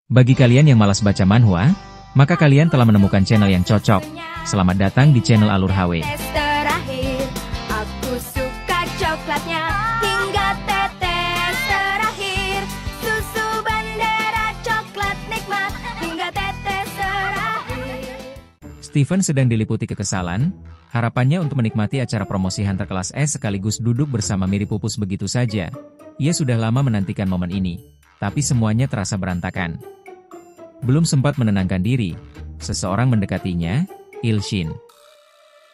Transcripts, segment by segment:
Bagi kalian yang malas baca manhwa, maka kalian telah menemukan channel yang cocok. Selamat datang di channel Alur HW. Terakhir, aku suka coklatnya hingga tetes terakhir. Susu Bandera coklat nikmat hingga tetes terakhir. Steven sedang diliputi kekesalan. Harapannya untuk menikmati acara promosi Hunter kelas S sekaligus duduk bersama Miri Pupus begitu saja. Ia sudah lama menantikan momen ini, tapi semuanya terasa berantakan. Belum sempat menenangkan diri, seseorang mendekatinya, Ilshin.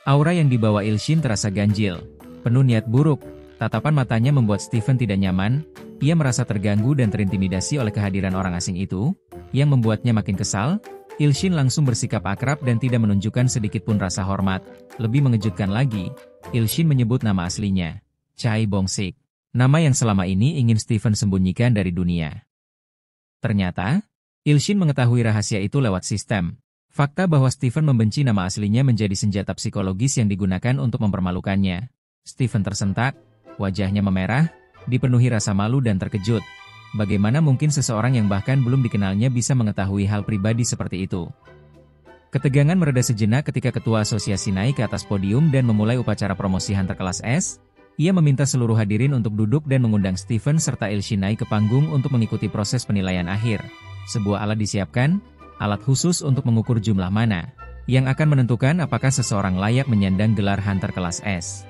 Aura yang dibawa Ilshin terasa ganjil, penuh niat buruk. Tatapan matanya membuat Steven tidak nyaman. Ia merasa terganggu dan terintimidasi oleh kehadiran orang asing itu, yang membuatnya makin kesal. Ilshin langsung bersikap akrab dan tidak menunjukkan sedikit pun rasa hormat. Lebih mengejutkan lagi, Ilshin menyebut nama aslinya, Chai Bongsik. Nama yang selama ini ingin Steven sembunyikan dari dunia. Ternyata, Ilshin mengetahui rahasia itu lewat sistem. Fakta bahwa Steven membenci nama aslinya menjadi senjata psikologis yang digunakan untuk mempermalukannya. Steven tersentak, wajahnya memerah, dipenuhi rasa malu dan terkejut. Bagaimana mungkin seseorang yang bahkan belum dikenalnya bisa mengetahui hal pribadi seperti itu? Ketegangan mereda sejenak ketika ketua asosiasi naik ke atas podium dan memulai upacara promosi Hunter kelas S. Ia meminta seluruh hadirin untuk duduk dan mengundang Steven serta Ilshin naik ke panggung untuk mengikuti proses penilaian akhir. Sebuah alat disiapkan, alat khusus untuk mengukur jumlah mana, yang akan menentukan apakah seseorang layak menyandang gelar Hunter kelas S.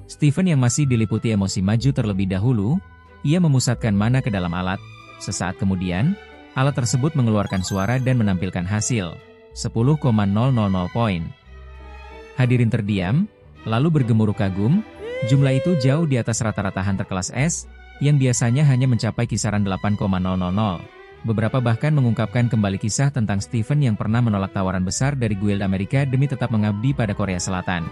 Steven yang masih diliputi emosi maju terlebih dahulu. Ia memusatkan mana ke dalam alat. Sesaat kemudian, alat tersebut mengeluarkan suara dan menampilkan hasil, 10,000 poin. Hadirin terdiam, lalu bergemuruh kagum. Jumlah itu jauh di atas rata-rata Hunter kelas S, yang biasanya hanya mencapai kisaran 8,000. Beberapa bahkan mengungkapkan kembali kisah tentang Steven yang pernah menolak tawaran besar dari Guild Amerika demi tetap mengabdi pada Korea Selatan.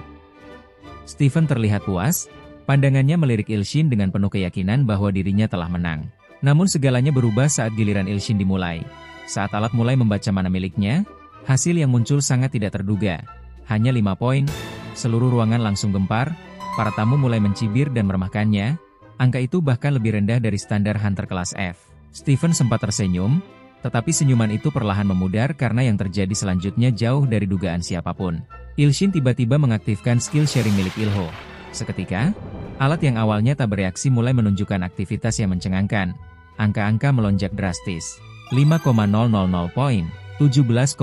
Steven terlihat puas, pandangannya melirik Ilshin dengan penuh keyakinan bahwa dirinya telah menang. Namun segalanya berubah saat giliran Ilshin dimulai. Saat alat mulai membaca mana miliknya, hasil yang muncul sangat tidak terduga. Hanya 5 poin, seluruh ruangan langsung gempar, para tamu mulai mencibir dan meremehkannya. Angka itu bahkan lebih rendah dari standar Hunter kelas F. Steven sempat tersenyum, tetapi senyuman itu perlahan memudar karena yang terjadi selanjutnya jauh dari dugaan siapapun. Ilshin tiba-tiba mengaktifkan skill sharing milik Ilho. Seketika, alat yang awalnya tak bereaksi mulai menunjukkan aktivitas yang mencengangkan. Angka-angka melonjak drastis. 5,000 poin, 17,000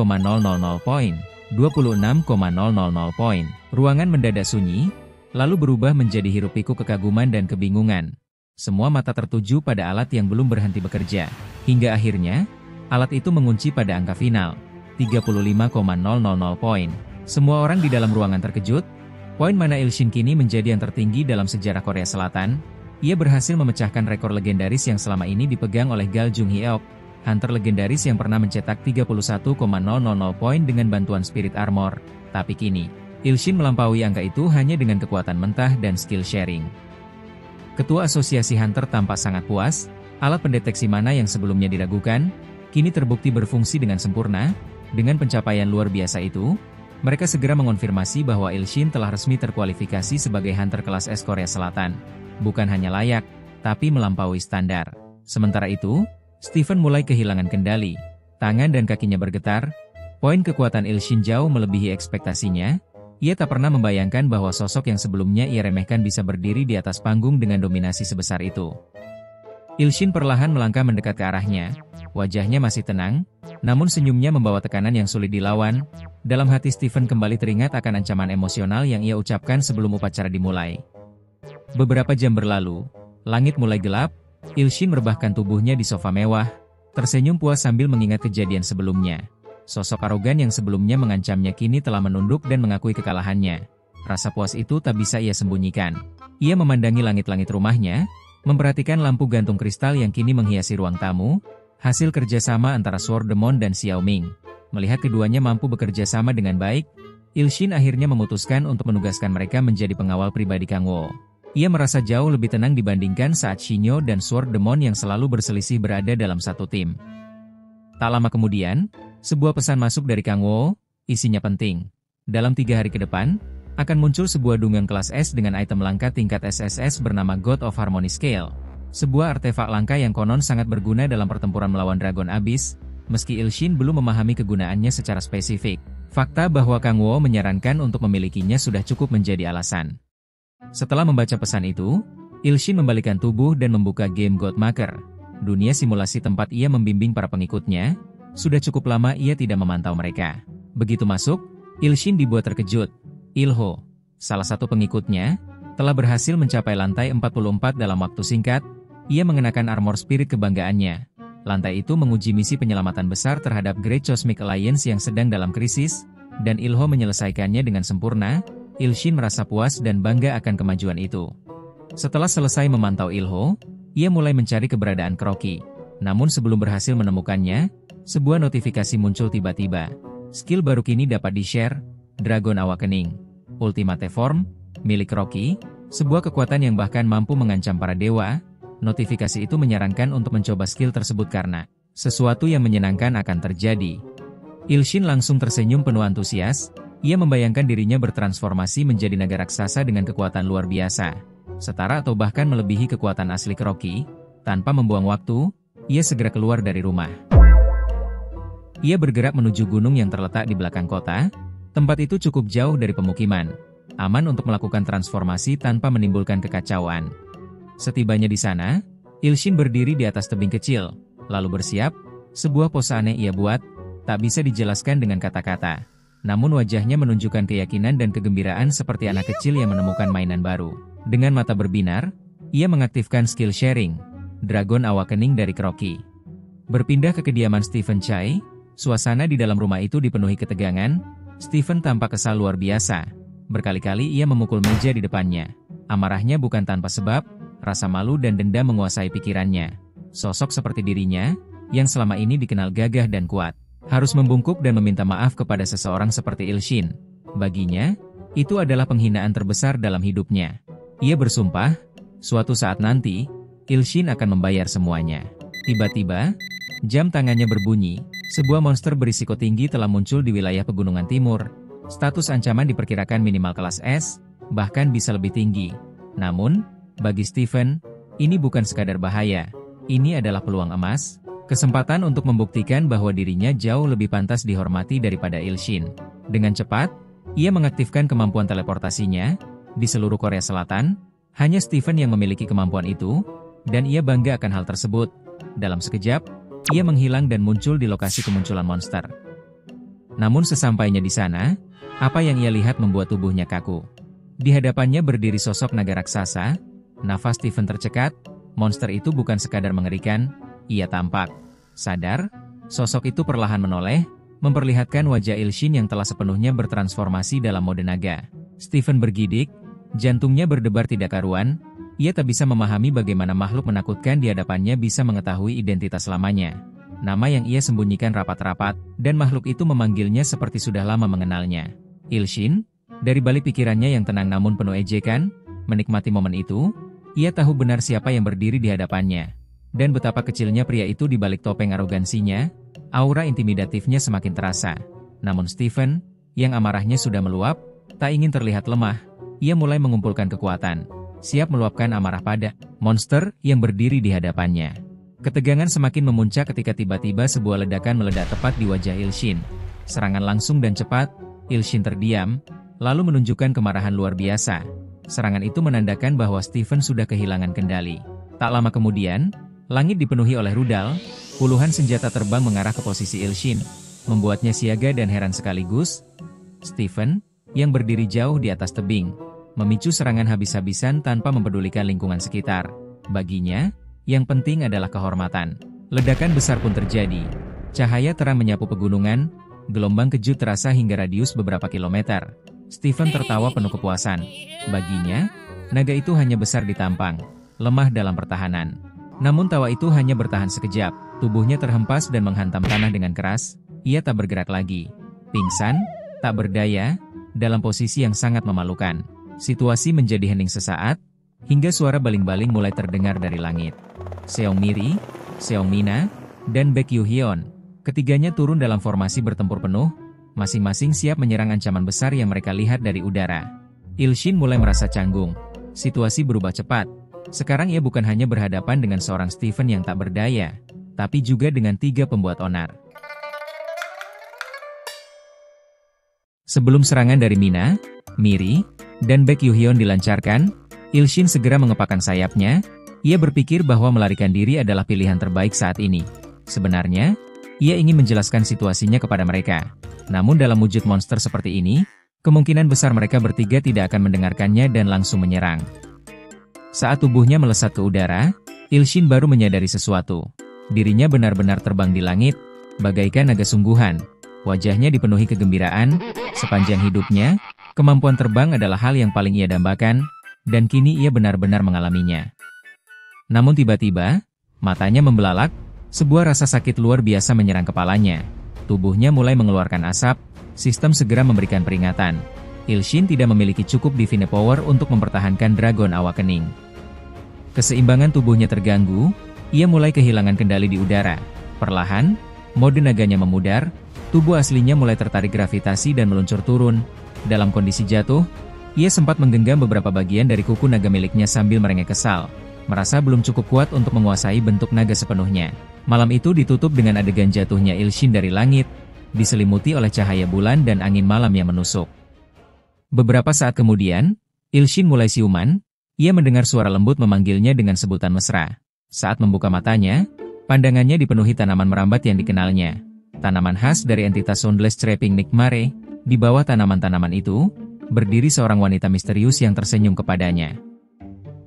poin, 26,000 poin. Ruangan mendadak sunyi, lalu berubah menjadi hiruk-pikuk kekaguman dan kebingungan. Semua mata tertuju pada alat yang belum berhenti bekerja. Hingga akhirnya, alat itu mengunci pada angka final, 35,000 poin. Semua orang di dalam ruangan terkejut. Poin mana Ilshin kini menjadi yang tertinggi dalam sejarah Korea Selatan. Ia berhasil memecahkan rekor legendaris yang selama ini dipegang oleh Gal Jung Hyuk, Hunter legendaris yang pernah mencetak 31,000 poin dengan bantuan Spirit Armor. Tapi kini, Ilshin melampaui angka itu hanya dengan kekuatan mentah dan skill sharing. Ketua Asosiasi Hunter tampak sangat puas. Alat pendeteksi mana yang sebelumnya diragukan, kini terbukti berfungsi dengan sempurna. Dengan pencapaian luar biasa itu, mereka segera mengonfirmasi bahwa Ilshin telah resmi terkualifikasi sebagai Hunter kelas S Korea Selatan. Bukan hanya layak, tapi melampaui standar. Sementara itu, Steven mulai kehilangan kendali. Tangan dan kakinya bergetar. Poin kekuatan Ilshin jauh melebihi ekspektasinya. Ia tak pernah membayangkan bahwa sosok yang sebelumnya ia remehkan bisa berdiri di atas panggung dengan dominasi sebesar itu. Ilshin perlahan melangkah mendekat ke arahnya. Wajahnya masih tenang, namun senyumnya membawa tekanan yang sulit dilawan. Dalam hati Steven kembali teringat akan ancaman emosional yang ia ucapkan sebelum upacara dimulai. Beberapa jam berlalu, langit mulai gelap. Ilshin merebahkan tubuhnya di sofa mewah, tersenyum puas sambil mengingat kejadian sebelumnya. Sosok arogan yang sebelumnya mengancamnya kini telah menunduk dan mengakui kekalahannya. Rasa puas itu tak bisa ia sembunyikan. Ia memandangi langit-langit rumahnya, memperhatikan lampu gantung kristal yang kini menghiasi ruang tamu, hasil kerjasama antara Sword Demon dan Xiao Ming. Melihat keduanya mampu bekerja sama dengan baik, Ilshin akhirnya memutuskan untuk menugaskan mereka menjadi pengawal pribadi Kang Wo. Ia merasa jauh lebih tenang dibandingkan saat Shinyo dan Sword Demon yang selalu berselisih berada dalam satu tim. Tak lama kemudian, sebuah pesan masuk dari Kang Wo, isinya penting. Dalam 3 hari ke depan, akan muncul sebuah dungeng kelas S dengan item langka tingkat SSS bernama God of Harmony Scale. sebuah artefak langka yang konon sangat berguna dalam pertempuran melawan Dragon Abyss, meski Ilshin belum memahami kegunaannya secara spesifik. Fakta bahwa Kang Wo menyarankan untuk memilikinya sudah cukup menjadi alasan. Setelah membaca pesan itu, Ilshin membalikkan tubuh dan membuka game Godmaker, dunia simulasi tempat ia membimbing para pengikutnya. Sudah cukup lama ia tidak memantau mereka. Begitu masuk, Ilshin dibuat terkejut. Ilho, salah satu pengikutnya, telah berhasil mencapai lantai 44 dalam waktu singkat. Ia mengenakan armor spirit kebanggaannya. Lantai itu menguji misi penyelamatan besar terhadap Great Cosmic Alliance yang sedang dalam krisis, dan Ilho menyelesaikannya dengan sempurna. Ilshin merasa puas dan bangga akan kemajuan itu. Setelah selesai memantau Ilho, ia mulai mencari keberadaan Kroki. Namun sebelum berhasil menemukannya, sebuah notifikasi muncul tiba-tiba. Skill baru kini dapat di-share, Dragon Awakening Ultimate Form, milik Kroki, sebuah kekuatan yang bahkan mampu mengancam para dewa. Notifikasi itu menyarankan untuk mencoba skill tersebut karena sesuatu yang menyenangkan akan terjadi. Ilshin langsung tersenyum penuh antusias. Ia membayangkan dirinya bertransformasi menjadi naga raksasa dengan kekuatan luar biasa, setara atau bahkan melebihi kekuatan asli Kroki. Tanpa membuang waktu, ia segera keluar dari rumah. Ia bergerak menuju gunung yang terletak di belakang kota. Tempat itu cukup jauh dari pemukiman, aman untuk melakukan transformasi tanpa menimbulkan kekacauan. Setibanya di sana, Ilshin berdiri di atas tebing kecil, lalu bersiap. Sebuah pose aneh ia buat, tak bisa dijelaskan dengan kata-kata. Namun wajahnya menunjukkan keyakinan dan kegembiraan seperti anak kecil yang menemukan mainan baru. Dengan mata berbinar, ia mengaktifkan skill sharing, Dragon Awakening dari Kroki. Berpindah ke kediaman Stephen Chai, suasana di dalam rumah itu dipenuhi ketegangan. Stephen tampak kesal luar biasa. Berkali-kali ia memukul meja di depannya. Amarahnya bukan tanpa sebab. Rasa malu dan dendam menguasai pikirannya. Sosok seperti dirinya, yang selama ini dikenal gagah dan kuat, harus membungkuk dan meminta maaf kepada seseorang seperti Ilshin. Baginya, itu adalah penghinaan terbesar dalam hidupnya. Ia bersumpah, suatu saat nanti, Ilshin akan membayar semuanya. Tiba-tiba, jam tangannya berbunyi. Sebuah monster berisiko tinggi telah muncul di wilayah pegunungan timur. Status ancaman diperkirakan minimal kelas S, bahkan bisa lebih tinggi. Namun, bagi Stephen, ini bukan sekadar bahaya. Ini adalah peluang emas, kesempatan untuk membuktikan bahwa dirinya jauh lebih pantas dihormati daripada Ilshin. Dengan cepat, ia mengaktifkan kemampuan teleportasinya. Di seluruh Korea Selatan, hanya Stephen yang memiliki kemampuan itu, dan ia bangga akan hal tersebut. Dalam sekejap, ia menghilang dan muncul di lokasi kemunculan monster. Namun sesampainya di sana, apa yang ia lihat membuat tubuhnya kaku. Di hadapannya berdiri sosok naga raksasa. Nafas Stephen tercekat. Monster itu bukan sekadar mengerikan, ia tampak sadar. Sosok itu perlahan menoleh, memperlihatkan wajah Ilshin yang telah sepenuhnya bertransformasi dalam mode naga. Stephen bergidik, jantungnya berdebar tidak karuan. Ia tak bisa memahami bagaimana makhluk menakutkan di hadapannya bisa mengetahui identitas lamanya. Nama yang ia sembunyikan rapat-rapat, dan makhluk itu memanggilnya seperti sudah lama mengenalnya. Ilshin, dari balik pikirannya yang tenang namun penuh ejekan, menikmati momen itu. Ia tahu benar siapa yang berdiri di hadapannya, dan betapa kecilnya pria itu di balik topeng arogansinya. Aura intimidatifnya semakin terasa. Namun Stephen, yang amarahnya sudah meluap, tak ingin terlihat lemah. Ia mulai mengumpulkan kekuatan, siap meluapkan amarah pada monster yang berdiri di hadapannya. Ketegangan semakin memuncak ketika tiba-tiba sebuah ledakan meledak tepat di wajah Ilshin. Serangan langsung dan cepat. Ilshin terdiam, lalu menunjukkan kemarahan luar biasa. Serangan itu menandakan bahwa Stephen sudah kehilangan kendali. Tak lama kemudian, langit dipenuhi oleh rudal. Puluhan senjata terbang mengarah ke posisi Ilshin, membuatnya siaga dan heran sekaligus. Stephen, yang berdiri jauh di atas tebing, memicu serangan habis-habisan tanpa mempedulikan lingkungan sekitar. Baginya, yang penting adalah kehormatan. Ledakan besar pun terjadi. Cahaya terang menyapu pegunungan. Gelombang kejut terasa hingga radius beberapa kilometer. Stephen tertawa penuh kepuasan. Baginya, naga itu hanya besar di tampang, lemah dalam pertahanan. Namun tawa itu hanya bertahan sekejap. Tubuhnya terhempas dan menghantam tanah dengan keras. Ia tak bergerak lagi. Pingsan, tak berdaya, dalam posisi yang sangat memalukan. Situasi menjadi hening sesaat, hingga suara baling-baling mulai terdengar dari langit. Seong Miri, Seong Mina, dan Baek Yu Hyun, ketiganya turun dalam formasi bertempur penuh. Masing-masing siap menyerang ancaman besar yang mereka lihat dari udara. Ilshin mulai merasa canggung. Situasi berubah cepat. Sekarang ia bukan hanya berhadapan dengan seorang Stephen yang tak berdaya, tapi juga dengan 3 pembuat onar. Sebelum serangan dari Mina, Miri, dan Baek Yuhyeon dilancarkan, Il-shin segera mengepakkan sayapnya. Ia berpikir bahwa melarikan diri adalah pilihan terbaik saat ini. Sebenarnya, ia ingin menjelaskan situasinya kepada mereka. Namun dalam wujud monster seperti ini, kemungkinan besar mereka bertiga tidak akan mendengarkannya dan langsung menyerang. Saat tubuhnya melesat ke udara, Il-shin baru menyadari sesuatu. Dirinya benar-benar terbang di langit, bagaikan naga sungguhan. Wajahnya dipenuhi kegembiraan. Sepanjang hidupnya, kemampuan terbang adalah hal yang paling ia dambakan, dan kini ia benar-benar mengalaminya. Namun tiba-tiba, matanya membelalak, sebuah rasa sakit luar biasa menyerang kepalanya. Tubuhnya mulai mengeluarkan asap, sistem segera memberikan peringatan. Il-shin tidak memiliki cukup divine power untuk mempertahankan Dragon Awakening. Keseimbangan tubuhnya terganggu, ia mulai kehilangan kendali di udara. Perlahan, mode naganya memudar, tubuh aslinya mulai tertarik gravitasi dan meluncur turun. Dalam kondisi jatuh, ia sempat menggenggam beberapa bagian dari kuku naga miliknya sambil merengek kesal. Merasa belum cukup kuat untuk menguasai bentuk naga sepenuhnya. Malam itu ditutup dengan adegan jatuhnya Il-shin dari langit, diselimuti oleh cahaya bulan dan angin malam yang menusuk. Beberapa saat kemudian, Il-shin mulai siuman. Ia mendengar suara lembut memanggilnya dengan sebutan mesra. Saat membuka matanya, pandangannya dipenuhi tanaman merambat yang dikenalnya. Tanaman khas dari entitas Soundless Trapping Nikmare. Di bawah tanaman-tanaman itu, berdiri seorang wanita misterius yang tersenyum kepadanya.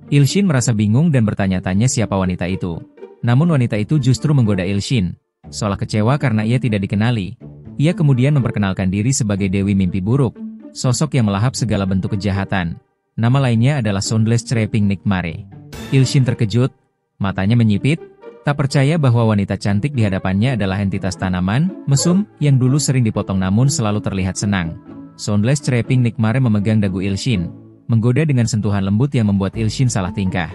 Il-shin merasa bingung dan bertanya-tanya siapa wanita itu. Namun wanita itu justru menggoda Il-shin. Seolah kecewa karena ia tidak dikenali. Ia kemudian memperkenalkan diri sebagai Dewi Mimpi Buruk, sosok yang melahap segala bentuk kejahatan. Nama lainnya adalah Soundless Trapping Nikmare. Il-shin terkejut, matanya menyipit, tak percaya bahwa wanita cantik di hadapannya adalah entitas tanaman, mesum, yang dulu sering dipotong namun selalu terlihat senang. Soundless Trapping Nikmare memegang dagu Il-shin, menggoda dengan sentuhan lembut yang membuat Il-shin salah tingkah.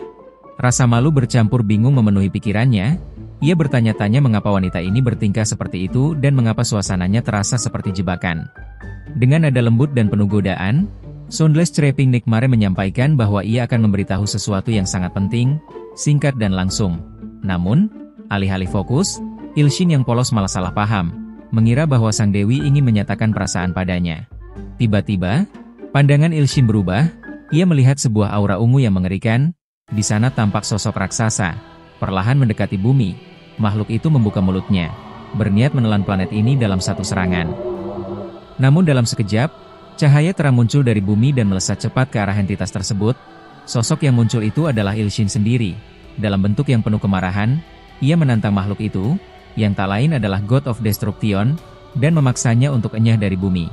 Rasa malu bercampur bingung memenuhi pikirannya. Ia bertanya-tanya mengapa wanita ini bertingkah seperti itu dan mengapa suasananya terasa seperti jebakan. Dengan nada lembut dan penuh godaan, Soundless Trapping Nikmare menyampaikan bahwa ia akan memberitahu sesuatu yang sangat penting, singkat dan langsung. Namun, alih-alih fokus, Il-shin yang polos malah salah paham, mengira bahwa sang dewi ingin menyatakan perasaan padanya. Tiba-tiba, pandangan Il-shin berubah. Ia melihat sebuah aura ungu yang mengerikan. Di sana tampak sosok raksasa, perlahan mendekati bumi. Makhluk itu membuka mulutnya, berniat menelan planet ini dalam satu serangan. Namun dalam sekejap, cahaya terang muncul dari bumi dan melesat cepat ke arah entitas tersebut. Sosok yang muncul itu adalah Il-shin sendiri. Dalam bentuk yang penuh kemarahan, ia menantang makhluk itu, yang tak lain adalah God of Destruction, dan memaksanya untuk enyah dari bumi.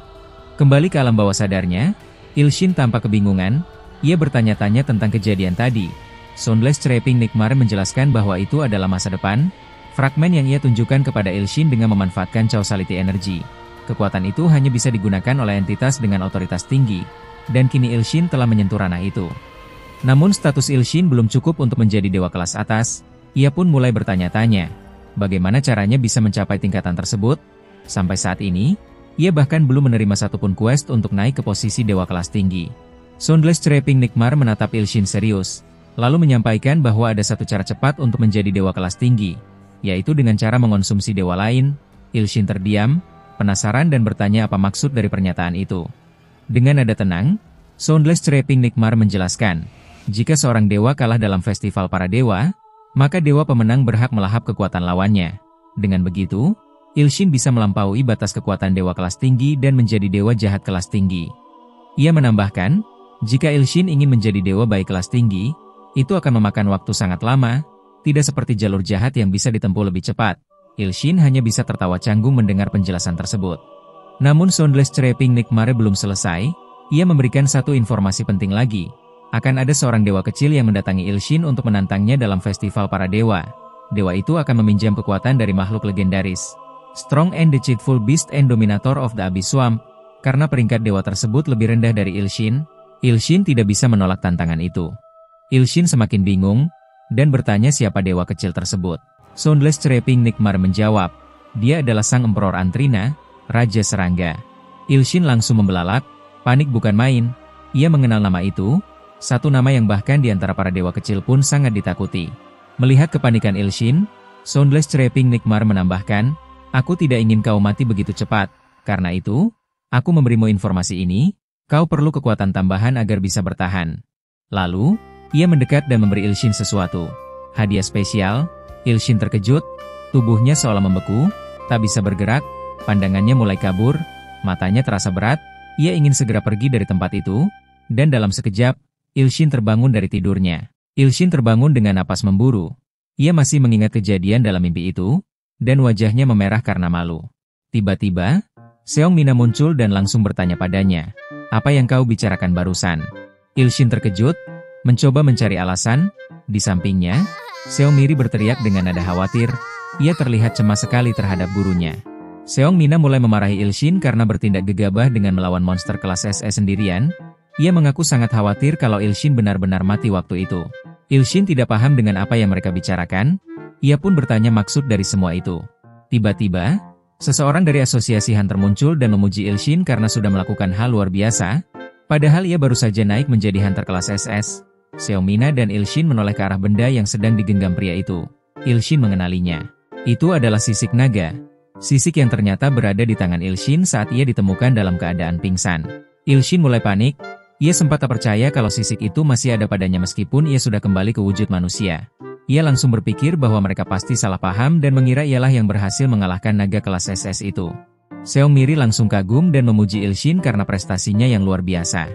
Kembali ke alam bawah sadarnya, Il-shin tampak kebingungan. Ia bertanya-tanya tentang kejadian tadi. Soundless Trapping Nikmare menjelaskan bahwa itu adalah masa depan. Fragmen yang ia tunjukkan kepada Il-shin dengan memanfaatkan causality energy. Kekuatan itu hanya bisa digunakan oleh entitas dengan otoritas tinggi, dan kini Il-shin telah menyentuh ranah itu. Namun status Il-shin belum cukup untuk menjadi dewa kelas atas. Ia pun mulai bertanya-tanya, bagaimana caranya bisa mencapai tingkatan tersebut? Sampai saat ini, ia bahkan belum menerima satupun quest untuk naik ke posisi dewa kelas tinggi. Soundless Trapping Nikmare menatap Il-shin serius, lalu menyampaikan bahwa ada satu cara cepat untuk menjadi dewa kelas tinggi, yaitu dengan cara mengonsumsi dewa lain. Il-shin terdiam, penasaran dan bertanya apa maksud dari pernyataan itu. Dengan nada tenang, Soundless Trapping Nikmare menjelaskan, jika seorang dewa kalah dalam festival para dewa, maka dewa pemenang berhak melahap kekuatan lawannya. Dengan begitu, Il-shin bisa melampaui batas kekuatan dewa kelas tinggi dan menjadi dewa jahat kelas tinggi. Ia menambahkan, jika Il-shin ingin menjadi dewa baik kelas tinggi, itu akan memakan waktu sangat lama, tidak seperti jalur jahat yang bisa ditempuh lebih cepat. Il-shin hanya bisa tertawa canggung mendengar penjelasan tersebut. Namun Soundless Trapping Nikmare belum selesai. Ia memberikan satu informasi penting lagi. Akan ada seorang dewa kecil yang mendatangi Il-shin untuk menantangnya dalam festival para dewa. Dewa itu akan meminjam kekuatan dari makhluk legendaris, Strong and Deceitful Beast and Dominator of the Abyss Swamp. Karena peringkat dewa tersebut lebih rendah dari Il-shin, Il-shin tidak bisa menolak tantangan itu. Il-shin semakin bingung, dan bertanya siapa dewa kecil tersebut. Soundless Trapping Nikmare menjawab, dia adalah sang Emperor Antrina, Raja Serangga. Il-shin langsung membelalak, panik bukan main. Ia mengenal nama itu. Satu nama yang bahkan di antara para dewa kecil pun sangat ditakuti. Melihat kepanikan Ilshin, Soundless Chereping Nightmare menambahkan, "Aku tidak ingin kau mati begitu cepat. Karena itu, aku memberimu informasi ini, kau perlu kekuatan tambahan agar bisa bertahan." Lalu, ia mendekat dan memberi Ilshin sesuatu. Hadiah spesial. Ilshin terkejut, tubuhnya seolah membeku, tak bisa bergerak, pandangannya mulai kabur, matanya terasa berat, ia ingin segera pergi dari tempat itu, dan dalam sekejap, Ilshin terbangun dari tidurnya. Ilshin terbangun dengan napas memburu. Ia masih mengingat kejadian dalam mimpi itu, dan wajahnya memerah karena malu. Tiba-tiba, Seong Mina muncul dan langsung bertanya padanya, "Apa yang kau bicarakan barusan?" Ilshin terkejut, mencoba mencari alasan. Di sampingnya, Seong Miri berteriak dengan nada khawatir. Ia terlihat cemas sekali terhadap gurunya. Seong Mina mulai memarahi Ilshin karena bertindak gegabah dengan melawan monster kelas SS sendirian. Ia mengaku sangat khawatir kalau Ilshin benar-benar mati waktu itu. Ilshin tidak paham dengan apa yang mereka bicarakan. Ia pun bertanya maksud dari semua itu. Tiba-tiba, seseorang dari asosiasi Hunter muncul dan memuji Ilshin karena sudah melakukan hal luar biasa. Padahal ia baru saja naik menjadi Hunter kelas SS. Seong Mina dan Ilshin menoleh ke arah benda yang sedang digenggam pria itu. Ilshin mengenalinya. Itu adalah sisik naga. Sisik yang ternyata berada di tangan Ilshin saat ia ditemukan dalam keadaan pingsan. Ilshin mulai panik. Ia sempat tak percaya kalau sisik itu masih ada padanya meskipun ia sudah kembali ke wujud manusia. Ia langsung berpikir bahwa mereka pasti salah paham dan mengira ialah yang berhasil mengalahkan naga kelas SS itu. Seong Miri langsung kagum dan memuji Ilshin karena prestasinya yang luar biasa.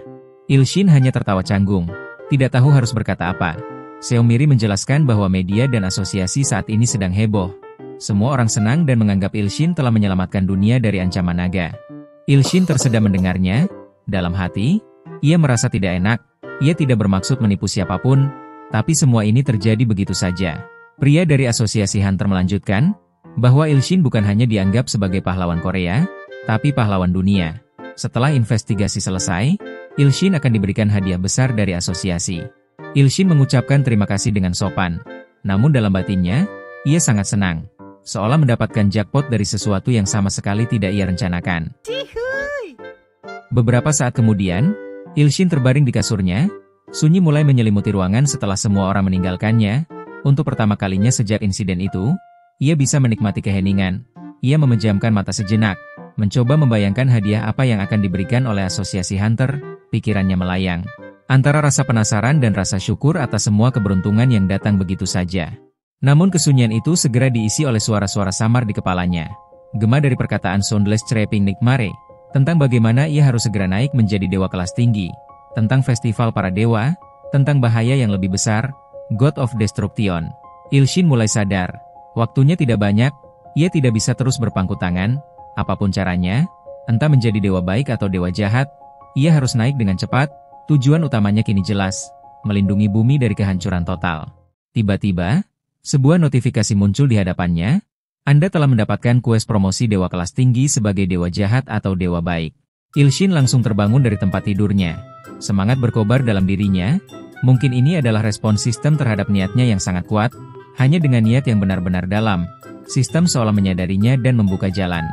Ilshin hanya tertawa canggung, tidak tahu harus berkata apa. Seong Miri menjelaskan bahwa media dan asosiasi saat ini sedang heboh. Semua orang senang dan menganggap Ilshin telah menyelamatkan dunia dari ancaman naga. Ilshin tersedak mendengarnya. Dalam hati, ia merasa tidak enak. Ia tidak bermaksud menipu siapapun, tapi semua ini terjadi begitu saja. Pria dari asosiasi Hunter melanjutkan, bahwa Ilshin bukan hanya dianggap sebagai pahlawan Korea, tapi pahlawan dunia. Setelah investigasi selesai, Ilshin akan diberikan hadiah besar dari asosiasi. Ilshin mengucapkan terima kasih dengan sopan. Namun dalam batinnya, ia sangat senang. Seolah mendapatkan jackpot dari sesuatu yang sama sekali tidak ia rencanakan. Beberapa saat kemudian, Ilshin terbaring di kasurnya. Sunyi mulai menyelimuti ruangan setelah semua orang meninggalkannya. Untuk pertama kalinya sejak insiden itu, ia bisa menikmati keheningan. Ia memejamkan mata sejenak, mencoba membayangkan hadiah apa yang akan diberikan oleh asosiasi Hunter. Pikirannya melayang antara rasa penasaran dan rasa syukur atas semua keberuntungan yang datang begitu saja. Namun kesunyian itu segera diisi oleh suara-suara samar di kepalanya. Gema dari perkataan Soundless Chereping Nightmare, tentang bagaimana ia harus segera naik menjadi dewa kelas tinggi, tentang festival para dewa, tentang bahaya yang lebih besar, God of Destruction. Ilshin mulai sadar, waktunya tidak banyak, ia tidak bisa terus berpangku tangan, apapun caranya, entah menjadi dewa baik atau dewa jahat, ia harus naik dengan cepat. Tujuan utamanya kini jelas, melindungi bumi dari kehancuran total. Tiba-tiba, sebuah notifikasi muncul di hadapannya. Anda telah mendapatkan quest promosi dewa kelas tinggi sebagai dewa jahat atau dewa baik. Ilshin langsung terbangun dari tempat tidurnya. Semangat berkobar dalam dirinya. Mungkin ini adalah respon sistem terhadap niatnya yang sangat kuat. Hanya dengan niat yang benar-benar dalam, sistem seolah menyadarinya dan membuka jalan.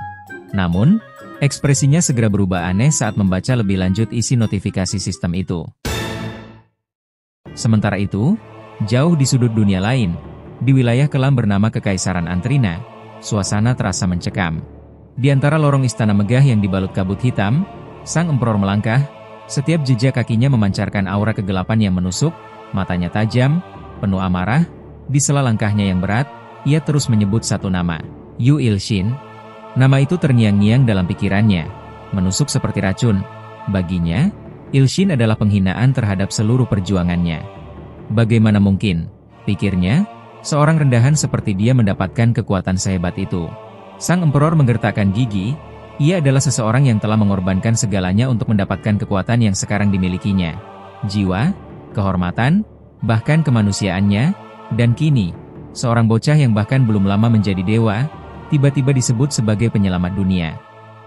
Namun, ekspresinya segera berubah aneh saat membaca lebih lanjut isi notifikasi sistem itu. Sementara itu, jauh di sudut dunia lain, di wilayah kelam bernama Kekaisaran Antrina, suasana terasa mencekam. Di antara lorong istana megah yang dibalut kabut hitam, sang emperor melangkah. Setiap jejak kakinya memancarkan aura kegelapan yang menusuk, matanya tajam, penuh amarah. Di sela langkahnya yang berat, ia terus menyebut satu nama, Yu Ilshin. Nama itu terngiang-ngiang dalam pikirannya, menusuk seperti racun. Baginya, Ilshin adalah penghinaan terhadap seluruh perjuangannya. Bagaimana mungkin, pikirnya, seorang rendahan seperti dia mendapatkan kekuatan sehebat itu. Sang emperor menggertakkan gigi. Ia adalah seseorang yang telah mengorbankan segalanya untuk mendapatkan kekuatan yang sekarang dimilikinya. Jiwa, kehormatan, bahkan kemanusiaannya, dan kini, seorang bocah yang bahkan belum lama menjadi dewa, tiba-tiba disebut sebagai penyelamat dunia.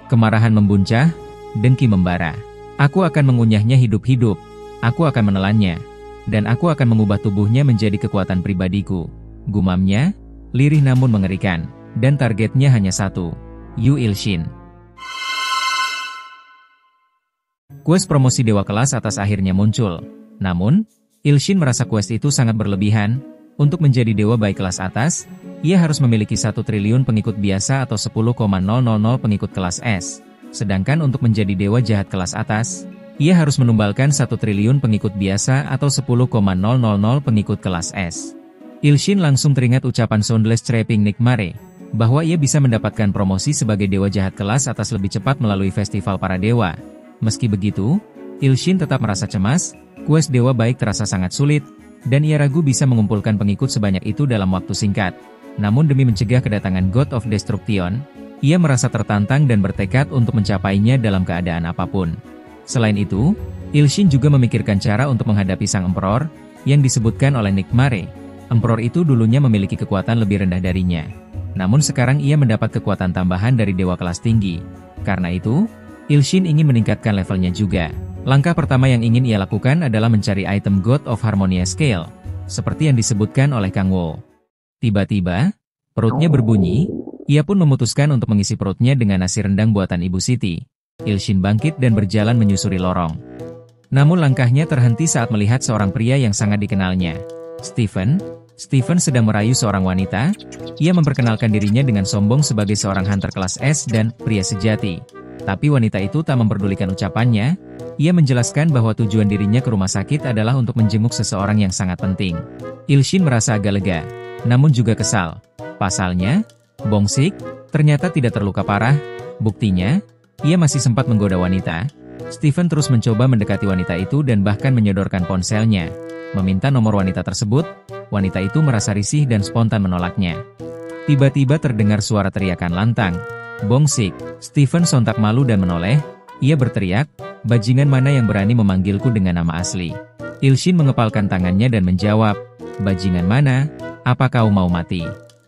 Kemarahan membuncah, dengki membara. Aku akan mengunyahnya hidup-hidup, aku akan menelannya, dan aku akan mengubah tubuhnya menjadi kekuatan pribadiku. Gumamnya, lirih namun mengerikan, dan targetnya hanya satu, Yu Ilshin. Quest promosi dewa kelas atas akhirnya muncul. Namun, Ilshin merasa quest itu sangat berlebihan. Untuk menjadi dewa baik kelas atas, ia harus memiliki 1 triliun pengikut biasa atau 10,000 pengikut kelas S. Sedangkan untuk menjadi dewa jahat kelas atas, ia harus menumbalkan 1 triliun pengikut biasa atau 10,000 pengikut kelas S. Ilshin langsung teringat ucapan Soundless Trapping Nick Mare, bahwa ia bisa mendapatkan promosi sebagai dewa jahat kelas atas lebih cepat melalui festival para dewa. Meski begitu, Ilshin tetap merasa cemas, quest dewa baik terasa sangat sulit, dan ia ragu bisa mengumpulkan pengikut sebanyak itu dalam waktu singkat. Namun demi mencegah kedatangan God of Destruction, ia merasa tertantang dan bertekad untuk mencapainya dalam keadaan apapun. Selain itu, Ilshin juga memikirkan cara untuk menghadapi sang Emperor, yang disebutkan oleh Nick Mare. Emperor itu dulunya memiliki kekuatan lebih rendah darinya. Namun sekarang ia mendapat kekuatan tambahan dari dewa kelas tinggi. Karena itu, Ilshin ingin meningkatkan levelnya juga. Langkah pertama yang ingin ia lakukan adalah mencari item God of Harmonia Scale, seperti yang disebutkan oleh Kang Wo. Tiba-tiba, perutnya berbunyi, ia pun memutuskan untuk mengisi perutnya dengan nasi rendang buatan Ibu Siti. Ilshin bangkit dan berjalan menyusuri lorong. Namun langkahnya terhenti saat melihat seorang pria yang sangat dikenalnya. Stephen sedang merayu seorang wanita. Ia memperkenalkan dirinya dengan sombong sebagai seorang hunter kelas S dan pria sejati. Tapi wanita itu tak memperdulikan ucapannya. Ia menjelaskan bahwa tujuan dirinya ke rumah sakit adalah untuk menjenguk seseorang yang sangat penting. Ilshin merasa agak lega, namun juga kesal. Pasalnya, Bongsik ternyata tidak terluka parah. Buktinya, ia masih sempat menggoda wanita. Stephen terus mencoba mendekati wanita itu dan bahkan menyodorkan ponselnya. Meminta nomor wanita tersebut, wanita itu merasa risih dan spontan menolaknya. Tiba-tiba terdengar suara teriakan lantang. Bongsik, Stephen sontak malu dan menoleh. Ia berteriak, "Bajingan mana yang berani memanggilku dengan nama asli?" Ilshin mengepalkan tangannya dan menjawab, "Bajingan mana? Apa kau mau mati?"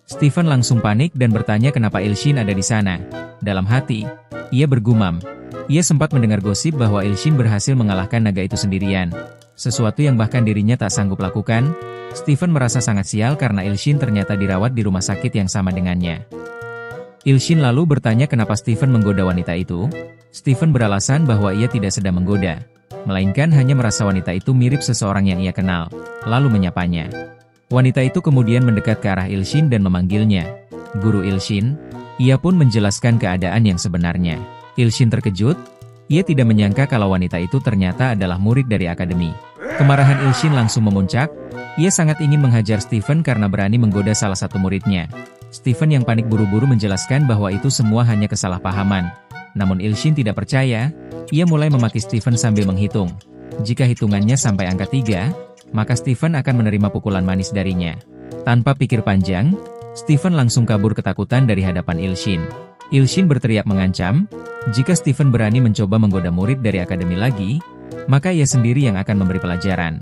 Stephen langsung panik dan bertanya kenapa Ilshin ada di sana. Dalam hati, ia bergumam. Ia sempat mendengar gosip bahwa Ilshin berhasil mengalahkan naga itu sendirian. Sesuatu yang bahkan dirinya tak sanggup lakukan. Stephen merasa sangat sial karena Ilshin ternyata dirawat di rumah sakit yang sama dengannya. Ilshin lalu bertanya kenapa Stephen menggoda wanita itu. Stephen beralasan bahwa ia tidak sedang menggoda, melainkan hanya merasa wanita itu mirip seseorang yang ia kenal, lalu menyapanya. Wanita itu kemudian mendekat ke arah Ilshin dan memanggilnya, "Guru Ilshin." Ia pun menjelaskan keadaan yang sebenarnya. Ilshin terkejut, ia tidak menyangka kalau wanita itu ternyata adalah murid dari akademi. Kemarahan Ilshin langsung memuncak, ia sangat ingin menghajar Stephen karena berani menggoda salah satu muridnya. Stephen yang panik buru-buru menjelaskan bahwa itu semua hanya kesalahpahaman. Namun Ilshin tidak percaya, ia mulai memaki Stephen sambil menghitung. Jika hitungannya sampai angka 3, maka Stephen akan menerima pukulan manis darinya. Tanpa pikir panjang, Stephen langsung kabur ketakutan dari hadapan Ilshin. Ilshin berteriak mengancam, jika Stephen berani mencoba menggoda murid dari akademi lagi, maka ia sendiri yang akan memberi pelajaran.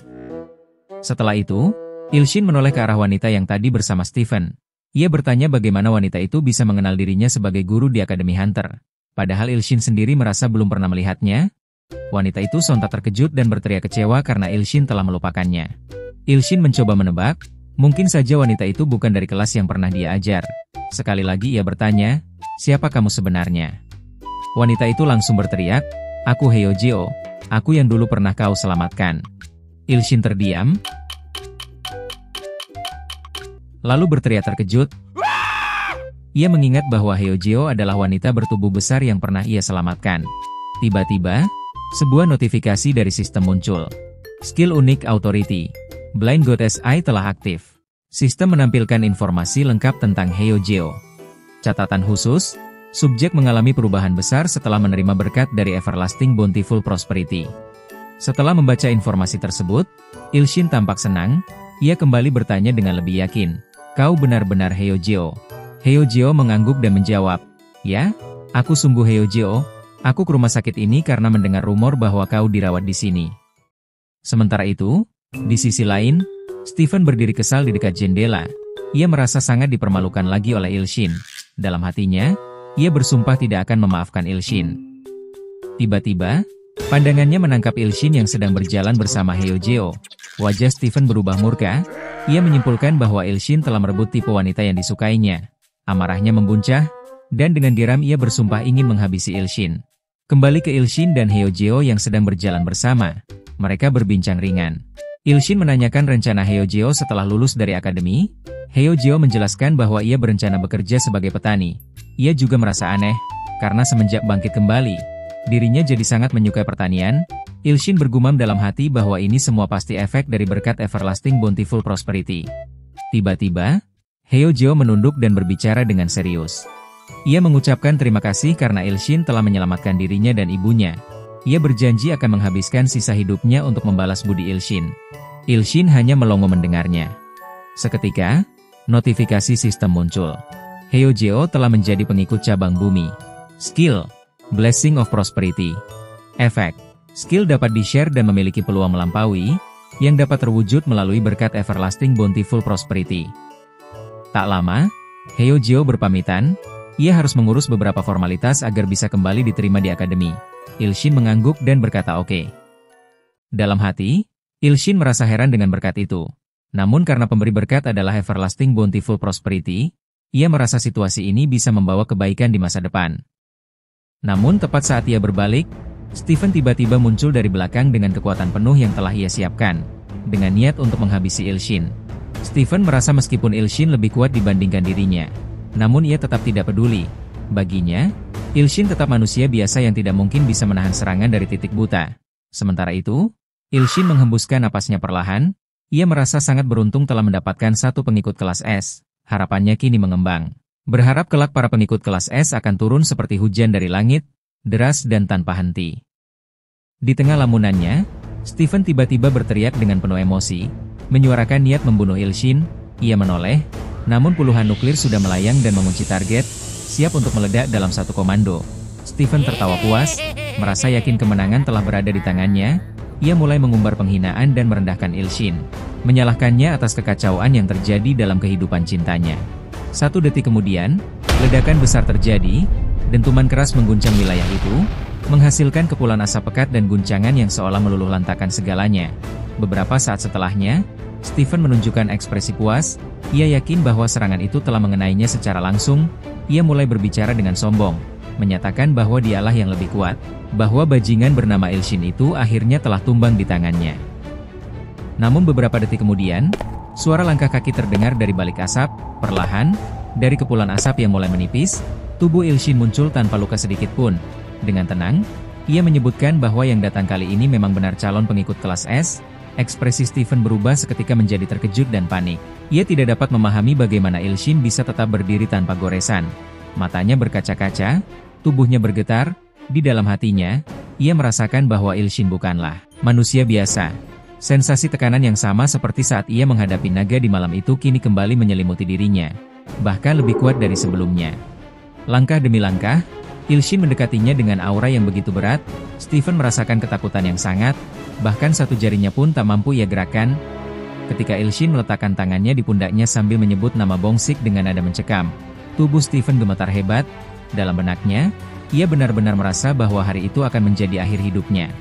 Setelah itu, Ilshin menoleh ke arah wanita yang tadi bersama Stephen. Ia bertanya bagaimana wanita itu bisa mengenal dirinya sebagai guru di Akademi Hunter. Padahal Ilshin sendiri merasa belum pernah melihatnya. Wanita itu sontak terkejut dan berteriak kecewa karena Ilshin telah melupakannya. Ilshin mencoba menebak, mungkin saja wanita itu bukan dari kelas yang pernah dia ajar. Sekali lagi ia bertanya, "Siapa kamu sebenarnya?" Wanita itu langsung berteriak, "Aku Heojeo, aku yang dulu pernah kau selamatkan." Ilshin terdiam, lalu berteriak terkejut. Ia mengingat bahwa Heojeo adalah wanita bertubuh besar yang pernah ia selamatkan. Tiba-tiba, sebuah notifikasi dari sistem muncul. Skill unik Authority. Blind Goddess Eye telah aktif. Sistem menampilkan informasi lengkap tentang Heojeo. Catatan khusus, subjek mengalami perubahan besar setelah menerima berkat dari Everlasting Bountiful Prosperity. Setelah membaca informasi tersebut, Ilshin tampak senang. Ia kembali bertanya dengan lebih yakin, "Kau benar-benar Heojeo?" Heojeo mengangguk dan menjawab, "Ya, aku sungguh Heojeo. Aku ke rumah sakit ini karena mendengar rumor bahwa kau dirawat di sini." Sementara itu, di sisi lain, Stephen berdiri kesal di dekat jendela. Ia merasa sangat dipermalukan lagi oleh Ilshin. Dalam hatinya, ia bersumpah tidak akan memaafkan Ilshin. Tiba-tiba, pandangannya menangkap Ilshin yang sedang berjalan bersama Heojeo. Wajah Stephen berubah murka. Ia menyimpulkan bahwa Ilshin telah merebut tipe wanita yang disukainya. Amarahnya membuncah, dan dengan geram ia bersumpah ingin menghabisi Ilshin. Kembali ke Ilshin dan Heojeo yang sedang berjalan bersama. Mereka berbincang ringan. Ilshin menanyakan rencana Hyojeo setelah lulus dari akademi. Hyojeo menjelaskan bahwa ia berencana bekerja sebagai petani. Ia juga merasa aneh, karena semenjak bangkit kembali, dirinya jadi sangat menyukai pertanian. Ilshin bergumam dalam hati bahwa ini semua pasti efek dari berkat Everlasting Bountiful Prosperity. Tiba-tiba, Hyojeo menunduk dan berbicara dengan serius. Ia mengucapkan terima kasih karena Ilshin telah menyelamatkan dirinya dan ibunya. Ia berjanji akan menghabiskan sisa hidupnya untuk membalas budi Ilshin. Ilshin hanya melongo mendengarnya. Seketika, notifikasi sistem muncul. Hyojeo telah menjadi pengikut cabang bumi. Skill, Blessing of Prosperity. Efek, skill dapat di-share dan memiliki peluang melampaui, yang dapat terwujud melalui berkat Everlasting Bountiful Prosperity. Tak lama, Hyojeo berpamitan. Ia harus mengurus beberapa formalitas agar bisa kembali diterima di akademi. Ilshin mengangguk dan berkata oke. Dalam hati, Ilshin merasa heran dengan berkat itu. Namun karena pemberi berkat adalah Everlasting Bountiful Prosperity, ia merasa situasi ini bisa membawa kebaikan di masa depan. Namun tepat saat ia berbalik, Stephen tiba-tiba muncul dari belakang dengan kekuatan penuh yang telah ia siapkan, dengan niat untuk menghabisi Ilshin. Stephen merasa meskipun Ilshin lebih kuat dibandingkan dirinya, namun ia tetap tidak peduli. Baginya, Ilshin tetap manusia biasa yang tidak mungkin bisa menahan serangan dari titik buta. Sementara itu, Ilshin menghembuskan napasnya perlahan. Ia merasa sangat beruntung telah mendapatkan satu pengikut kelas S. Harapannya kini mengembang. Berharap kelak para pengikut kelas S akan turun seperti hujan dari langit, deras dan tanpa henti. Di tengah lamunannya, Stephen tiba-tiba berteriak dengan penuh emosi, menyuarakan niat membunuh Ilshin. Ia menoleh, namun puluhan nuklir sudah melayang dan mengunci target, siap untuk meledak dalam satu komando. Stephen tertawa puas, merasa yakin kemenangan telah berada di tangannya. Ia mulai mengumbar penghinaan dan merendahkan Ilshin, menyalahkannya atas kekacauan yang terjadi dalam kehidupan cintanya. 1 detik kemudian, ledakan besar terjadi, dentuman keras mengguncang wilayah itu, menghasilkan kepulan asap pekat dan guncangan yang seolah meluluh lantakan segalanya. Beberapa saat setelahnya, Stephen menunjukkan ekspresi puas. Ia yakin bahwa serangan itu telah mengenainya secara langsung. Ia mulai berbicara dengan sombong, menyatakan bahwa dialah yang lebih kuat, bahwa bajingan bernama Ilshin itu akhirnya telah tumbang di tangannya. Namun beberapa detik kemudian, suara langkah kaki terdengar dari balik asap. Perlahan, dari kepulan asap yang mulai menipis, tubuh Ilshin muncul tanpa luka sedikit pun. Dengan tenang, ia menyebutkan bahwa yang datang kali ini memang benar calon pengikut kelas S. Ekspresi Stephen berubah seketika menjadi terkejut dan panik. Ia tidak dapat memahami bagaimana Ilshin bisa tetap berdiri tanpa goresan. Matanya berkaca-kaca, tubuhnya bergetar. Di dalam hatinya, ia merasakan bahwa Ilshin bukanlah manusia biasa. Sensasi tekanan yang sama seperti saat ia menghadapi naga di malam itu kini kembali menyelimuti dirinya. Bahkan lebih kuat dari sebelumnya. Langkah demi langkah, Ilshin mendekatinya dengan aura yang begitu berat. Stephen merasakan ketakutan yang sangat. Bahkan satu jarinya pun tak mampu ia gerakkan. Ketika Ilshin meletakkan tangannya di pundaknya sambil menyebut nama Bongsik dengan nada mencekam, tubuh Stephen gemetar hebat. Dalam benaknya, ia benar-benar merasa bahwa hari itu akan menjadi akhir hidupnya.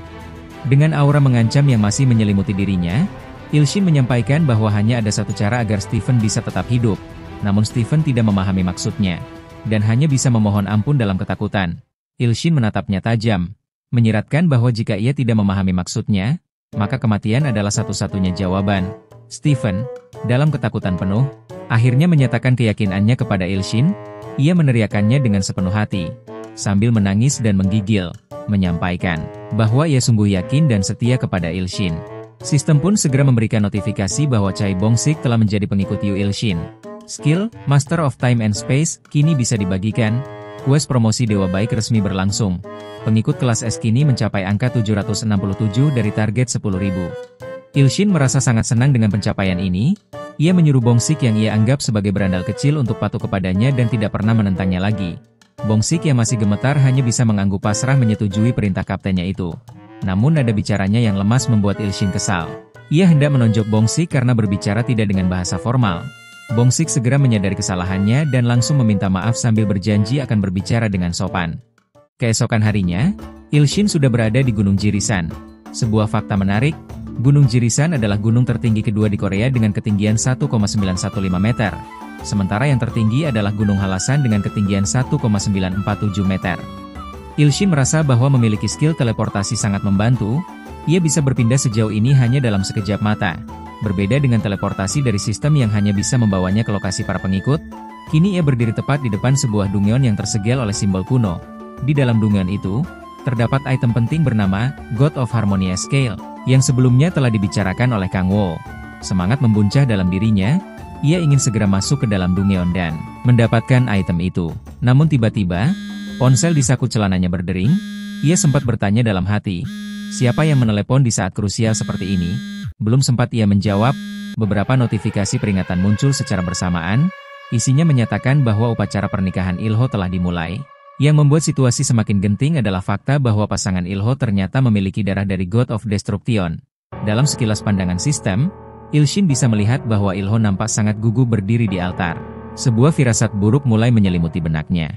Dengan aura mengancam yang masih menyelimuti dirinya, Ilshin menyampaikan bahwa hanya ada satu cara agar Stephen bisa tetap hidup. Namun Stephen tidak memahami maksudnya, dan hanya bisa memohon ampun dalam ketakutan. Ilshin menatapnya tajam, menyiratkan bahwa jika ia tidak memahami maksudnya, maka kematian adalah satu-satunya jawaban. Stephen, dalam ketakutan penuh, akhirnya menyatakan keyakinannya kepada Ilshin. Ia meneriakannya dengan sepenuh hati, sambil menangis dan menggigil, menyampaikan bahwa ia sungguh yakin dan setia kepada Ilshin. Sistem pun segera memberikan notifikasi bahwa Chai Bongsik telah menjadi pengikut Yu Ilshin. Skill, Master of Time and Space, kini bisa dibagikan. Quest promosi Dewa Baik resmi berlangsung. Pengikut kelas S kini mencapai angka 767 dari target 10.000. Ilshin merasa sangat senang dengan pencapaian ini. Ia menyuruh Bongsik yang ia anggap sebagai berandal kecil untuk patuh kepadanya dan tidak pernah menentangnya lagi. Bongsik yang masih gemetar hanya bisa mengangguk pasrah menyetujui perintah kaptennya itu. Namun nada bicaranya yang lemas membuat Ilshin kesal. Ia hendak menonjok Bongsik karena berbicara tidak dengan bahasa formal. Bongsik segera menyadari kesalahannya dan langsung meminta maaf sambil berjanji akan berbicara dengan sopan. Keesokan harinya, Ilshin sudah berada di Gunung Jirisan. Sebuah fakta menarik, Gunung Jirisan adalah gunung tertinggi kedua di Korea dengan ketinggian 1,915 meter. Sementara yang tertinggi adalah Gunung Halasan dengan ketinggian 1,947 meter. Ilshin merasa bahwa memiliki skill teleportasi sangat membantu. Ia bisa berpindah sejauh ini hanya dalam sekejap mata. Berbeda dengan teleportasi dari sistem yang hanya bisa membawanya ke lokasi para pengikut, kini ia berdiri tepat di depan sebuah dungeon yang tersegel oleh simbol kuno. Di dalam dungeon itu, terdapat item penting bernama God of Harmonia Scale, yang sebelumnya telah dibicarakan oleh Kang Wo. Semangat membuncah dalam dirinya, ia ingin segera masuk ke dalam dungeon dan mendapatkan item itu. Namun tiba-tiba, ponsel di saku celananya berdering. Ia sempat bertanya dalam hati, siapa yang menelepon di saat krusial seperti ini? Belum sempat ia menjawab, beberapa notifikasi peringatan muncul secara bersamaan. Isinya menyatakan bahwa upacara pernikahan Ilho telah dimulai. Yang membuat situasi semakin genting adalah fakta bahwa pasangan Ilho ternyata memiliki darah dari God of Destruction. Dalam sekilas pandangan sistem, Ilshin bisa melihat bahwa Ilho nampak sangat gugup berdiri di altar. Sebuah firasat buruk mulai menyelimuti benaknya.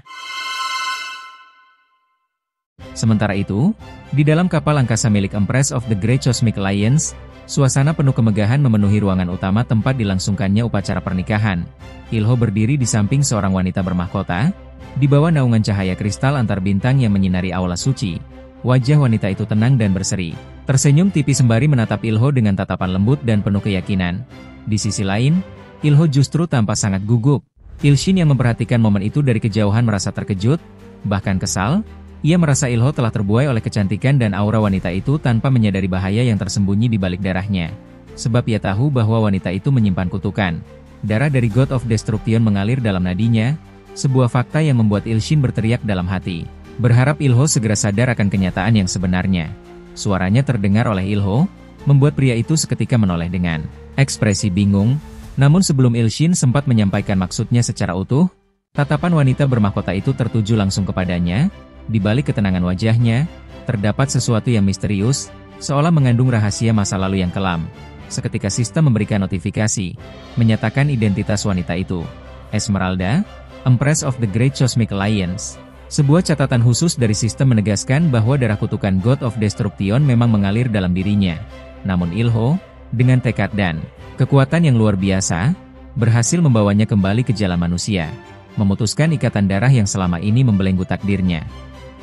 Sementara itu, di dalam kapal angkasa milik Empress of the Great Cosmic Alliance, suasana penuh kemegahan memenuhi ruangan utama tempat dilangsungkannya upacara pernikahan. Ilho berdiri di samping seorang wanita bermahkota, di bawah naungan cahaya kristal antar bintang yang menyinari aula suci. Wajah wanita itu tenang dan berseri. Tersenyum tipis sembari menatap Ilho dengan tatapan lembut dan penuh keyakinan. Di sisi lain, Ilho justru tampak sangat gugup. Ilshin yang memperhatikan momen itu dari kejauhan merasa terkejut, bahkan kesal. Ia merasa Ilho telah terbuai oleh kecantikan dan aura wanita itu tanpa menyadari bahaya yang tersembunyi di balik darahnya. Sebab ia tahu bahwa wanita itu menyimpan kutukan. Darah dari God of Destruction mengalir dalam nadinya, sebuah fakta yang membuat Ilshin berteriak dalam hati. Berharap Ilho segera sadar akan kenyataan yang sebenarnya. Suaranya terdengar oleh Ilho, membuat pria itu seketika menoleh dengan ekspresi bingung. Namun sebelum Ilshin sempat menyampaikan maksudnya secara utuh, tatapan wanita bermahkota itu tertuju langsung kepadanya. Di balik ketenangan wajahnya, terdapat sesuatu yang misterius, seolah mengandung rahasia masa lalu yang kelam. Seketika sistem memberikan notifikasi, menyatakan identitas wanita itu. Esmeralda, Empress of the Great Cosmic Alliance. Sebuah catatan khusus dari sistem menegaskan bahwa darah kutukan God of Destruction memang mengalir dalam dirinya. Namun Ilho, dengan tekad dan kekuatan yang luar biasa, berhasil membawanya kembali ke jalan manusia. Memutuskan ikatan darah yang selama ini membelenggu takdirnya.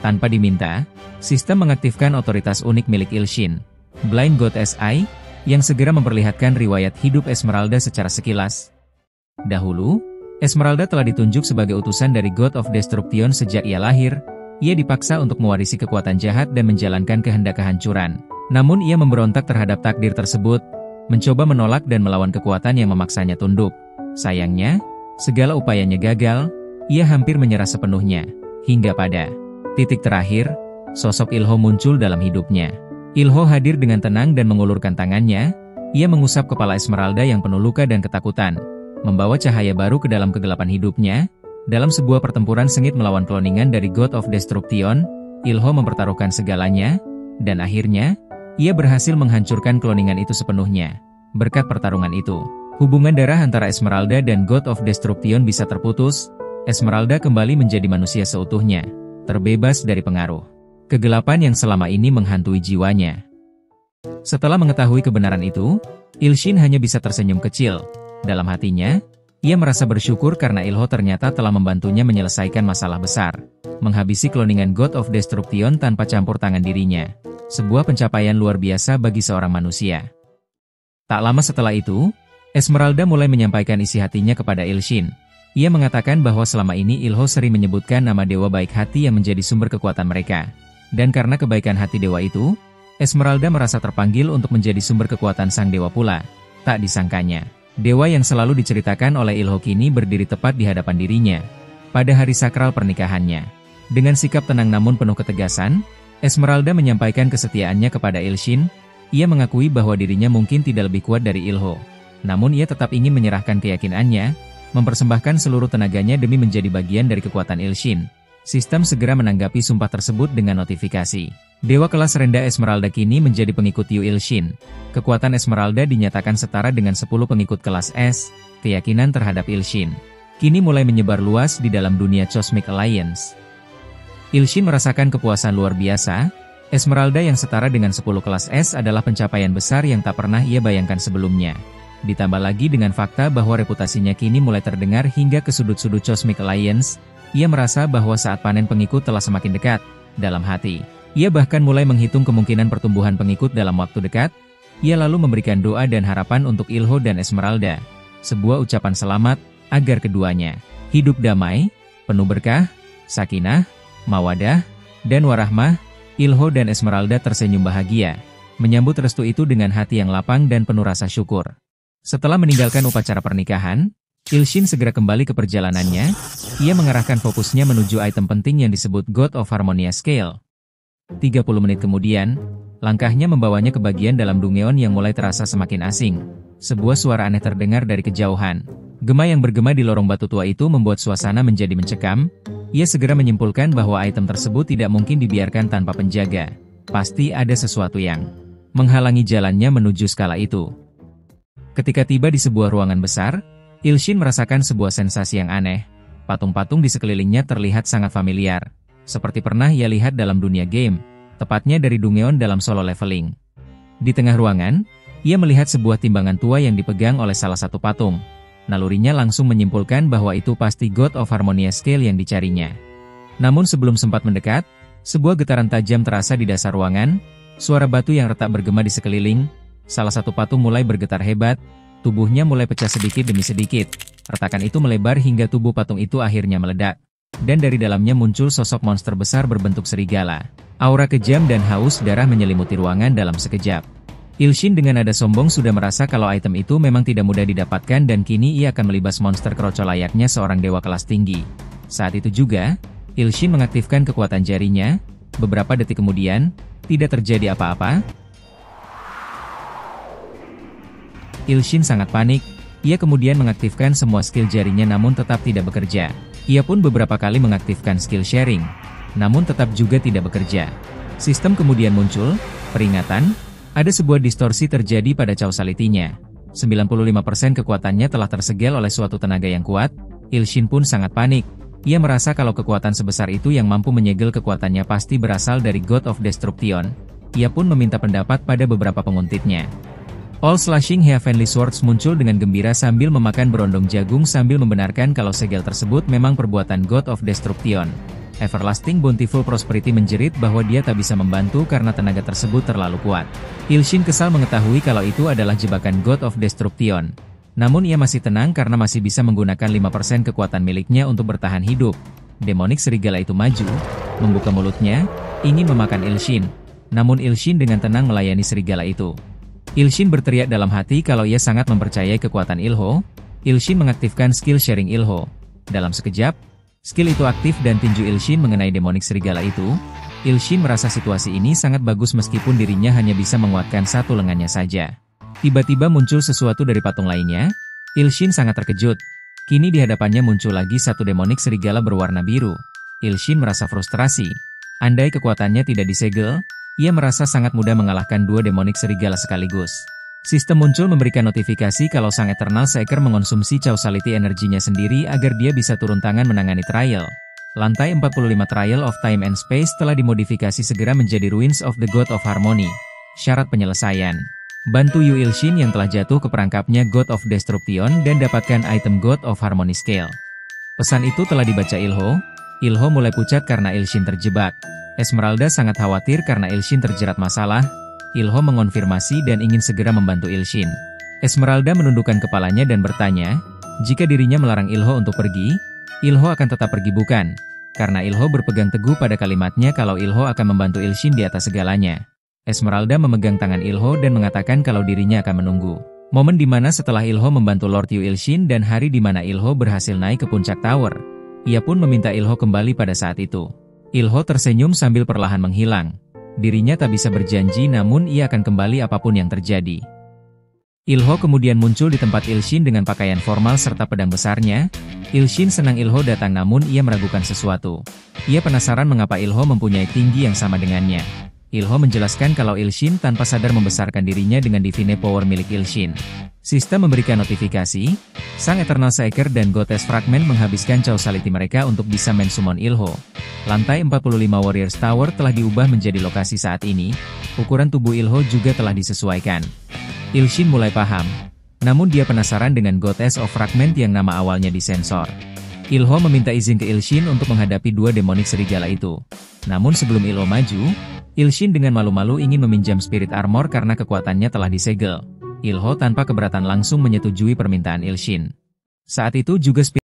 Tanpa diminta, sistem mengaktifkan otoritas unik milik Ilshin, Blind Goddess Eye, yang segera memperlihatkan riwayat hidup Esmeralda secara sekilas. Dahulu, Esmeralda telah ditunjuk sebagai utusan dari God of Destruction sejak ia lahir. Ia dipaksa untuk mewarisi kekuatan jahat dan menjalankan kehendak kehancuran. Namun ia memberontak terhadap takdir tersebut, mencoba menolak dan melawan kekuatan yang memaksanya tunduk. Sayangnya, segala upayanya gagal, ia hampir menyerah sepenuhnya. Hingga pada titik terakhir, sosok Ilho muncul dalam hidupnya. Ilho hadir dengan tenang dan mengulurkan tangannya. Ia mengusap kepala Esmeralda yang penuh luka dan ketakutan, membawa cahaya baru ke dalam kegelapan hidupnya. Dalam sebuah pertempuran sengit melawan kloningan dari God of Destruction, Ilho mempertaruhkan segalanya, dan akhirnya, ia berhasil menghancurkan kloningan itu sepenuhnya. Berkat pertarungan itu, hubungan darah antara Esmeralda dan God of Destruction bisa terputus. Esmeralda kembali menjadi manusia seutuhnya, terbebas dari pengaruh kegelapan yang selama ini menghantui jiwanya. Setelah mengetahui kebenaran itu, Ilshin hanya bisa tersenyum kecil. Dalam hatinya, ia merasa bersyukur karena Ilho ternyata telah membantunya menyelesaikan masalah besar, menghabisi kloningan God of Destruction tanpa campur tangan dirinya. Sebuah pencapaian luar biasa bagi seorang manusia. Tak lama setelah itu, Esmeralda mulai menyampaikan isi hatinya kepada Ilshin. Ia mengatakan bahwa selama ini Ilho sering menyebutkan nama dewa baik hati yang menjadi sumber kekuatan mereka. Dan karena kebaikan hati dewa itu, Esmeralda merasa terpanggil untuk menjadi sumber kekuatan sang dewa pula. Tak disangkanya, dewa yang selalu diceritakan oleh Ilho kini berdiri tepat di hadapan dirinya. Pada hari sakral pernikahannya, dengan sikap tenang namun penuh ketegasan, Esmeralda menyampaikan kesetiaannya kepada Ilshin. Ia mengakui bahwa dirinya mungkin tidak lebih kuat dari Ilho. Namun ia tetap ingin menyerahkan keyakinannya, mempersembahkan seluruh tenaganya demi menjadi bagian dari kekuatan Ilshin. Sistem segera menanggapi sumpah tersebut dengan notifikasi. Dewa kelas rendah Esmeralda kini menjadi pengikut Yu Ilshin. Kekuatan Esmeralda dinyatakan setara dengan 10 pengikut kelas S. Keyakinan terhadap Ilshin kini mulai menyebar luas di dalam dunia Cosmic Alliance. Ilshin merasakan kepuasan luar biasa. Esmeralda yang setara dengan 10 kelas S adalah pencapaian besar yang tak pernah ia bayangkan sebelumnya. Ditambah lagi dengan fakta bahwa reputasinya kini mulai terdengar hingga ke sudut-sudut Cosmic Alliance, ia merasa bahwa saat panen pengikut telah semakin dekat. Dalam hati, Ia bahkan mulai menghitung kemungkinan pertumbuhan pengikut dalam waktu dekat. Ia lalu memberikan doa dan harapan untuk Ilho dan Esmeralda. Sebuah ucapan selamat, agar keduanya hidup damai, penuh berkah, sakinah, mawadah, dan warahmah. Ilho dan Esmeralda tersenyum bahagia, menyambut restu itu dengan hati yang lapang dan penuh rasa syukur. Setelah meninggalkan upacara pernikahan, Ilshin segera kembali ke perjalanannya. Ia mengarahkan fokusnya menuju item penting yang disebut God of Harmonia Scale. 30 menit kemudian, langkahnya membawanya ke bagian dalam Dungeon yang mulai terasa semakin asing. Sebuah suara aneh terdengar dari kejauhan. Gema yang bergema di lorong batu tua itu membuat suasana menjadi mencekam. Ia segera menyimpulkan bahwa item tersebut tidak mungkin dibiarkan tanpa penjaga. Pasti ada sesuatu yang menghalangi jalannya menuju skala itu. Ketika tiba di sebuah ruangan besar, Ilshin merasakan sebuah sensasi yang aneh. Patung-patung di sekelilingnya terlihat sangat familiar. Seperti pernah ia lihat dalam dunia game, tepatnya dari Dungeon dalam solo leveling. Di tengah ruangan, ia melihat sebuah timbangan tua yang dipegang oleh salah satu patung. Nalurinya langsung menyimpulkan bahwa itu pasti God of Harmonia Scale yang dicarinya. Namun sebelum sempat mendekat, sebuah getaran tajam terasa di dasar ruangan, suara batu yang retak bergema di sekeliling, salah satu patung mulai bergetar hebat, tubuhnya mulai pecah sedikit demi sedikit. Retakan itu melebar hingga tubuh patung itu akhirnya meledak. Dan dari dalamnya muncul sosok monster besar berbentuk serigala. Aura kejam dan haus darah menyelimuti ruangan dalam sekejap. Ilshin dengan nada sombong sudah merasa kalau item itu memang tidak mudah didapatkan dan kini ia akan melibas monster kroco layaknya seorang dewa kelas tinggi. Saat itu juga, Ilshin mengaktifkan kekuatan jarinya. Beberapa detik kemudian, tidak terjadi apa-apa. Ilshin sangat panik. Ia kemudian mengaktifkan semua skill jarinya namun tetap tidak bekerja. Ia pun beberapa kali mengaktifkan skill sharing, namun tetap juga tidak bekerja. Sistem kemudian muncul, peringatan, ada sebuah distorsi terjadi pada causality-nya. 95% kekuatannya telah tersegel oleh suatu tenaga yang kuat. Ilshin pun sangat panik. Ia merasa kalau kekuatan sebesar itu yang mampu menyegel kekuatannya pasti berasal dari God of Destruction. Ia pun meminta pendapat pada beberapa penguntitnya. All Slashing Heavenly Swords muncul dengan gembira sambil memakan berondong jagung sambil membenarkan kalau segel tersebut memang perbuatan God of Destruction. Everlasting Bountiful Prosperity menjerit bahwa dia tak bisa membantu karena tenaga tersebut terlalu kuat. Ilshin kesal mengetahui kalau itu adalah jebakan God of Destruction. Namun ia masih tenang karena masih bisa menggunakan 5% kekuatan miliknya untuk bertahan hidup. Demonik serigala itu maju, membuka mulutnya, ingin memakan Ilshin. Namun Ilshin dengan tenang melayani serigala itu. Ilshin berteriak dalam hati kalau ia sangat mempercayai kekuatan Ilho. Ilshin mengaktifkan skill sharing Ilho. Dalam sekejap, skill itu aktif dan tinju Ilshin mengenai demonik serigala itu. Ilshin merasa situasi ini sangat bagus meskipun dirinya hanya bisa menguatkan satu lengannya saja. Tiba-tiba muncul sesuatu dari patung lainnya. Ilshin sangat terkejut. Kini di hadapannya muncul lagi satu demonik serigala berwarna biru. Ilshin merasa frustrasi. Andai kekuatannya tidak disegel, ia merasa sangat mudah mengalahkan dua demonik serigala sekaligus. Sistem muncul memberikan notifikasi kalau sang Eternal Seeker mengonsumsi causality energinya sendiri agar dia bisa turun tangan menangani trial. Lantai 45 Trial of Time and Space telah dimodifikasi segera menjadi Ruins of the God of Harmony. Syarat penyelesaian: bantu Yu Ilshin yang telah jatuh ke perangkapnya God of Destruction dan dapatkan item God of Harmony Scale. Pesan itu telah dibaca Ilho. Ilho mulai pucat karena Ilshin terjebak. Esmeralda sangat khawatir karena Ilshin terjerat masalah. Ilho mengonfirmasi dan ingin segera membantu Ilshin. Esmeralda menundukkan kepalanya dan bertanya, jika dirinya melarang Ilho untuk pergi, Ilho akan tetap pergi bukan? Karena Ilho berpegang teguh pada kalimatnya kalau Ilho akan membantu Ilshin di atas segalanya. Esmeralda memegang tangan Ilho dan mengatakan kalau dirinya akan menunggu momen di mana setelah Ilho membantu Lord Yu Ilshin dan hari di mana Ilho berhasil naik ke puncak tower. Ia pun meminta Ilho kembali pada saat itu. Ilho tersenyum sambil perlahan menghilang. Dirinya tak bisa berjanji namun ia akan kembali apapun yang terjadi. Ilho kemudian muncul di tempat Ilshin dengan pakaian formal serta pedang besarnya. Ilshin senang Ilho datang namun ia meragukan sesuatu. Ia penasaran mengapa Ilho mempunyai tinggi yang sama dengannya. Ilho menjelaskan kalau Ilshin tanpa sadar membesarkan dirinya dengan divine power milik Ilshin. Sistem memberikan notifikasi, sang Eternal Seeker dan Goddess Fragment menghabiskan causality mereka untuk bisa mensummon Ilho. Lantai 45 Warriors Tower telah diubah menjadi lokasi saat ini. Ukuran tubuh Ilho juga telah disesuaikan. Ilshin mulai paham. Namun dia penasaran dengan Goddess of Fragment yang nama awalnya disensor. Ilho meminta izin ke Ilshin untuk menghadapi dua demonik serigala itu. Namun sebelum Ilho maju, Ilshin dengan malu-malu ingin meminjam spirit armor karena kekuatannya telah disegel. Ilho tanpa keberatan langsung menyetujui permintaan Ilshin. Saat itu juga spirit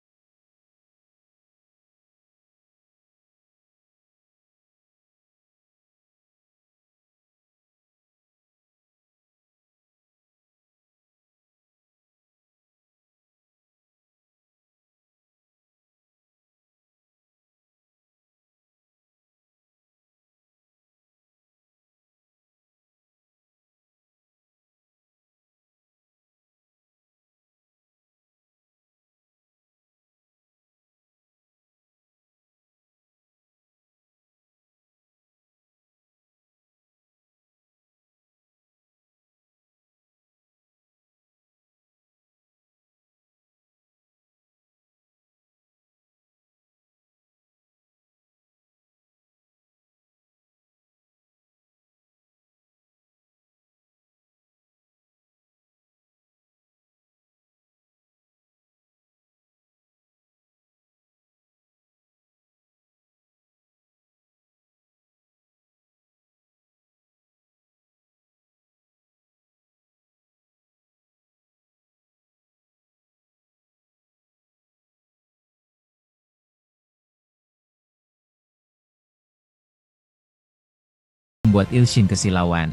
membuat Ilshin kesilauan.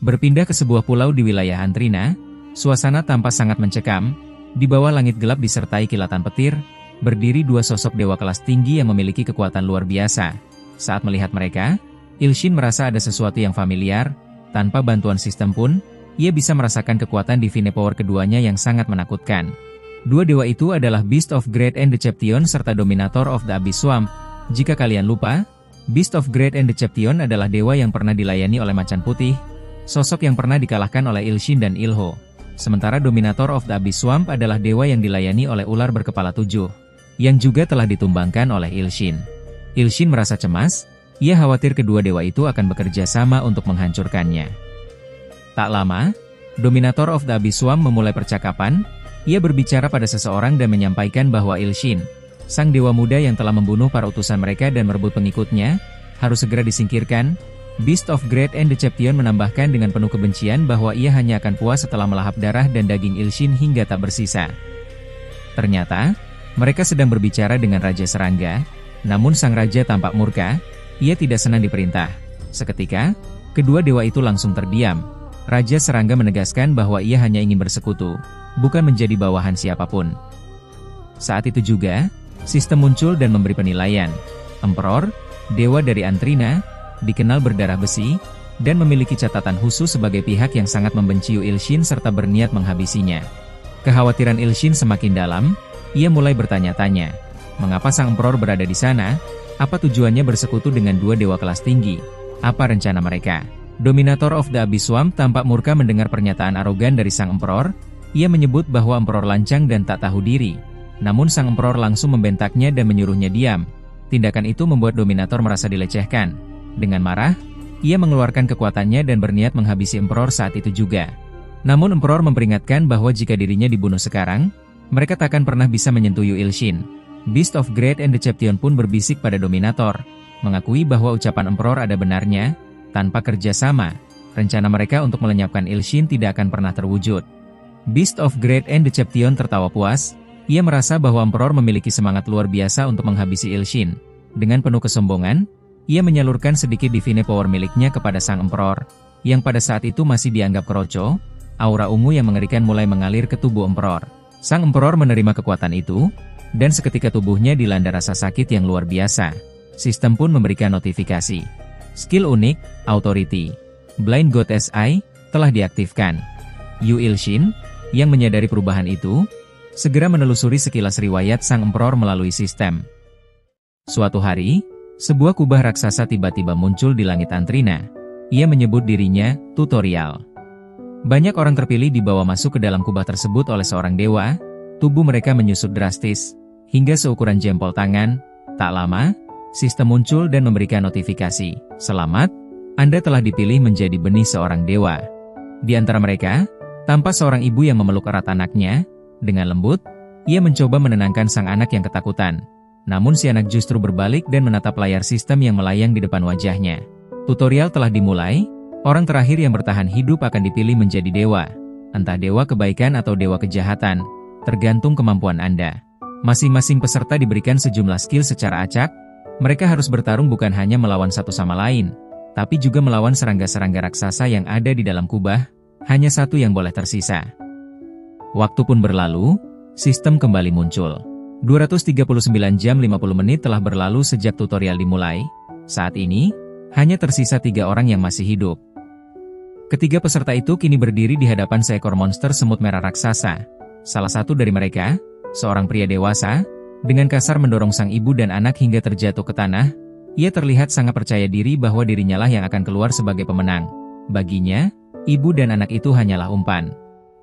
Berpindah ke sebuah pulau di wilayah Antrina, suasana tampak sangat mencekam. Di bawah langit gelap disertai kilatan petir, berdiri dua sosok dewa kelas tinggi yang memiliki kekuatan luar biasa. Saat melihat mereka, Ilshin merasa ada sesuatu yang familiar. Tanpa bantuan sistem pun, ia bisa merasakan kekuatan divine power keduanya yang sangat menakutkan. Dua dewa itu adalah Beast of Great and Deception serta Dominator of the Abyss Swamp. Jika kalian lupa, Beast of Great and Deception adalah dewa yang pernah dilayani oleh Macan Putih, sosok yang pernah dikalahkan oleh Ilshin dan Ilho. Sementara Dominator of the Abyss Swamp adalah dewa yang dilayani oleh ular berkepala 7, yang juga telah ditumbangkan oleh Ilshin. Ilshin merasa cemas, ia khawatir kedua dewa itu akan bekerja sama untuk menghancurkannya. Tak lama, Dominator of the Abyss Swamp memulai percakapan. Ia berbicara pada seseorang dan menyampaikan bahwa Ilshin, sang dewa muda yang telah membunuh para utusan mereka dan merebut pengikutnya, harus segera disingkirkan. Beast of Great and Deception menambahkan dengan penuh kebencian bahwa ia hanya akan puas setelah melahap darah dan daging Ilshin hingga tak bersisa. Ternyata, mereka sedang berbicara dengan Raja Serangga, namun sang raja tampak murka, ia tidak senang diperintah. Seketika, kedua dewa itu langsung terdiam. Raja Serangga menegaskan bahwa ia hanya ingin bersekutu, bukan menjadi bawahan siapapun. Saat itu juga, sistem muncul dan memberi penilaian. Emperor, dewa dari Antrina, dikenal berdarah besi, dan memiliki catatan khusus sebagai pihak yang sangat membenci Ilshin serta berniat menghabisinya. Kekhawatiran Ilshin semakin dalam, ia mulai bertanya-tanya, mengapa sang emperor berada di sana, apa tujuannya bersekutu dengan dua dewa kelas tinggi, apa rencana mereka. Dominator of the Abyss Swamp tampak murka mendengar pernyataan arogan dari sang emperor. Ia menyebut bahwa emperor lancang dan tak tahu diri. Namun sang emperor langsung membentaknya dan menyuruhnya diam. Tindakan itu membuat Dominator merasa dilecehkan. Dengan marah, ia mengeluarkan kekuatannya dan berniat menghabisi emperor saat itu juga. Namun emperor memperingatkan bahwa jika dirinya dibunuh sekarang, mereka takkan pernah bisa menyentuh Ilshin. Beast of Great and Deception pun berbisik pada Dominator, mengakui bahwa ucapan emperor ada benarnya. Tanpa kerjasama, rencana mereka untuk melenyapkan Ilshin tidak akan pernah terwujud. Beast of Great and Deception tertawa puas. Ia merasa bahwa emperor memiliki semangat luar biasa untuk menghabisi Ilshin. Dengan penuh kesombongan, ia menyalurkan sedikit divine power miliknya kepada sang emperor, yang pada saat itu masih dianggap kroco. Aura ungu yang mengerikan mulai mengalir ke tubuh emperor. Sang emperor menerima kekuatan itu, dan seketika tubuhnya dilanda rasa sakit yang luar biasa. Sistem pun memberikan notifikasi. Skill unik, Authority, Blind Goddess Eye, telah diaktifkan. Ilshin, yang menyadari perubahan itu, segera menelusuri sekilas riwayat sang emperor melalui sistem. Suatu hari, sebuah kubah raksasa tiba-tiba muncul di langit Antrina. Ia menyebut dirinya tutorial. Banyak orang terpilih dibawa masuk ke dalam kubah tersebut oleh seorang dewa. Tubuh mereka menyusut drastis, hingga seukuran jempol tangan. Tak lama, sistem muncul dan memberikan notifikasi. Selamat, Anda telah dipilih menjadi benih seorang dewa. Di antara mereka, tampak seorang ibu yang memeluk erat anaknya. Dengan lembut, ia mencoba menenangkan sang anak yang ketakutan. Namun si anak justru berbalik dan menatap layar sistem yang melayang di depan wajahnya. Tutorial telah dimulai, orang terakhir yang bertahan hidup akan dipilih menjadi dewa. Entah dewa kebaikan atau dewa kejahatan, tergantung kemampuan Anda. Masing-masing peserta diberikan sejumlah skill secara acak. Mereka harus bertarung bukan hanya melawan satu sama lain, tapi juga melawan serangga-serangga raksasa yang ada di dalam kubah. Hanya satu yang boleh tersisa. Waktu pun berlalu, sistem kembali muncul. 239 jam 50 menit telah berlalu sejak tutorial dimulai. Saat ini, hanya tersisa 3 orang yang masih hidup. Ketiga peserta itu kini berdiri di hadapan seekor monster semut merah raksasa. Salah satu dari mereka, seorang pria dewasa, dengan kasar mendorong sang ibu dan anak hingga terjatuh ke tanah. Ia terlihat sangat percaya diri bahwa dirinya lah yang akan keluar sebagai pemenang. Baginya, ibu dan anak itu hanyalah umpan.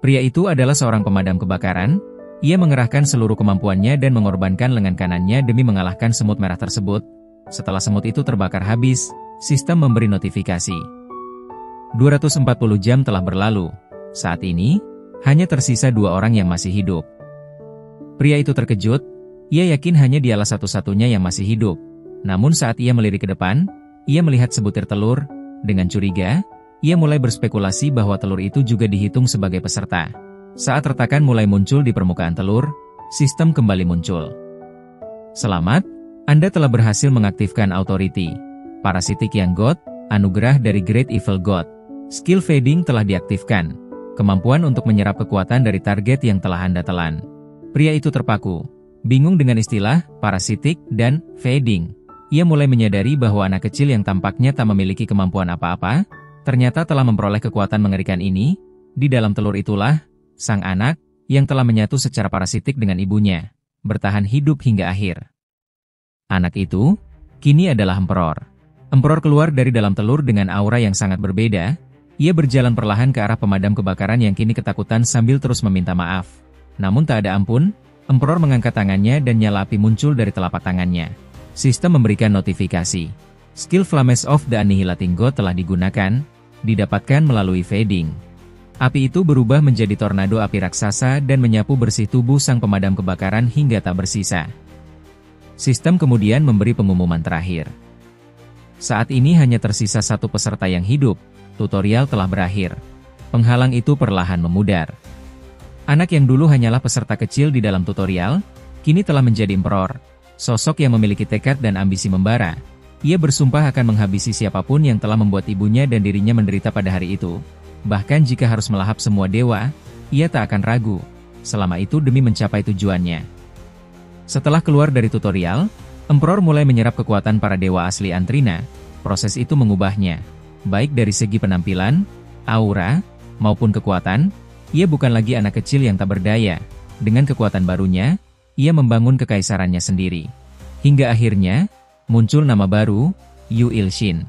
Pria itu adalah seorang pemadam kebakaran. Ia mengerahkan seluruh kemampuannya dan mengorbankan lengan kanannya demi mengalahkan semut merah tersebut. Setelah semut itu terbakar habis, sistem memberi notifikasi. 240 jam telah berlalu. Saat ini, hanya tersisa 2 orang yang masih hidup. Pria itu terkejut. Ia yakin hanya dialah satu-satunya yang masih hidup. Namun saat ia melirik ke depan, ia melihat sebutir telur. Dengan curiga, ia mulai berspekulasi bahwa telur itu juga dihitung sebagai peserta. Saat retakan mulai muncul di permukaan telur, sistem kembali muncul. Selamat, Anda telah berhasil mengaktifkan Authority. Parasitic Young God, anugerah dari Great Evil God. Skill Feeding telah diaktifkan. Kemampuan untuk menyerap kekuatan dari target yang telah Anda telan. Pria itu terpaku, bingung dengan istilah parasitic dan feeding. Ia mulai menyadari bahwa anak kecil yang tampaknya tak memiliki kemampuan apa-apa, ternyata telah memperoleh kekuatan mengerikan ini. Di dalam telur itulah, sang anak, yang telah menyatu secara parasitik dengan ibunya, bertahan hidup hingga akhir. Anak itu, kini adalah Emperor. Emperor keluar dari dalam telur dengan aura yang sangat berbeda. Ia berjalan perlahan ke arah pemadam kebakaran yang kini ketakutan sambil terus meminta maaf. Namun tak ada ampun, Emperor mengangkat tangannya dan nyala api muncul dari telapak tangannya. Sistem memberikan notifikasi. Skill Flames of the Annihilating God telah digunakan, didapatkan melalui feeding. Api itu berubah menjadi tornado api raksasa dan menyapu bersih tubuh sang pemadam kebakaran hingga tak bersisa. Sistem kemudian memberi pengumuman terakhir. Saat ini hanya tersisa satu peserta yang hidup. Tutorial telah berakhir. Penghalang itu perlahan memudar. Anak yang dulu hanyalah peserta kecil di dalam tutorial, kini telah menjadi Emperor. Sosok yang memiliki tekad dan ambisi membara. Ia bersumpah akan menghabisi siapapun yang telah membuat ibunya dan dirinya menderita pada hari itu. Bahkan jika harus melahap semua dewa, ia tak akan ragu. Selama itu demi mencapai tujuannya. Setelah keluar dari tutorial, Emperor mulai menyerap kekuatan para dewa asli Antrina. Proses itu mengubahnya. Baik dari segi penampilan, aura, maupun kekuatan, ia bukan lagi anak kecil yang tak berdaya. Dengan kekuatan barunya, ia membangun kekaisarannya sendiri. Hingga akhirnya, muncul nama baru, Yu Ilshin.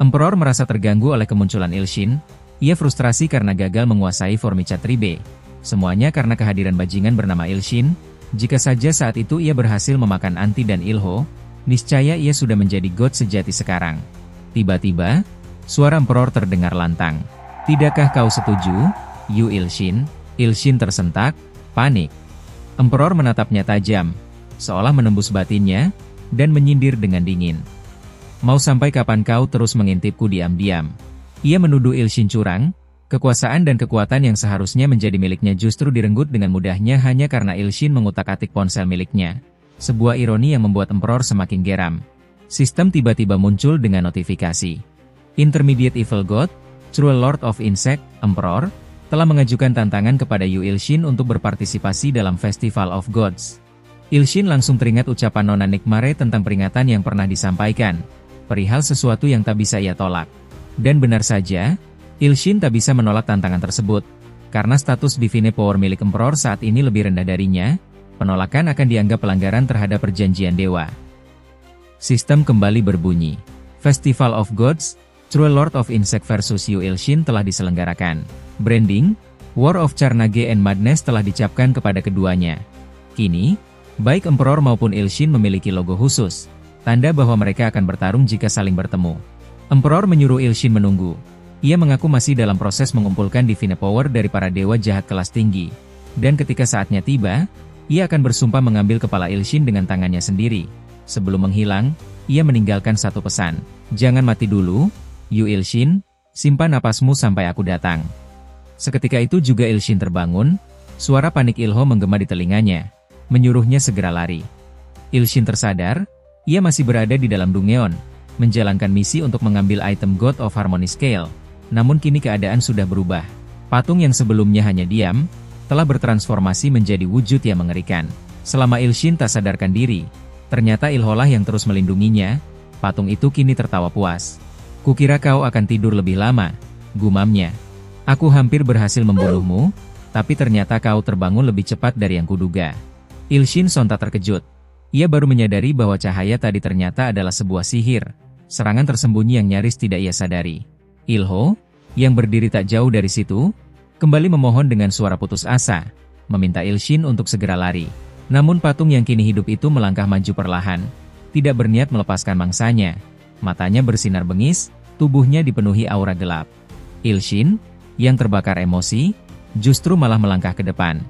Emperor merasa terganggu oleh kemunculan Ilshin. Ia frustrasi karena gagal menguasai Formica Tribe. Semuanya karena kehadiran bajingan bernama Ilshin. Jika saja saat itu ia berhasil memakan Anti dan Ilho, niscaya ia sudah menjadi God sejati sekarang. Tiba-tiba, suara Emperor terdengar lantang. Tidakkah kau setuju, Yu Ilshin? Ilshin tersentak, panik. Emperor menatapnya tajam, seolah menembus batinnya, dan menyindir dengan dingin. Mau sampai kapan kau terus mengintipku diam-diam? Ia menuduh Ilshin curang. Kekuasaan dan kekuatan yang seharusnya menjadi miliknya justru direnggut dengan mudahnya hanya karena Ilshin mengutak-atik ponsel miliknya. Sebuah ironi yang membuat Emperor semakin geram. Sistem tiba-tiba muncul dengan notifikasi. Intermediate Evil God, True Lord of Insect, Emperor, telah mengajukan tantangan kepada Yu Ilshin untuk berpartisipasi dalam Festival of Gods. Ilshin langsung teringat ucapan Nona Nikmare tentang peringatan yang pernah disampaikan, perihal sesuatu yang tak bisa ia tolak. Dan benar saja, Ilshin tak bisa menolak tantangan tersebut. Karena status Divine Power milik Emperor saat ini lebih rendah darinya, penolakan akan dianggap pelanggaran terhadap perjanjian dewa. Sistem kembali berbunyi. Festival of Gods, True Lord of Insect versus Yu Ilshin telah diselenggarakan. Branding, War of Carnage and Madness telah dicapkan kepada keduanya. Kini, baik Emperor maupun Ilshin memiliki logo khusus, tanda bahwa mereka akan bertarung jika saling bertemu. Emperor menyuruh Ilshin menunggu. Ia mengaku masih dalam proses mengumpulkan Divine Power dari para dewa jahat kelas tinggi. Dan ketika saatnya tiba, Ia akan bersumpah mengambil kepala Ilshin dengan tangannya sendiri. Sebelum menghilang, ia meninggalkan satu pesan. Jangan mati dulu, Yu Ilshin, simpan napasmu sampai aku datang. Seketika itu juga Ilshin terbangun, suara panik Ilho menggema di telinganya, menyuruhnya segera lari. Ilshin tersadar, ia masih berada di dalam Dungeon, menjalankan misi untuk mengambil item God of Harmony Scale. Namun kini keadaan sudah berubah. Patung yang sebelumnya hanya diam, telah bertransformasi menjadi wujud yang mengerikan. Selama Ilshin tak sadarkan diri, ternyata Ilholah yang terus melindunginya. Patung itu kini tertawa puas. Kukira kau akan tidur lebih lama, gumamnya. Aku hampir berhasil membunuhmu, tapi ternyata kau terbangun lebih cepat dari yang kuduga. Ilshin sontak terkejut. Ia baru menyadari bahwa cahaya tadi ternyata adalah sebuah sihir, serangan tersembunyi yang nyaris tidak ia sadari. Ilho, yang berdiri tak jauh dari situ, kembali memohon dengan suara putus asa, meminta Ilshin untuk segera lari. Namun patung yang kini hidup itu melangkah maju perlahan, tidak berniat melepaskan mangsanya. Matanya bersinar bengis, tubuhnya dipenuhi aura gelap. Ilshin, yang terbakar emosi, justru malah melangkah ke depan.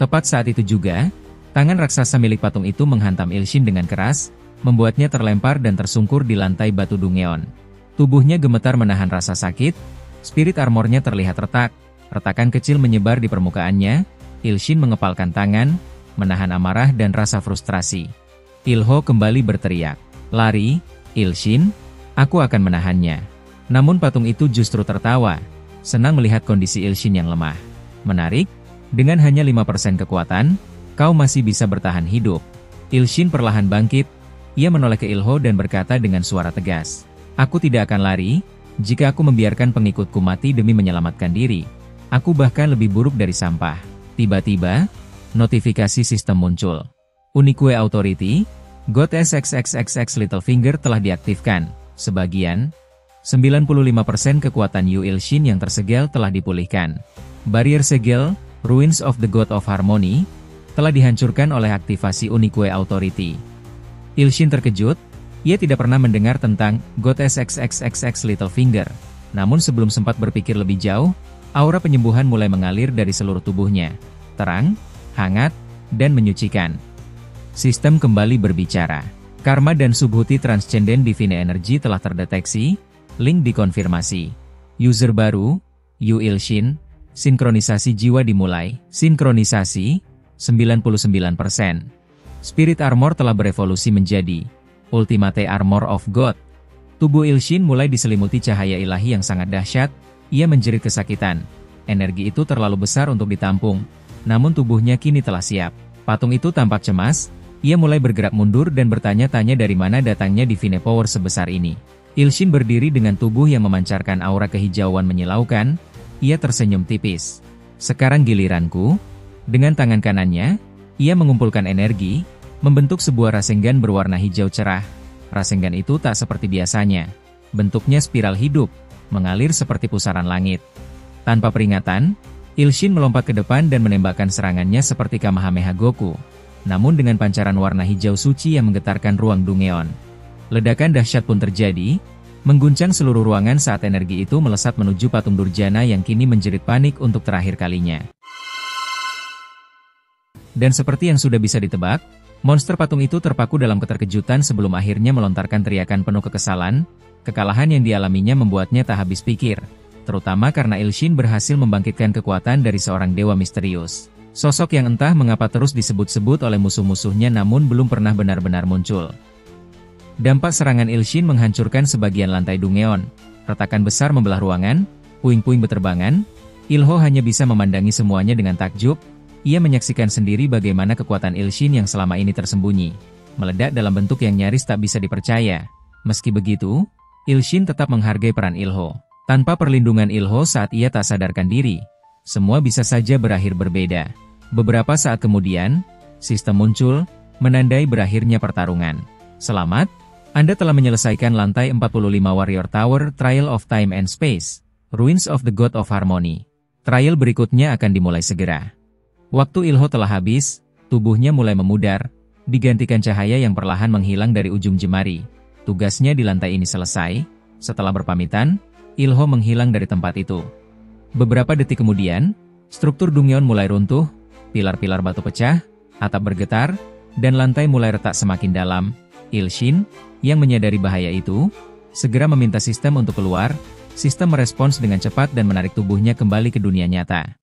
Tepat saat itu juga, tangan raksasa milik patung itu menghantam Ilshin dengan keras, membuatnya terlempar dan tersungkur di lantai batu Dungeon. Tubuhnya gemetar menahan rasa sakit, spirit armornya terlihat retak. Retakan kecil menyebar di permukaannya. Ilshin mengepalkan tangan, menahan amarah dan rasa frustrasi. Ilho kembali berteriak, "Lari, Ilshin, aku akan menahannya." Namun patung itu justru tertawa, senang melihat kondisi Ilshin yang lemah. Menarik, dengan hanya 5% kekuatan, kau masih bisa bertahan hidup. Ilshin perlahan bangkit, ia menoleh ke Ilho dan berkata dengan suara tegas, "Aku tidak akan lari, jika aku membiarkan pengikutku mati demi menyelamatkan diri. Aku bahkan lebih buruk dari sampah." Tiba-tiba, notifikasi sistem muncul. Unique Authority, God SXXXX Littlefinger telah diaktifkan. Sebagian, 95% kekuatan Yu Ilshin yang tersegel telah dipulihkan. Barrier segel, Ruins of the God of Harmony, telah dihancurkan oleh aktivasi Unique Authority. Ilshin terkejut, ia tidak pernah mendengar tentang God SXXXX Littlefinger. Namun sebelum sempat berpikir lebih jauh, aura penyembuhan mulai mengalir dari seluruh tubuhnya. Terang, hangat, dan menyucikan. Sistem kembali berbicara. Karma dan Subhuti Transcendent Divine Energy telah terdeteksi, link dikonfirmasi. User baru, Yu Ilshin, sinkronisasi jiwa dimulai. Sinkronisasi, 99%. Spirit Armor telah berevolusi menjadi Ultimate Armor of God. Tubuh Ilshin mulai diselimuti cahaya ilahi yang sangat dahsyat. Ia menjerit kesakitan. Energi itu terlalu besar untuk ditampung, namun tubuhnya kini telah siap. Patung itu tampak cemas, ia mulai bergerak mundur dan bertanya-tanya dari mana datangnya Divine Power sebesar ini. Ilshin berdiri dengan tubuh yang memancarkan aura kehijauan menyilaukan, ia tersenyum tipis. "Sekarang giliranku." Dengan tangan kanannya, ia mengumpulkan energi, membentuk sebuah Rasengan berwarna hijau cerah. Rasengan itu tak seperti biasanya. Bentuknya spiral hidup, mengalir seperti pusaran langit. Tanpa peringatan, Ilshin melompat ke depan dan menembakkan serangannya seperti Kamehameha Goku. Namun dengan pancaran warna hijau suci yang menggetarkan ruang Dungeon. Ledakan dahsyat pun terjadi, mengguncang seluruh ruangan saat energi itu melesat menuju patung Durjana yang kini menjerit panik untuk terakhir kalinya. Dan seperti yang sudah bisa ditebak, monster patung itu terpaku dalam keterkejutan sebelum akhirnya melontarkan teriakan penuh kekesalan. Kekalahan yang dialaminya membuatnya tak habis pikir, terutama karena Ilshin berhasil membangkitkan kekuatan dari seorang dewa misterius. Sosok yang entah mengapa terus disebut-sebut oleh musuh-musuhnya namun belum pernah benar-benar muncul. Dampak serangan Ilshin menghancurkan sebagian lantai Dungeon. Retakan besar membelah ruangan, puing-puing beterbangan. Ilho hanya bisa memandangi semuanya dengan takjub. Ia menyaksikan sendiri bagaimana kekuatan Ilshin yang selama ini tersembunyi meledak dalam bentuk yang nyaris tak bisa dipercaya. Meski begitu, Ilshin tetap menghargai peran Ilho. Tanpa perlindungan Ilho saat ia tak sadarkan diri, semua bisa saja berakhir berbeda. Beberapa saat kemudian, sistem muncul, menandai berakhirnya pertarungan. Selamat, Anda telah menyelesaikan lantai 45 Warrior Tower Trial of Time and Space, Ruins of the God of Harmony. Trial berikutnya akan dimulai segera. Waktu Ilho telah habis, tubuhnya mulai memudar, digantikan cahaya yang perlahan menghilang dari ujung jemari. Tugasnya di lantai ini selesai. Setelah berpamitan, Ilho menghilang dari tempat itu. Beberapa detik kemudian, struktur Dungeon mulai runtuh, pilar-pilar batu pecah, Atap bergetar, dan lantai mulai retak semakin dalam. Ilshin, yang menyadari bahaya itu, segera meminta sistem untuk keluar. Sistem merespons dengan cepat dan menarik tubuhnya kembali ke dunia nyata.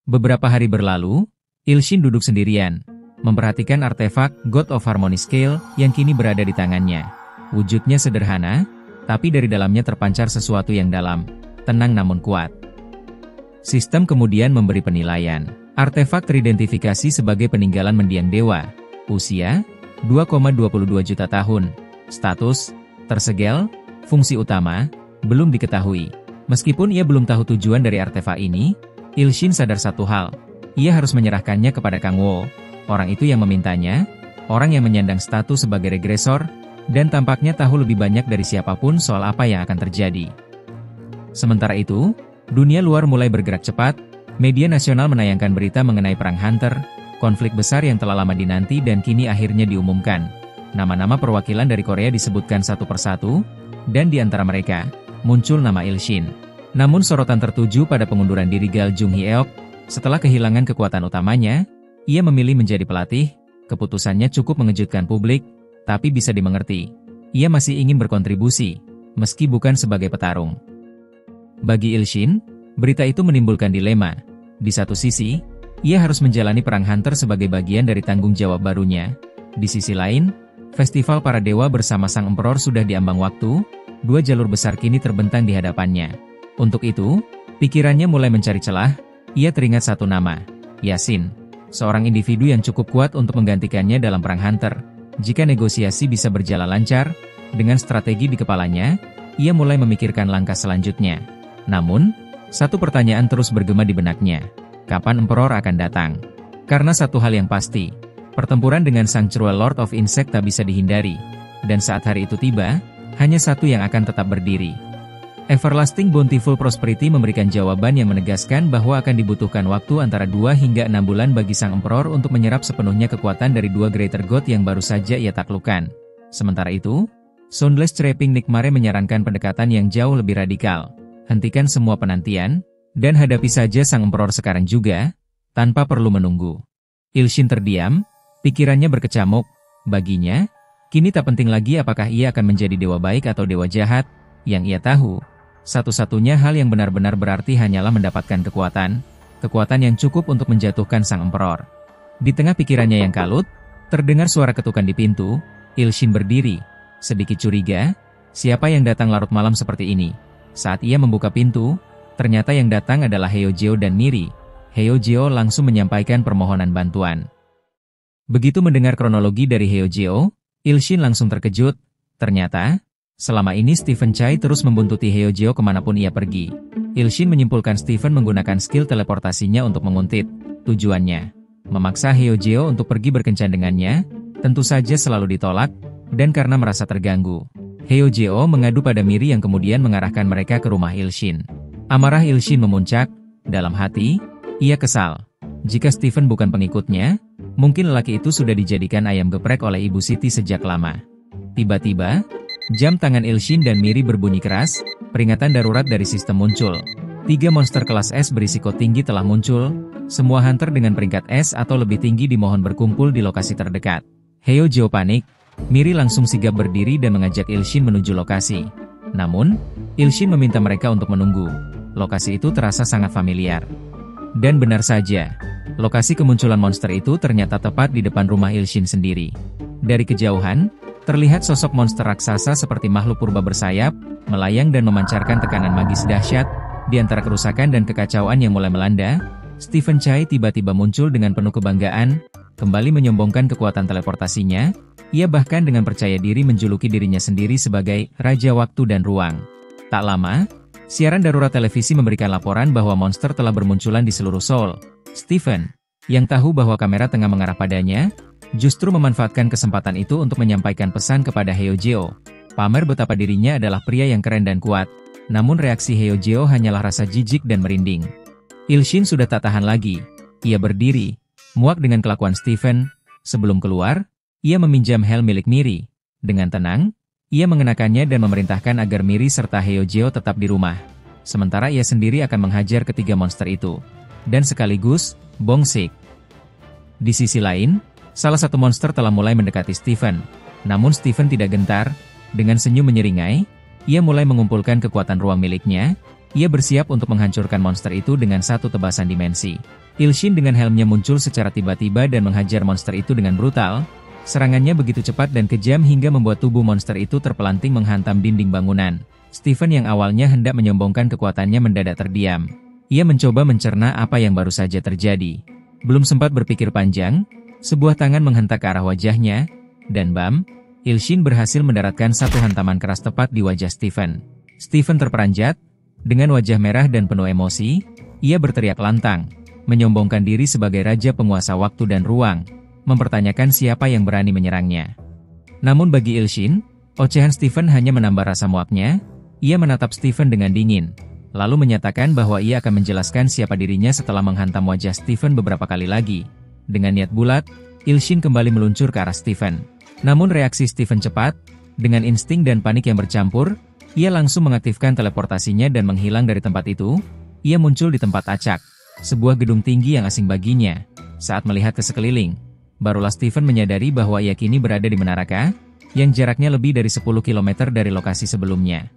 Beberapa hari berlalu, Ilshin duduk sendirian, memperhatikan artefak God of Harmony Scale yang kini berada di tangannya. Wujudnya sederhana, tapi dari dalamnya terpancar sesuatu yang dalam, tenang namun kuat. Sistem kemudian memberi penilaian. Artefak teridentifikasi sebagai peninggalan mendiang dewa. Usia, 2,22 juta tahun. Status, tersegel. Fungsi utama, belum diketahui. Meskipun ia belum tahu tujuan dari artefak ini, Ilshin sadar satu hal. Ia harus menyerahkannya kepada Kang Wo. Orang itu yang memintanya, orang yang menyandang status sebagai regresor, dan tampaknya tahu lebih banyak dari siapapun soal apa yang akan terjadi. Sementara itu, dunia luar mulai bergerak cepat. Media nasional menayangkan berita mengenai Perang Hunter, konflik besar yang telah lama dinanti dan kini akhirnya diumumkan. Nama-nama perwakilan dari Korea disebutkan satu persatu, dan di antara mereka, muncul nama Ilshin. Namun sorotan tertuju pada pengunduran diri Gal Jung Hyeok. Setelah kehilangan kekuatan utamanya, ia memilih menjadi pelatih. Keputusannya cukup mengejutkan publik, tapi bisa dimengerti. Ia masih ingin berkontribusi, meski bukan sebagai petarung. Bagi Ilshin, berita itu menimbulkan dilema. Di satu sisi, ia harus menjalani Perang Hunter sebagai bagian dari tanggung jawab barunya. Di sisi lain, Festival Para Dewa bersama Sang Emperor sudah diambang waktu. Dua jalur besar kini terbentang di hadapannya. Untuk itu, pikirannya mulai mencari celah. Ia teringat satu nama, Yasin. Seorang individu yang cukup kuat untuk menggantikannya dalam Perang Hunter. Jika negosiasi bisa berjalan lancar, dengan strategi di kepalanya, ia mulai memikirkan langkah selanjutnya. Namun, satu pertanyaan terus bergema di benaknya. Kapan Emperor akan datang? Karena satu hal yang pasti, pertempuran dengan Sang Cruel Lord of Insect tak bisa dihindari. Dan saat hari itu tiba, hanya satu yang akan tetap berdiri. Everlasting Bountiful Prosperity memberikan jawaban yang menegaskan bahwa akan dibutuhkan waktu antara 2 hingga 6 bulan bagi Sang Emperor untuk menyerap sepenuhnya kekuatan dari dua Greater God yang baru saja ia taklukkan. Sementara itu, Soundless Trapping Nikmare menyarankan pendekatan yang jauh lebih radikal. Hentikan semua penantian, dan hadapi saja Sang Emperor sekarang juga, tanpa perlu menunggu. Ilshin terdiam, pikirannya berkecamuk. Baginya, kini tak penting lagi apakah ia akan menjadi dewa baik atau dewa jahat. Yang ia tahu, satu-satunya hal yang benar-benar berarti hanyalah mendapatkan kekuatan yang cukup untuk menjatuhkan Sang Emperor. Di tengah pikirannya yang kalut, terdengar suara ketukan di pintu. Ilshin berdiri, sedikit curiga, siapa yang datang larut malam seperti ini? Saat ia membuka pintu, ternyata yang datang adalah Hyojeo dan Miri. Hyojeo langsung menyampaikan permohonan bantuan. Begitu mendengar kronologi dari Hyojeo, Ilshin langsung terkejut. Ternyata, selama ini Stephen Chai terus membuntuti Hyojeo kemanapun ia pergi. Ilshin menyimpulkan Stephen menggunakan skill teleportasinya untuk menguntit. Tujuannya, memaksa Hyojeo untuk pergi berkencan dengannya, tentu saja selalu ditolak, dan karena merasa terganggu. Hyojeo mengadu pada Miri yang kemudian mengarahkan mereka ke rumah Ilshin. Amarah Ilshin memuncak, dalam hati, ia kesal. Jika Stephen bukan pengikutnya, mungkin lelaki itu sudah dijadikan ayam geprek oleh Ibu Siti sejak lama. Tiba-tiba, jam tangan Ilshin dan Miri berbunyi keras, peringatan darurat dari sistem muncul. 3 monster kelas S berisiko tinggi telah muncul, semua hunter dengan peringkat S atau lebih tinggi dimohon berkumpul di lokasi terdekat. Hyojeo panik, Miri langsung sigap berdiri dan mengajak Ilshin menuju lokasi. Namun, Ilshin meminta mereka untuk menunggu. Lokasi itu terasa sangat familiar. Dan benar saja, lokasi kemunculan monster itu ternyata tepat di depan rumah Ilshin sendiri. Dari kejauhan, terlihat sosok monster raksasa seperti makhluk purba bersayap, melayang dan memancarkan tekanan magis dahsyat. Di antara kerusakan dan kekacauan yang mulai melanda, Stephen Chai tiba-tiba muncul dengan penuh kebanggaan, kembali menyombongkan kekuatan teleportasinya. Ia bahkan dengan percaya diri menjuluki dirinya sendiri sebagai Raja Waktu dan Ruang. Tak lama, siaran darurat televisi memberikan laporan bahwa monster telah bermunculan di seluruh Seoul. Stephen, yang tahu bahwa kamera tengah mengarah padanya, justru memanfaatkan kesempatan itu untuk menyampaikan pesan kepada Hyojeo. Pamer betapa dirinya adalah pria yang keren dan kuat. Namun reaksi Hyojeo hanyalah rasa jijik dan merinding. Ilshin sudah tak tahan lagi. Ia berdiri, muak dengan kelakuan Stephen. Sebelum keluar, ia meminjam helm milik Miri. Dengan tenang, ia mengenakannya dan memerintahkan agar Miri serta Hyojeo tetap di rumah. Sementara ia sendiri akan menghajar ketiga monster itu. Dan sekaligus, Bongsik. Di sisi lain, salah satu monster telah mulai mendekati Stephen. Namun Stephen tidak gentar, dengan senyum menyeringai, ia mulai mengumpulkan kekuatan ruang miliknya, ia bersiap untuk menghancurkan monster itu dengan satu tebasan dimensi. Ilshin dengan helmnya muncul secara tiba-tiba dan menghajar monster itu dengan brutal. Serangannya begitu cepat dan kejam hingga membuat tubuh monster itu terpelanting menghantam dinding bangunan. Stephen yang awalnya hendak menyombongkan kekuatannya mendadak terdiam. Ia mencoba mencerna apa yang baru saja terjadi. Belum sempat berpikir panjang, sebuah tangan menghentak ke arah wajahnya, dan bam, Ilshin berhasil mendaratkan satu hantaman keras tepat di wajah Stephen. Stephen terperanjat, dengan wajah merah dan penuh emosi, ia berteriak lantang, menyombongkan diri sebagai raja penguasa waktu dan ruang, mempertanyakan siapa yang berani menyerangnya. Namun bagi Ilshin, ocehan Stephen hanya menambah rasa muaknya. Ia menatap Stephen dengan dingin, lalu menyatakan bahwa ia akan menjelaskan siapa dirinya setelah menghantam wajah Stephen beberapa kali lagi. Dengan niat bulat, Ilshin kembali meluncur ke arah Stephen. Namun reaksi Stephen cepat, dengan insting dan panik yang bercampur, ia langsung mengaktifkan teleportasinya dan menghilang dari tempat itu. Ia muncul di tempat acak, sebuah gedung tinggi yang asing baginya. Saat melihat ke sekeliling, barulah Stephen menyadari bahwa ia kini berada di Menara, yang jaraknya lebih dari 10 km dari lokasi sebelumnya.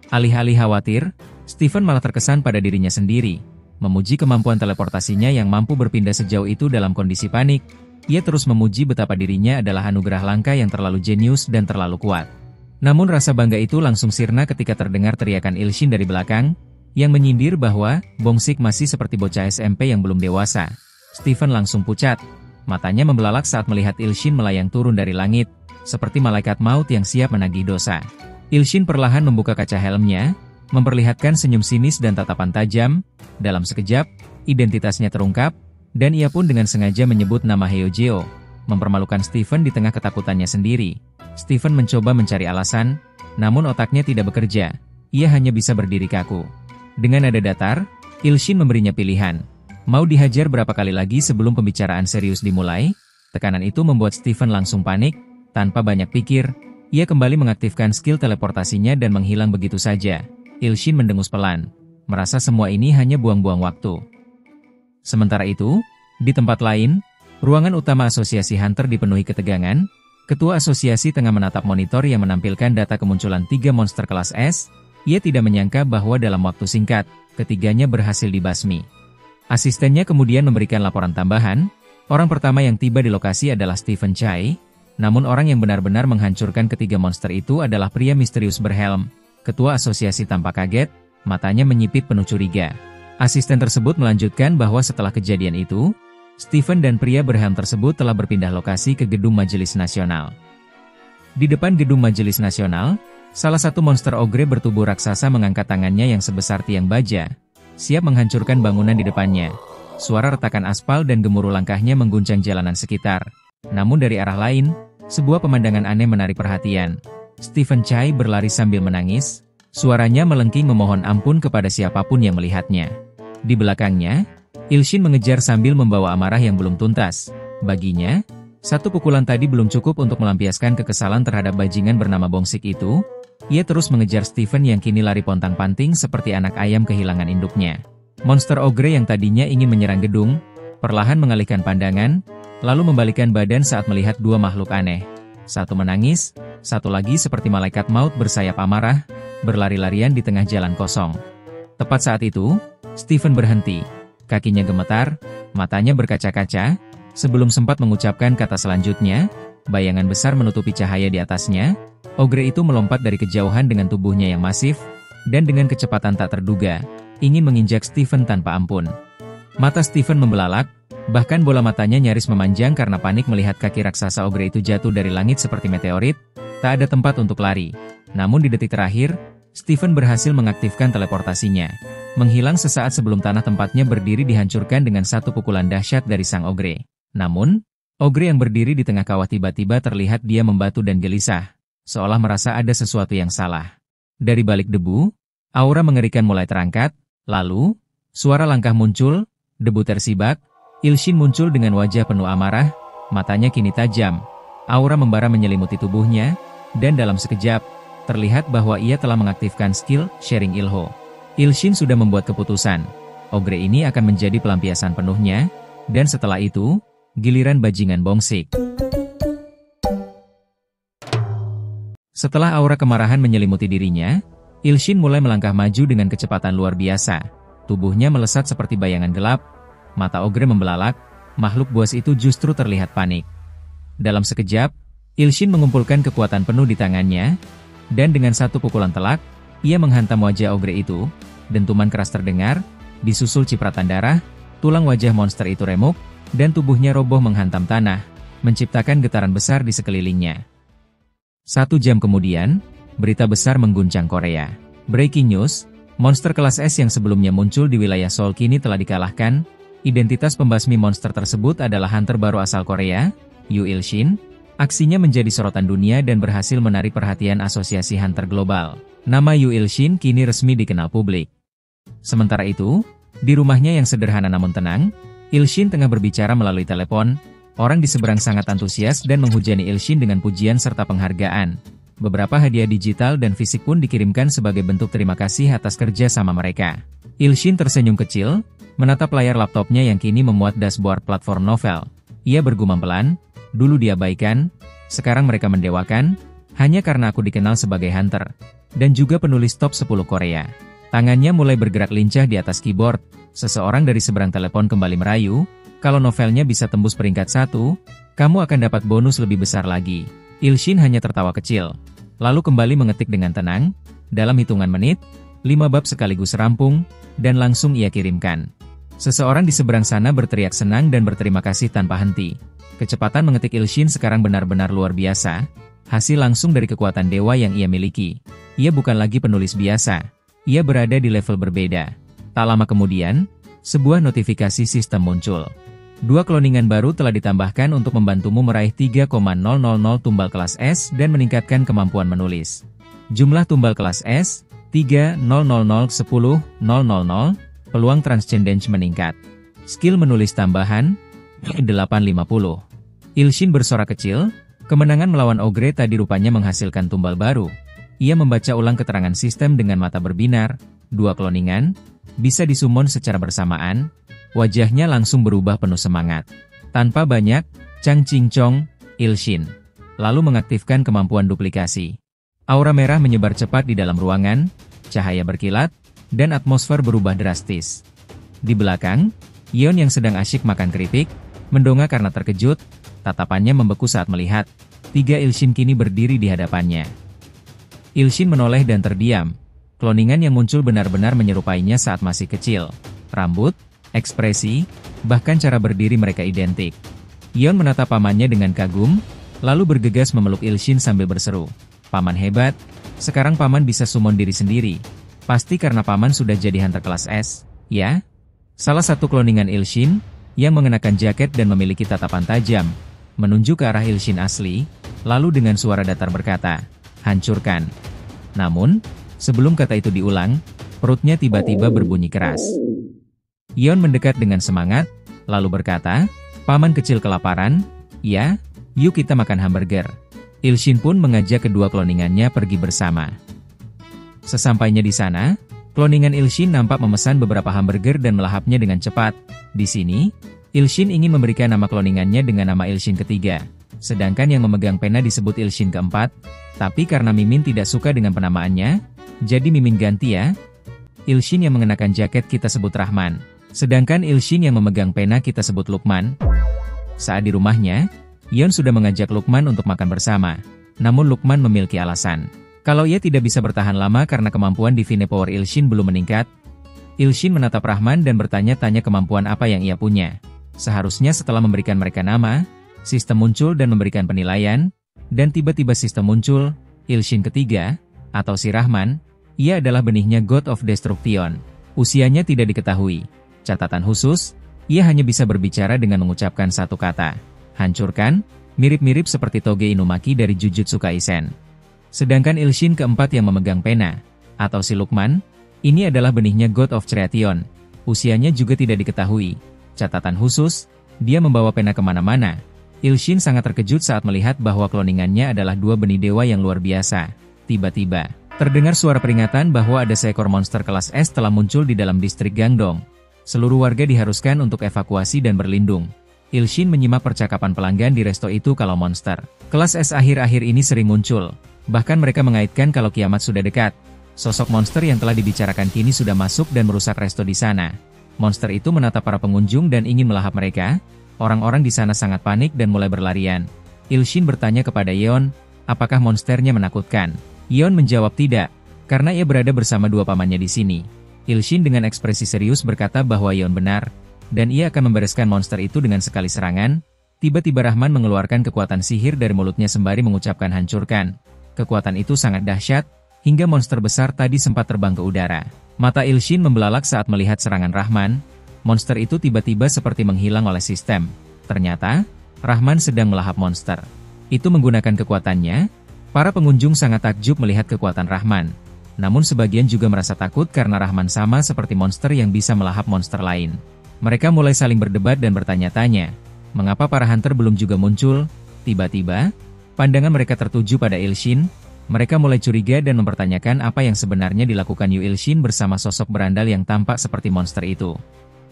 Alih-alih khawatir, Stephen malah terkesan pada dirinya sendiri. Memuji kemampuan teleportasinya yang mampu berpindah sejauh itu dalam kondisi panik, ia terus memuji betapa dirinya adalah anugerah langka yang terlalu jenius dan terlalu kuat. Namun rasa bangga itu langsung sirna ketika terdengar teriakan Ilshin dari belakang, yang menyindir bahwa Bongsik masih seperti bocah SMP yang belum dewasa. Stephen langsung pucat, matanya membelalak saat melihat Ilshin melayang turun dari langit, seperti malaikat maut yang siap menagih dosa. Ilshin perlahan membuka kaca helmnya, memperlihatkan senyum sinis dan tatapan tajam. Dalam sekejap, identitasnya terungkap, dan ia pun dengan sengaja menyebut nama Hyojeo, mempermalukan Stephen di tengah ketakutannya sendiri. Stephen mencoba mencari alasan, namun otaknya tidak bekerja. Ia hanya bisa berdiri kaku. Dengan nada datar, Ilshin memberinya pilihan. Mau dihajar berapa kali lagi sebelum pembicaraan serius dimulai? Tekanan itu membuat Stephen langsung panik. Tanpa banyak pikir, ia kembali mengaktifkan skill teleportasinya dan menghilang begitu saja. Ilshin mendengus pelan, merasa semua ini hanya buang-buang waktu. Sementara itu, di tempat lain, ruangan utama Asosiasi Hunter dipenuhi ketegangan. Ketua asosiasi tengah menatap monitor yang menampilkan data kemunculan 3 monster kelas S. Ia tidak menyangka bahwa dalam waktu singkat, ketiganya berhasil dibasmi. Asistennya kemudian memberikan laporan tambahan. Orang pertama yang tiba di lokasi adalah Stephen Chai. Namun orang yang benar-benar menghancurkan ketiga monster itu adalah pria misterius berhelm. Ketua asosiasi tampak kaget, matanya menyipit penuh curiga. Asisten tersebut melanjutkan bahwa setelah kejadian itu, Stephen dan pria berhelm tersebut telah berpindah lokasi ke Gedung Majelis Nasional. Di depan Gedung Majelis Nasional, salah satu monster ogre bertubuh raksasa mengangkat tangannya yang sebesar tiang baja, siap menghancurkan bangunan di depannya. Suara retakan aspal dan gemuruh langkahnya mengguncang jalanan sekitar. Namun dari arah lain, sebuah pemandangan aneh menarik perhatian. Stephen Chai berlari sambil menangis, suaranya melengking memohon ampun kepada siapapun yang melihatnya. Di belakangnya, Ilshin mengejar sambil membawa amarah yang belum tuntas. Baginya, satu pukulan tadi belum cukup untuk melampiaskan kekesalan terhadap bajingan bernama Bongsik itu. Ia terus mengejar Stephen yang kini lari pontang-panting seperti anak ayam kehilangan induknya. Monster ogre yang tadinya ingin menyerang gedung, perlahan mengalihkan pandangan, lalu membalikkan badan saat melihat dua makhluk aneh. Satu menangis, satu lagi seperti malaikat maut bersayap amarah, berlari-larian di tengah jalan kosong. Tepat saat itu, Stephen berhenti. Kakinya gemetar, matanya berkaca-kaca. Sebelum sempat mengucapkan kata selanjutnya, bayangan besar menutupi cahaya di atasnya. Ogre itu melompat dari kejauhan dengan tubuhnya yang masif, dan dengan kecepatan tak terduga, ingin menginjak Stephen tanpa ampun. Mata Stephen membelalak, bahkan bola matanya nyaris memanjang karena panik melihat kaki raksasa ogre itu jatuh dari langit seperti meteorit. Tak ada tempat untuk lari. Namun di detik terakhir, Stephen berhasil mengaktifkan teleportasinya. Menghilang sesaat sebelum tanah tempatnya berdiri dihancurkan dengan satu pukulan dahsyat dari sang ogre. Namun, ogre yang berdiri di tengah kawah tiba-tiba terlihat dia membatu dan gelisah, seolah merasa ada sesuatu yang salah. Dari balik debu, aura mengerikan mulai terangkat, lalu, suara langkah muncul, debu tersibak, Ilshin muncul dengan wajah penuh amarah, matanya kini tajam, aura membara menyelimuti tubuhnya, dan dalam sekejap, terlihat bahwa ia telah mengaktifkan skill Sharing Ilho. Ilshin sudah membuat keputusan, ogre ini akan menjadi pelampiasan penuhnya, dan setelah itu, Giliran bajingan Bongsik. Setelah aura kemarahan menyelimuti dirinya, Ilshin mulai melangkah maju dengan kecepatan luar biasa. Tubuhnya melesat seperti bayangan gelap, mata ogre membelalak, makhluk buas itu justru terlihat panik. Dalam sekejap, Ilshin mengumpulkan kekuatan penuh di tangannya, dan dengan satu pukulan telak, ia menghantam wajah ogre itu. Dentuman keras terdengar, disusul cipratan darah, tulang wajah monster itu remuk, dan tubuhnya roboh menghantam tanah, menciptakan getaran besar di sekelilingnya. 1 jam kemudian, berita besar mengguncang Korea. Breaking news, monster kelas S yang sebelumnya muncul di wilayah Seoul kini telah dikalahkan. Identitas pembasmi monster tersebut adalah hunter baru asal Korea, Yu Ilshin. Aksinya menjadi sorotan dunia dan berhasil menarik perhatian Asosiasi Hunter Global. Nama Yu Ilshin kini resmi dikenal publik. Sementara itu, di rumahnya yang sederhana namun tenang, Ilshin tengah berbicara melalui telepon. Orang di seberang sangat antusias dan menghujani Ilshin dengan pujian serta penghargaan. Beberapa hadiah digital dan fisik pun dikirimkan sebagai bentuk terima kasih atas kerja sama mereka. Ilshin tersenyum kecil, menatap layar laptopnya yang kini memuat dashboard platform novel. Ia bergumam pelan, dulu diabaikan, sekarang mereka mendewakan, hanya karena aku dikenal sebagai hunter, dan juga penulis top 10 Korea. Tangannya mulai bergerak lincah di atas keyboard, seseorang dari seberang telepon kembali merayu, kalau novelnya bisa tembus peringkat 1, kamu akan dapat bonus lebih besar lagi. Ilshin hanya tertawa kecil, lalu kembali mengetik dengan tenang, dalam hitungan menit, 5 bab sekaligus rampung, dan langsung ia kirimkan. Seseorang di seberang sana berteriak senang dan berterima kasih tanpa henti. Kecepatan mengetik Ilshin sekarang benar-benar luar biasa, hasil langsung dari kekuatan dewa yang ia miliki. Ia bukan lagi penulis biasa, ia berada di level berbeda. Tak lama kemudian, sebuah notifikasi sistem muncul. 2 kloningan baru telah ditambahkan untuk membantumu meraih 3,000 tumbal kelas S dan meningkatkan kemampuan menulis. Jumlah tumbal kelas S, 3,000,10,000, peluang transcendence meningkat. Skill menulis tambahan, 850. Ilshin bersorak kecil, kemenangan melawan ogre tadi rupanya menghasilkan tumbal baru. Ia membaca ulang keterangan sistem dengan mata berbinar, 2 kloningan, bisa disummon secara bersamaan, wajahnya langsung berubah penuh semangat. Tanpa banyak, Chang Ching Chong, Ilshin lalu mengaktifkan kemampuan duplikasi. Aura merah menyebar cepat di dalam ruangan, cahaya berkilat, dan atmosfer berubah drastis. Di belakang, Yeon yang sedang asyik makan keripik, mendongak karena terkejut, tatapannya membeku saat melihat 3 Ilshin kini berdiri di hadapannya. Ilshin menoleh dan terdiam. Kloningan yang muncul benar-benar menyerupainya saat masih kecil. Rambut, ekspresi, bahkan cara berdiri mereka identik. Yeon menatap pamannya dengan kagum, lalu bergegas memeluk Ilshin sambil berseru, "Paman hebat, sekarang paman bisa summon diri sendiri. Pasti karena paman sudah jadi hunter kelas S, ya?" Salah satu kloningan Ilshin, yang mengenakan jaket dan memiliki tatapan tajam, menunjuk ke arah Ilshin asli, lalu dengan suara datar berkata, "Hancurkan." Namun, sebelum kata itu diulang, perutnya tiba-tiba berbunyi keras. Yeon mendekat dengan semangat, lalu berkata, "Paman kecil kelaparan, ya? Yuk kita makan hamburger." Ilshin pun mengajak kedua kloningannya pergi bersama. Sesampainya di sana, kloningan Ilshin nampak memesan beberapa hamburger dan melahapnya dengan cepat. Di sini, Ilshin ingin memberikan nama kloningannya dengan nama Ilshin ketiga, sedangkan yang memegang pena disebut Ilshin keempat, tapi karena Mimin tidak suka dengan penamaannya, jadi Mimin ganti ya. Ilshin yang mengenakan jaket kita sebut Rahman, sedangkan Ilshin yang memegang pena kita sebut Lukman. Saat di rumahnya, Yeon sudah mengajak Lukman untuk makan bersama, namun Lukman memiliki alasan. Kalau ia tidak bisa bertahan lama karena kemampuan Divine Power Ilshin belum meningkat. Ilshin menatap Rahman dan bertanya-tanya kemampuan apa yang ia punya. Seharusnya setelah memberikan mereka nama, sistem muncul dan memberikan penilaian, dan tiba-tiba sistem muncul, Ilshin ketiga, atau si Rahman, ia adalah benihnya God of Destruction. Usianya tidak diketahui. Catatan khusus, ia hanya bisa berbicara dengan mengucapkan satu kata, hancurkan, mirip-mirip seperti Toge Inumaki dari Jujutsu Kaisen. Sedangkan Ilshin keempat yang memegang pena, atau si Lukman, ini adalah benihnya God of Creation. Usianya juga tidak diketahui. Catatan khusus, dia membawa pena kemana-mana. Ilshin sangat terkejut saat melihat bahwa kloningannya adalah 2 benih dewa yang luar biasa. Tiba-tiba, terdengar suara peringatan bahwa ada seekor monster kelas S telah muncul di dalam distrik Gangdong. Seluruh warga diharuskan untuk evakuasi dan berlindung. Ilshin menyimak percakapan pelanggan di resto itu kalau monster kelas S akhir-akhir ini sering muncul. Bahkan mereka mengaitkan kalau kiamat sudah dekat. Sosok monster yang telah dibicarakan kini sudah masuk dan merusak resto di sana. Monster itu menatap para pengunjung dan ingin melahap mereka. Orang-orang di sana sangat panik dan mulai berlarian. Ilshin bertanya kepada Yeon, apakah monsternya menakutkan? Yeon menjawab tidak, karena ia berada bersama dua pamannya di sini. Ilshin dengan ekspresi serius berkata bahwa Yeon benar, dan ia akan membereskan monster itu dengan sekali serangan. Tiba-tiba Rahman mengeluarkan kekuatan sihir dari mulutnya sembari mengucapkan hancurkan. Kekuatan itu sangat dahsyat, hingga monster besar tadi sempat terbang ke udara. Mata Ilshin membelalak saat melihat serangan Rahman. Monster itu tiba-tiba seperti menghilang oleh sistem. Ternyata, Rahman sedang melahap monster. Itu menggunakan kekuatannya. Para pengunjung sangat takjub melihat kekuatan Rahman. Namun sebagian juga merasa takut karena Rahman sama seperti monster yang bisa melahap monster lain. Mereka mulai saling berdebat dan bertanya-tanya, mengapa para hunter belum juga muncul? Tiba-tiba, pandangan mereka tertuju pada Ilshin. Mereka mulai curiga dan mempertanyakan apa yang sebenarnya dilakukan Yu Ilshin bersama sosok berandal yang tampak seperti monster itu.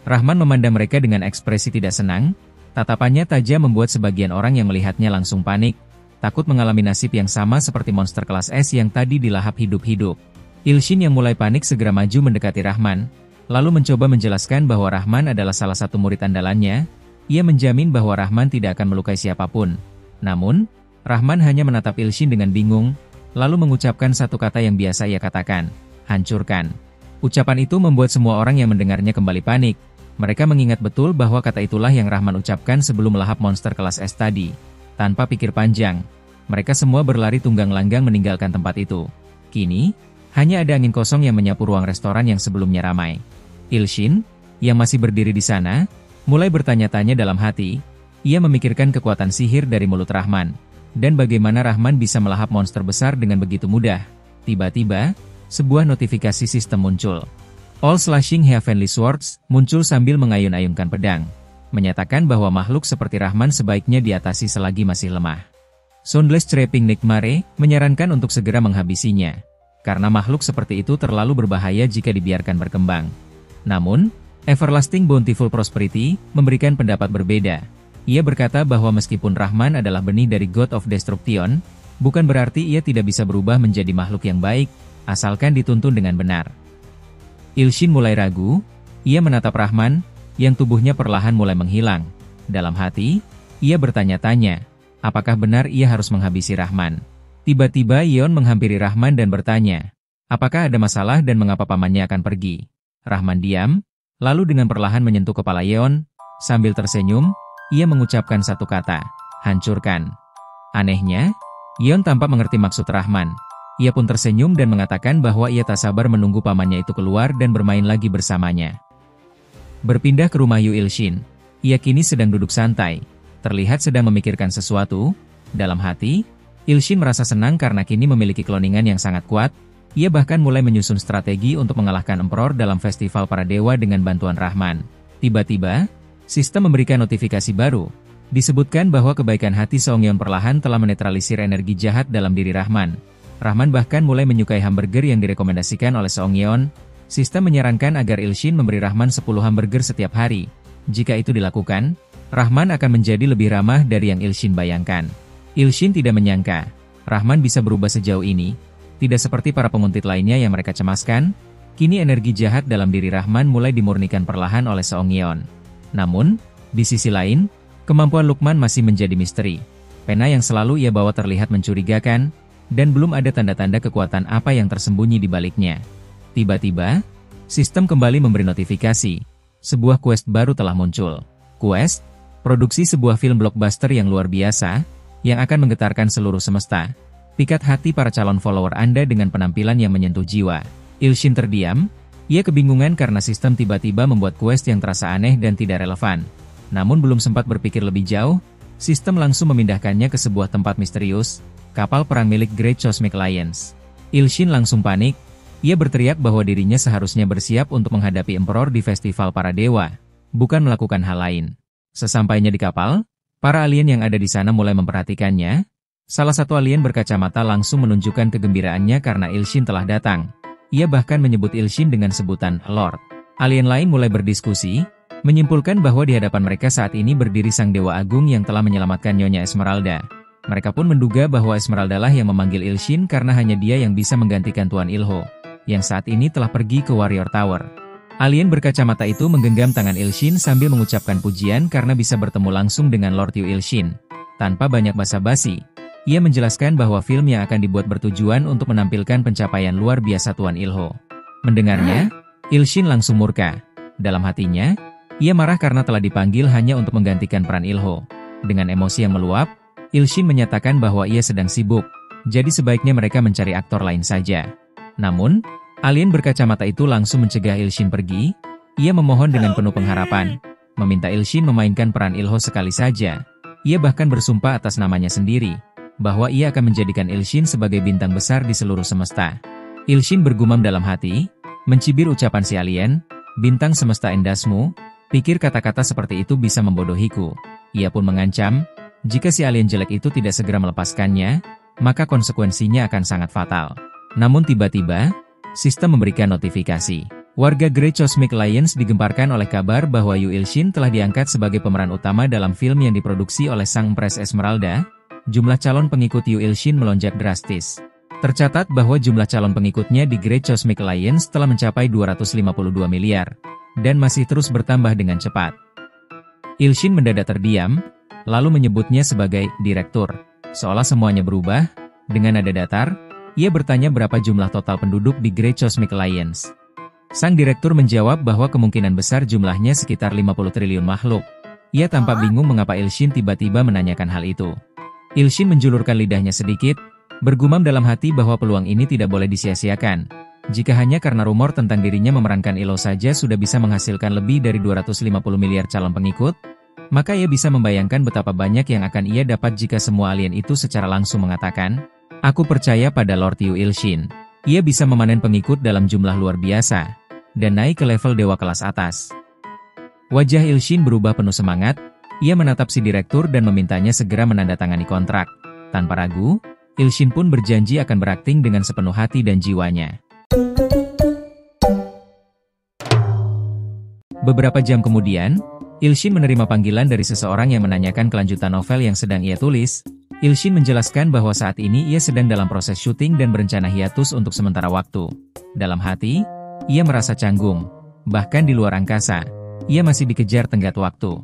Rahman memandang mereka dengan ekspresi tidak senang. Tatapannya tajam membuat sebagian orang yang melihatnya langsung panik, takut mengalami nasib yang sama seperti monster kelas S yang tadi dilahap hidup-hidup. Ilshin yang mulai panik segera maju mendekati Rahman, lalu mencoba menjelaskan bahwa Rahman adalah salah satu murid andalannya. Ia menjamin bahwa Rahman tidak akan melukai siapapun. Namun, Rahman hanya menatap Ilshin dengan bingung, lalu mengucapkan satu kata yang biasa ia katakan, hancurkan. Ucapan itu membuat semua orang yang mendengarnya kembali panik. Mereka mengingat betul bahwa kata itulah yang Rahman ucapkan sebelum melahap monster kelas S tadi. Tanpa pikir panjang, mereka semua berlari tunggang langgang meninggalkan tempat itu. Kini, hanya ada angin kosong yang menyapu ruang restoran yang sebelumnya ramai. Ilshin, yang masih berdiri di sana, mulai bertanya-tanya dalam hati. Ia memikirkan kekuatan sihir dari mulut Rahman, dan bagaimana Rahman bisa melahap monster besar dengan begitu mudah. Tiba-tiba, sebuah notifikasi sistem muncul. All Slashing Heavenly Swords muncul sambil mengayun-ayunkan pedang, menyatakan bahwa makhluk seperti Rahman sebaiknya diatasi selagi masih lemah. Soundless Trapping Nightmare menyarankan untuk segera menghabisinya, karena makhluk seperti itu terlalu berbahaya jika dibiarkan berkembang. Namun, Everlasting Bountiful Prosperity memberikan pendapat berbeda. Ia berkata bahwa meskipun Rahman adalah benih dari God of Destruction, bukan berarti ia tidak bisa berubah menjadi makhluk yang baik, asalkan dituntun dengan benar. Ilshin mulai ragu. Ia menatap Rahman, yang tubuhnya perlahan mulai menghilang. Dalam hati, ia bertanya-tanya, apakah benar ia harus menghabisi Rahman? Tiba-tiba Yeon menghampiri Rahman dan bertanya, apakah ada masalah dan mengapa pamannya akan pergi? Rahman diam, lalu dengan perlahan menyentuh kepala Yeon, sambil tersenyum. Ia mengucapkan satu kata, hancurkan. Anehnya, Yeon tampak mengerti maksud Rahman. Ia pun tersenyum dan mengatakan bahwa ia tak sabar menunggu pamannya itu keluar dan bermain lagi bersamanya. Berpindah ke rumah Yu Ilshin. Ia kini sedang duduk santai, terlihat sedang memikirkan sesuatu. Dalam hati, Ilshin merasa senang karena kini memiliki cloningan yang sangat kuat. Ia bahkan mulai menyusun strategi untuk mengalahkan Emperor dalam festival para dewa dengan bantuan Rahman. Tiba-tiba, sistem memberikan notifikasi baru. Disebutkan bahwa kebaikan hati Seongyeon perlahan telah menetralisir energi jahat dalam diri Rahman. Rahman bahkan mulai menyukai hamburger yang direkomendasikan oleh Seongyeon. Sistem menyarankan agar Ilshin memberi Rahman 10 hamburger setiap hari. Jika itu dilakukan, Rahman akan menjadi lebih ramah dari yang Ilshin bayangkan. Ilshin tidak menyangka, Rahman bisa berubah sejauh ini. Tidak seperti para penguntit lainnya yang mereka cemaskan, kini energi jahat dalam diri Rahman mulai dimurnikan perlahan oleh Seongyeon. Namun, di sisi lain, kemampuan Lukman masih menjadi misteri. Pena yang selalu ia bawa terlihat mencurigakan, dan belum ada tanda-tanda kekuatan apa yang tersembunyi di baliknya. Tiba-tiba, sistem kembali memberi notifikasi. Sebuah quest baru telah muncul. Quest, produksi sebuah film blockbuster yang luar biasa, yang akan menggetarkan seluruh semesta. Pikat hati para calon follower Anda dengan penampilan yang menyentuh jiwa. Ilshin terdiam. Ia kebingungan karena sistem tiba-tiba membuat quest yang terasa aneh dan tidak relevan. Namun belum sempat berpikir lebih jauh, sistem langsung memindahkannya ke sebuah tempat misterius, kapal perang milik Great Cosmic Alliance. Ilshin langsung panik. Ia berteriak bahwa dirinya seharusnya bersiap untuk menghadapi Emperor di festival para dewa, bukan melakukan hal lain. Sesampainya di kapal, para alien yang ada di sana mulai memperhatikannya. Salah satu alien berkacamata langsung menunjukkan kegembiraannya karena Ilshin telah datang. Ia bahkan menyebut Ilshin dengan sebutan Lord. Alien lain mulai berdiskusi, menyimpulkan bahwa di hadapan mereka saat ini berdiri Sang Dewa Agung yang telah menyelamatkan Nyonya Esmeralda. Mereka pun menduga bahwa Esmeralda lah yang memanggil Ilshin karena hanya dia yang bisa menggantikan Tuan Ilho, yang saat ini telah pergi ke Warrior Tower. Alien berkacamata itu menggenggam tangan Ilshin sambil mengucapkan pujian karena bisa bertemu langsung dengan Lord Yu Ilshin. Tanpa banyak basa-basi, ia menjelaskan bahwa film yang akan dibuat bertujuan untuk menampilkan pencapaian luar biasa Tuan Ilho. Mendengarnya, Ilshin langsung murka. Dalam hatinya, ia marah karena telah dipanggil hanya untuk menggantikan peran Ilho. Dengan emosi yang meluap, Ilshin menyatakan bahwa ia sedang sibuk, jadi sebaiknya mereka mencari aktor lain saja. Namun, alien berkacamata itu langsung mencegah Ilshin pergi. Ia memohon dengan penuh pengharapan, meminta Ilshin memainkan peran Ilho sekali saja. Ia bahkan bersumpah atas namanya sendiri, bahwa ia akan menjadikan Ilshin sebagai bintang besar di seluruh semesta. Ilshin bergumam dalam hati, mencibir ucapan si alien, "Bintang semesta endasmu, pikir kata-kata seperti itu bisa membodohiku." Ia pun mengancam, jika si alien jelek itu tidak segera melepaskannya, maka konsekuensinya akan sangat fatal. Namun tiba-tiba, sistem memberikan notifikasi. Warga Great Cosmic Alliance digemparkan oleh kabar bahwa Yu Ilshin telah diangkat sebagai pemeran utama dalam film yang diproduksi oleh Sang Empress Esmeralda. Jumlah calon pengikut Yu Ilshin melonjak drastis. Tercatat bahwa jumlah calon pengikutnya di Great Cosmic Alliance telah mencapai 252 miliar, dan masih terus bertambah dengan cepat. Ilshin mendadak terdiam, lalu menyebutnya sebagai direktur. Seolah semuanya berubah, dengan nada datar, ia bertanya berapa jumlah total penduduk di Great Cosmic Alliance. Sang direktur menjawab bahwa kemungkinan besar jumlahnya sekitar 50 triliun makhluk. Ia tampak bingung mengapa Ilshin tiba-tiba menanyakan hal itu. Ilshin menjulurkan lidahnya sedikit, bergumam dalam hati bahwa peluang ini tidak boleh disia-siakan. Jika hanya karena rumor tentang dirinya memerankan Ilho saja sudah bisa menghasilkan lebih dari 250 miliar calon pengikut, maka ia bisa membayangkan betapa banyak yang akan ia dapat jika semua alien itu secara langsung mengatakan, "Aku percaya pada Lord Yu Ilshin. Ia bisa memanen pengikut dalam jumlah luar biasa, dan naik ke level dewa kelas atas." Wajah Ilshin berubah penuh semangat, ia menatap si direktur dan memintanya segera menandatangani kontrak. Tanpa ragu, Ilshin pun berjanji akan berakting dengan sepenuh hati dan jiwanya. Beberapa jam kemudian, Ilshin menerima panggilan dari seseorang yang menanyakan kelanjutan novel yang sedang ia tulis. Ilshin menjelaskan bahwa saat ini ia sedang dalam proses syuting dan berencana hiatus untuk sementara waktu. Dalam hati, ia merasa canggung. Bahkan di luar angkasa, ia masih dikejar tenggat waktu.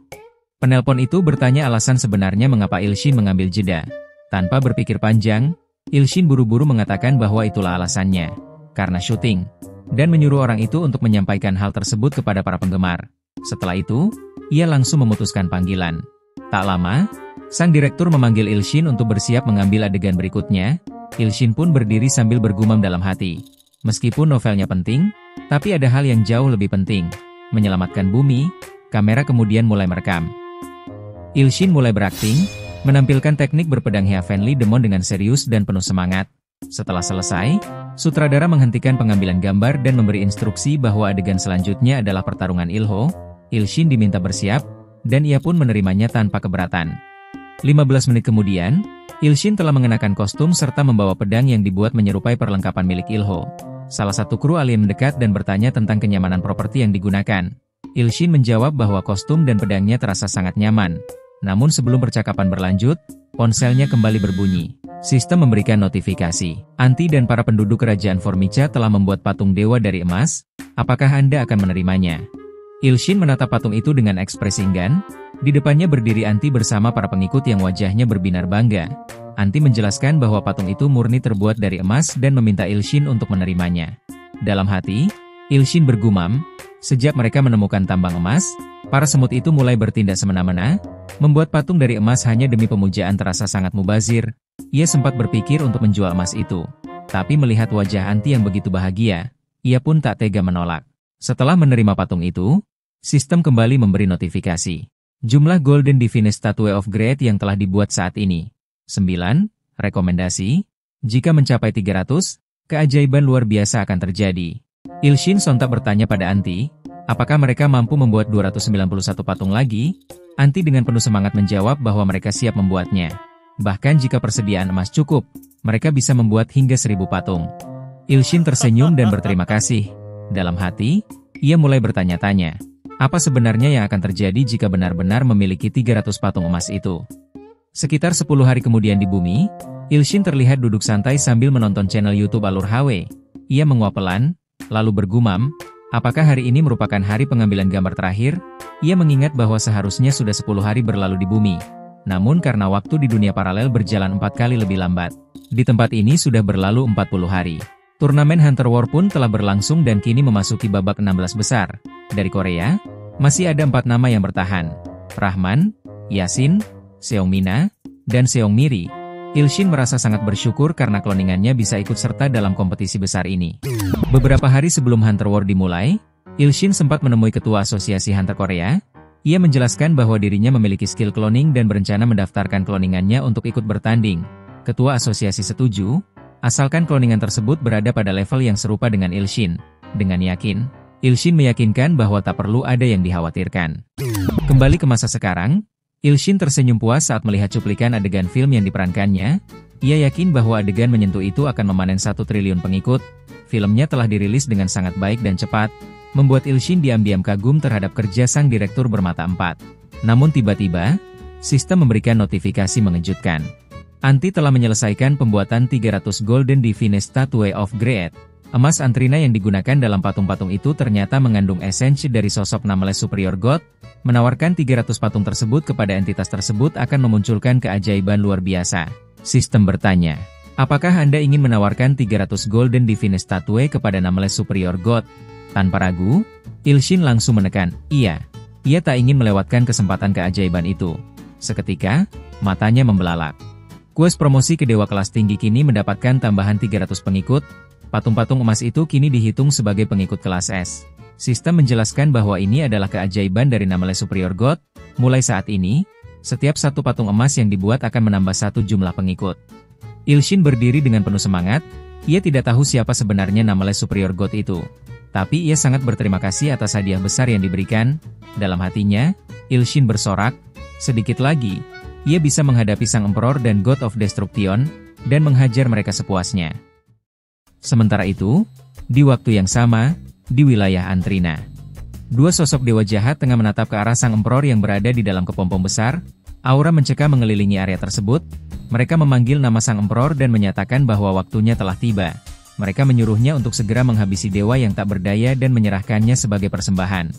Penelpon itu bertanya alasan sebenarnya mengapa Ilshin mengambil jeda. Tanpa berpikir panjang, Ilshin buru-buru mengatakan bahwa itulah alasannya, karena syuting, dan menyuruh orang itu untuk menyampaikan hal tersebut kepada para penggemar. Setelah itu, ia langsung memutuskan panggilan. Tak lama, sang direktur memanggil Ilshin untuk bersiap mengambil adegan berikutnya. Ilshin pun berdiri sambil bergumam dalam hati. Meskipun novelnya penting, tapi ada hal yang jauh lebih penting. Menyelamatkan bumi. Kamera kemudian mulai merekam. Ilshin mulai berakting, menampilkan teknik berpedang Heavenly Demon dengan serius dan penuh semangat. Setelah selesai, sutradara menghentikan pengambilan gambar dan memberi instruksi bahwa adegan selanjutnya adalah pertarungan Ilho. Ilshin diminta bersiap, dan ia pun menerimanya tanpa keberatan. 15 menit kemudian, Ilshin telah mengenakan kostum serta membawa pedang yang dibuat menyerupai perlengkapan milik Ilho. Salah satu kru alien mendekat dan bertanya tentang kenyamanan properti yang digunakan. Ilshin menjawab bahwa kostum dan pedangnya terasa sangat nyaman. Namun sebelum percakapan berlanjut, ponselnya kembali berbunyi. Sistem memberikan notifikasi. Anti dan para penduduk kerajaan Formica telah membuat patung dewa dari emas. Apakah Anda akan menerimanya? Ilshin menatap patung itu dengan ekspresi enggan. Di depannya berdiri Anti bersama para pengikut yang wajahnya berbinar bangga. Anti menjelaskan bahwa patung itu murni terbuat dari emas dan meminta Ilshin untuk menerimanya. Dalam hati, Ilshin bergumam, sejak mereka menemukan tambang emas, para semut itu mulai bertindak semena-mena. Membuat patung dari emas hanya demi pemujaan terasa sangat mubazir. Ia sempat berpikir untuk menjual emas itu. Tapi melihat wajah Anti yang begitu bahagia, ia pun tak tega menolak. Setelah menerima patung itu, sistem kembali memberi notifikasi. Jumlah Golden Divine Statue of Great yang telah dibuat saat ini. 9. Rekomendasi. Jika mencapai 300, keajaiban luar biasa akan terjadi. Ilshin sontak bertanya pada Anti, apakah mereka mampu membuat 291 patung lagi? Anti dengan penuh semangat menjawab bahwa mereka siap membuatnya. Bahkan jika persediaan emas cukup, mereka bisa membuat hingga 1000 patung. Ilshin tersenyum dan berterima kasih. Dalam hati, ia mulai bertanya-tanya, Apa sebenarnya yang akan terjadi jika benar-benar memiliki 300 patung emas itu? Sekitar 10 hari kemudian di bumi, Ilshin terlihat duduk santai sambil menonton channel YouTube Alur HW. Ia menguap pelan, lalu bergumam, apakah hari ini merupakan hari pengambilan gambar terakhir? Ia mengingat bahwa seharusnya sudah 10 hari berlalu di bumi. Namun karena waktu di dunia paralel berjalan 4 kali lebih lambat, di tempat ini sudah berlalu 40 hari. Turnamen Hunter War pun telah berlangsung dan kini memasuki babak 16 besar. Dari Korea, masih ada 4 nama yang bertahan. Rahman, Yasin, Seongmina, dan Seongmiri. Ilshin merasa sangat bersyukur karena kloningannya bisa ikut serta dalam kompetisi besar ini. Beberapa hari sebelum Hunter War dimulai, Ilshin sempat menemui Ketua Asosiasi Hunter Korea. Ia menjelaskan bahwa dirinya memiliki skill cloning dan berencana mendaftarkan kloningannya untuk ikut bertanding. Ketua asosiasi setuju, asalkan kloningan tersebut berada pada level yang serupa dengan Ilshin. Dengan yakin, Ilshin meyakinkan bahwa tak perlu ada yang dikhawatirkan. Kembali ke masa sekarang, Ilshin tersenyum puas saat melihat cuplikan adegan film yang diperankannya. Ia yakin bahwa adegan menyentuh itu akan memanen 1 triliun pengikut. Filmnya telah dirilis dengan sangat baik dan cepat, membuat Ilshin diam-diam kagum terhadap kerja sang direktur bermata 4. Namun tiba-tiba, sistem memberikan notifikasi mengejutkan. Anti telah menyelesaikan pembuatan 300 Golden Divine Statue of Great. Emas antrina yang digunakan dalam patung-patung itu ternyata mengandung esensi dari sosok Nameless Superior God. Menawarkan 300 patung tersebut kepada entitas tersebut akan memunculkan keajaiban luar biasa. Sistem bertanya, apakah Anda ingin menawarkan 300 Golden Divine Statue kepada Nameless Superior God? Tanpa ragu, Ilshin langsung menekan, iya. Ia tak ingin melewatkan kesempatan keajaiban itu. Seketika, matanya membelalak. Quest promosi ke dewa kelas tinggi kini mendapatkan tambahan 300 pengikut. Patung-patung emas itu kini dihitung sebagai pengikut kelas S. Sistem menjelaskan bahwa ini adalah keajaiban dari Nameless Superior God. Mulai saat ini, setiap satu patung emas yang dibuat akan menambah 1 jumlah pengikut. Ilshin berdiri dengan penuh semangat. Ia tidak tahu siapa sebenarnya Nameless Superior God itu. Tapi ia sangat berterima kasih atas hadiah besar yang diberikan. Dalam hatinya, Ilshin bersorak, sedikit lagi, ia bisa menghadapi Sang Emperor dan God of Destruction, dan menghajar mereka sepuasnya. Sementara itu, di waktu yang sama, di wilayah Antrina, 2 sosok dewa jahat tengah menatap ke arah Sang Emperor yang berada di dalam kepompong besar. Aura mencekam mengelilingi area tersebut. Mereka memanggil nama Sang Emperor dan menyatakan bahwa waktunya telah tiba. Mereka menyuruhnya untuk segera menghabisi dewa yang tak berdaya dan menyerahkannya sebagai persembahan.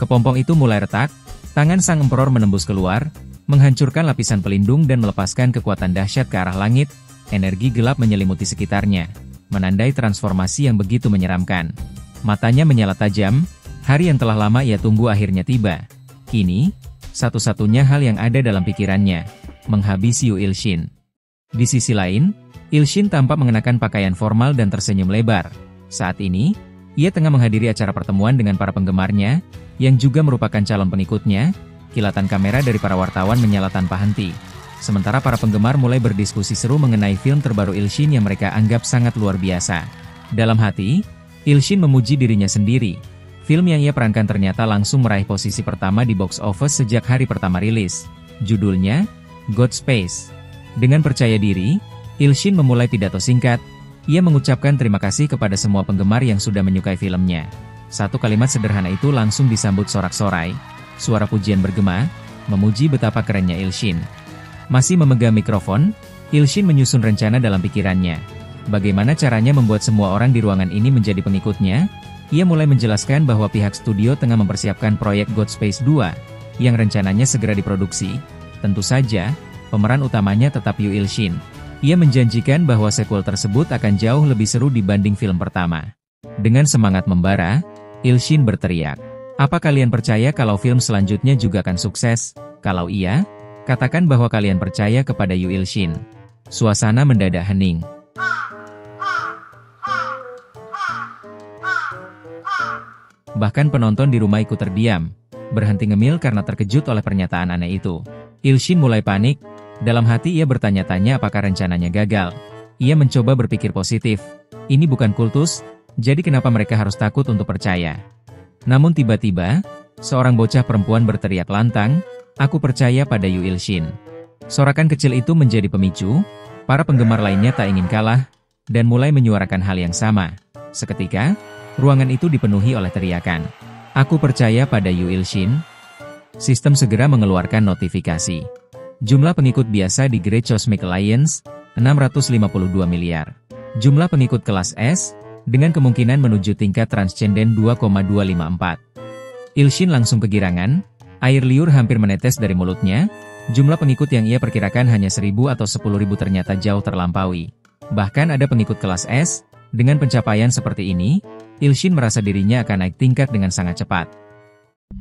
Kepompong itu mulai retak, tangan Sang Emperor menembus keluar, menghancurkan lapisan pelindung dan melepaskan kekuatan dahsyat ke arah langit. Energi gelap menyelimuti sekitarnya, menandai transformasi yang begitu menyeramkan. Matanya menyala tajam, hari yang telah lama ia tunggu akhirnya tiba. Kini, satu-satunya hal yang ada dalam pikirannya, menghabisi Yu Ilshin. Di sisi lain, Ilshin tampak mengenakan pakaian formal dan tersenyum lebar. Saat ini, ia tengah menghadiri acara pertemuan dengan para penggemarnya, yang juga merupakan calon pengikutnya. Kilatan kamera dari para wartawan menyala tanpa henti. Sementara para penggemar mulai berdiskusi seru mengenai film terbaru Ilshin yang mereka anggap sangat luar biasa. Dalam hati, Ilshin memuji dirinya sendiri. Film yang ia perankan ternyata langsung meraih posisi pertama di box office sejak hari pertama rilis. Judulnya, God Space. Dengan percaya diri, Ilshin memulai pidato singkat. Ia mengucapkan terima kasih kepada semua penggemar yang sudah menyukai filmnya. Satu kalimat sederhana itu langsung disambut sorak-sorai. Suara pujian bergema, memuji betapa kerennya Ilshin. Masih memegang mikrofon, Ilshin menyusun rencana dalam pikirannya. Bagaimana caranya membuat semua orang di ruangan ini menjadi pengikutnya? Ia mulai menjelaskan bahwa pihak studio tengah mempersiapkan proyek God Space 2, yang rencananya segera diproduksi. Tentu saja, pemeran utamanya tetap Yu Ilshin. Ia menjanjikan bahwa sequel tersebut akan jauh lebih seru dibanding film pertama. Dengan semangat membara, Ilshin berteriak, "Apa kalian percaya kalau film selanjutnya juga akan sukses? Kalau iya, katakan bahwa kalian percaya kepada Yu Ilshin." Suasana mendadak hening. Bahkan penonton di rumah ikut terdiam, berhenti ngemil karena terkejut oleh pernyataan aneh itu. Ilshin mulai panik. Dalam hati ia bertanya-tanya apakah rencananya gagal. Ia mencoba berpikir positif. Ini bukan kultus, jadi kenapa mereka harus takut untuk percaya? Namun tiba-tiba, seorang bocah perempuan berteriak lantang, "Aku percaya pada Yu Ilshin." Sorakan kecil itu menjadi pemicu. Para penggemar lainnya tak ingin kalah, dan mulai menyuarakan hal yang sama. Seketika, ruangan itu dipenuhi oleh teriakan. Aku percaya pada Yu Ilshin. Sistem segera mengeluarkan notifikasi. Jumlah pengikut biasa di Great Cosmic Alliance, 652 miliar. Jumlah pengikut kelas S, dengan kemungkinan menuju tingkat transcendent 2,254. Ilshin langsung kegirangan, air liur hampir menetes dari mulutnya, jumlah pengikut yang ia perkirakan hanya 1.000 atau 10.000 ternyata jauh terlampaui. Bahkan ada pengikut kelas S, dengan pencapaian seperti ini, Ilshin merasa dirinya akan naik tingkat dengan sangat cepat.